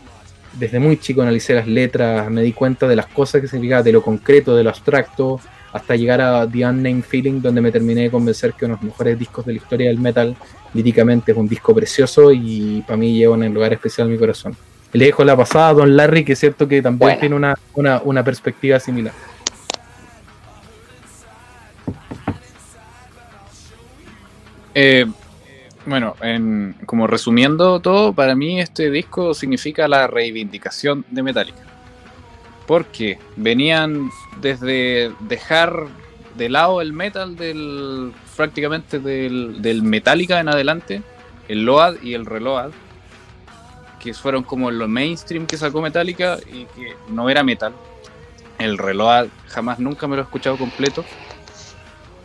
desde muy chico analicé las letras, me di cuenta de las cosas que significaba, de lo concreto, de lo abstracto, hasta llegar a The Unnamed Feeling, donde me terminé de convencer que uno de los mejores discos de la historia del metal, líricamente es un disco precioso, y para mí lleva un lugar especial en mi corazón. Le dejo la pasada a Don Larry, que es cierto que también tiene una perspectiva similar. Bueno, como resumiendo todo, para mí este disco significa la reivindicación de Metallica. Porque venían desde dejar de lado el metal prácticamente del Metallica en adelante, el Load y el Reload, que fueron como los mainstream que sacó Metallica y que no era metal. El Reload jamás nunca me lo he escuchado completo.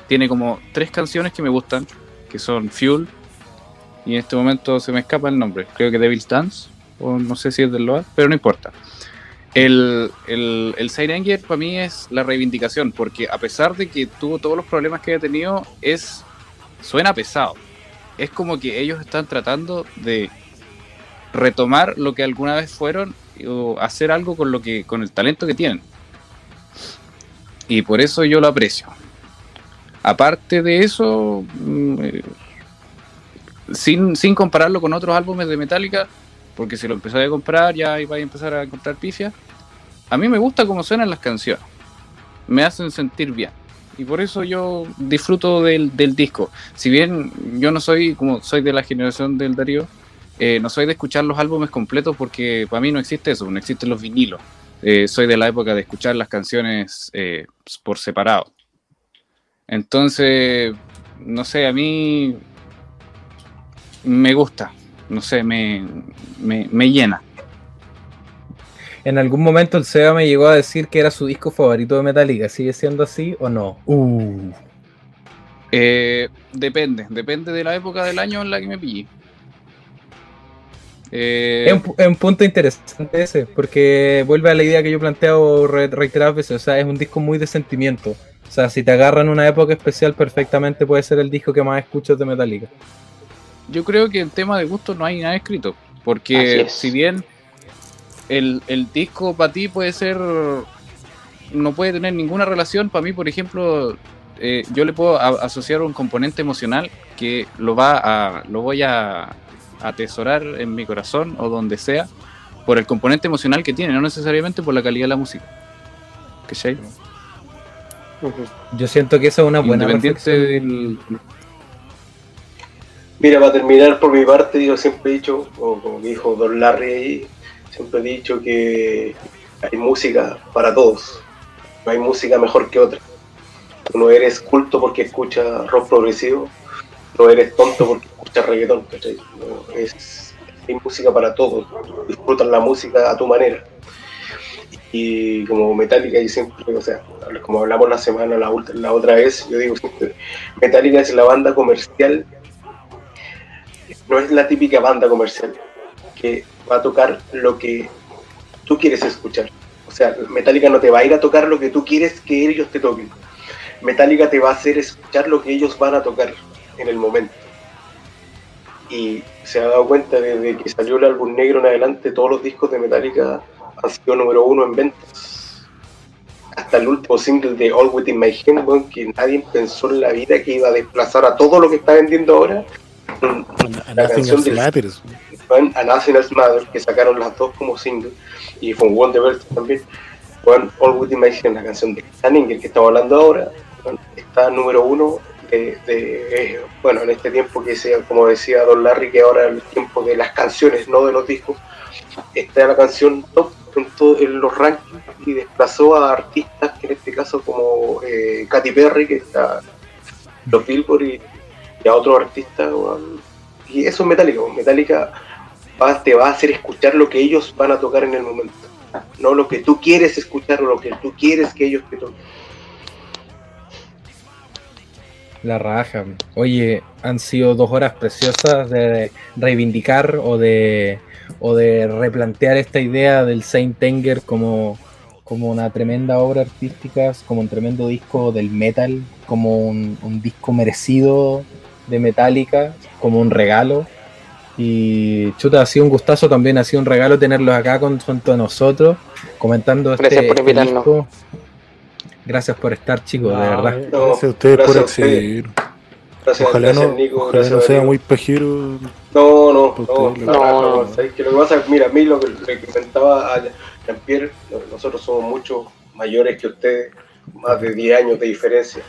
Tiene como 3 canciones que me gustan, que son Fuel, y en este momento se me escapa el nombre, creo que Devil's Dance, o no sé si es del Load, pero no importa. El Saint Anger para mí es la reivindicación, porque a pesar de que tuvo todos los problemas que haya tenido, suena pesado. Es como que ellos están tratando de retomar lo que alguna vez fueron, o hacer algo con el talento que tienen, y por eso yo lo aprecio. Aparte de eso, sin compararlo con otros álbumes de Metallica, porque si lo empecé a comprar ya iba a empezar a encontrar pifias. A mí me gusta cómo suenan las canciones, me hacen sentir bien, y por eso yo disfruto del disco. Si bien yo no soy, como soy de la generación del Darío, no soy de escuchar los álbumes completos, porque para mí no existe eso, no existen los vinilos. Soy de la época de escuchar las canciones por separado. Entonces, no sé, a mí me gusta, no sé, me llena. En algún momento el Seba me llegó a decir que era su disco favorito de Metallica. ¿Sigue siendo así o no? Depende de la época del año en la que me pillé. Es un punto interesante ese, porque vuelve a la idea que yo planteo reiteradas veces. O sea, es un disco muy de sentimiento. O sea, si te agarran una época especial, perfectamente puede ser el disco que más escuchas de Metallica. Yo creo que en tema de gusto no hay nada escrito, porque si bien el disco para ti puede ser, no puede tener ninguna relación, para mí, por ejemplo, yo le puedo asociar un componente emocional que lo voy a atesorar en mi corazón o donde sea, por el componente emocional que tiene, no necesariamente por la calidad de la música. ¿Cachai? Yo siento que esa es una buena reflexión. Mira, para terminar por mi parte, yo siempre he dicho, o como dijo Don Larry ahí, siempre he dicho que hay música para todos, no hay música mejor que otra. Tú no eres culto porque escuchas rock progresivo, no eres tonto porque escuchas reggaetón, ¿cachai? No, hay música para todos, disfrutan la música a tu manera. Y como Metallica, yo siempre, o sea, como hablamos la otra vez, yo digo siempre, Metallica es la banda comercial, no es la típica banda comercial que va a tocar lo que tú quieres escuchar. O sea, Metallica no te va a ir a tocar lo que tú quieres que ellos te toquen. Metallica te va a hacer escuchar lo que ellos van a tocar en el momento. Y se ha dado cuenta desde que salió el álbum negro en adelante, todos los discos de Metallica han sido número 1 en ventas. Hasta el último single de All Within My Hands, que nadie pensó en la vida que iba a desplazar a todo lo que está vendiendo ahora. La canción de A Nothing Else Matters, que sacaron las dos como single, y con Wonderworld también. All Within My Hands, la canción de Saint Anger que estamos hablando ahora, está número 1 bueno, en este tiempo que sea, como decía Don Larry, que ahora el tiempo de las canciones, no de los discos, está la canción top en los rankings y desplazó a artistas que en este caso como Katy Perry, que está en los Billboard, y a otros artistas, y eso es Metallica. Metallica te va a hacer escuchar lo que ellos van a tocar en el momento, no lo que tú quieres escuchar o lo que tú quieres que ellos te toquen. La raja. Oye, han sido 2 horas preciosas de reivindicar o de replantear esta idea del Saint Anger como una tremenda obra artística, como un tremendo disco del metal, como un disco merecido de Metallica, como un regalo. Y chuta, ha sido un gustazo, también ha sido un regalo tenerlos acá junto a nosotros, comentando Gracias por invitarnos. disco. Gracias por estar, chicos, de verdad. Gracias a ustedes por acceder. Ojalá Nico, no sea muy pajero. No. No. Que lo que pasa, mira, a mí lo que comentaba a Jean-Pierre, nosotros somos mucho mayores que ustedes, más de 10 años de diferencia.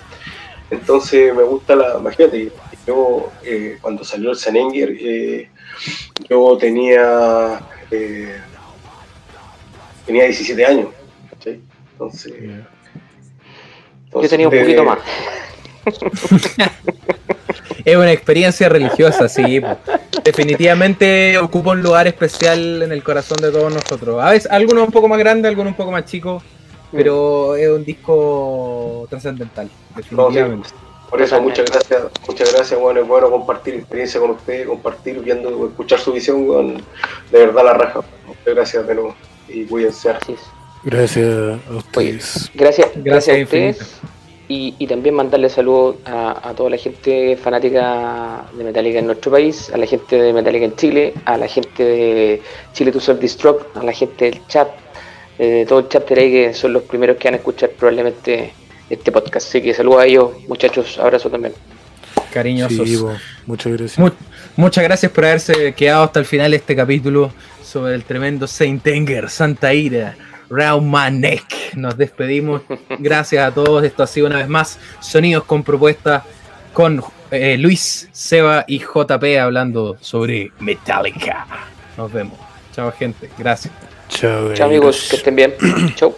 Entonces me gusta imagínate, yo cuando salió el Sanenger, yo tenía 17 años, ¿sí? Entonces yo tenía un poquito más. Es una experiencia religiosa, sí. Definitivamente ocupa un lugar especial en el corazón de todos nosotros. A veces, algunos un poco más grandes, algunos un poco más chicos, pero es un disco trascendental, definitivamente. No, sí. Por eso, muchas gracias, bueno, es bueno compartir experiencia con ustedes, escuchar su visión, bueno, de verdad la raja. Muchas gracias de nuevo y cuídense. Gracias a ustedes. Oye, gracias a ustedes. Y también mandarle saludos a toda la gente fanática de Metallica en nuestro país, a la gente de Metallica en Chile, a la gente de Chile to Self-Destruct, a la gente del chat, todo el chat de ahí, que son los primeros que van a escuchar probablemente este podcast. Así que saludos a ellos, muchachos, abrazo también. Cariñosos. Sí, muchas gracias. Muchas gracias por haberse quedado hasta el final de este capítulo sobre el tremendo Saint Anger, Santa Ira, Round My Neck. Nos despedimos. Gracias a todos. Esto ha sido una vez más Sonidos con Propuesta con Luis, Seba y JP hablando sobre Metallica. Nos vemos. Chao, gente. Gracias. Chao, amigos. Que estén bien. Chao.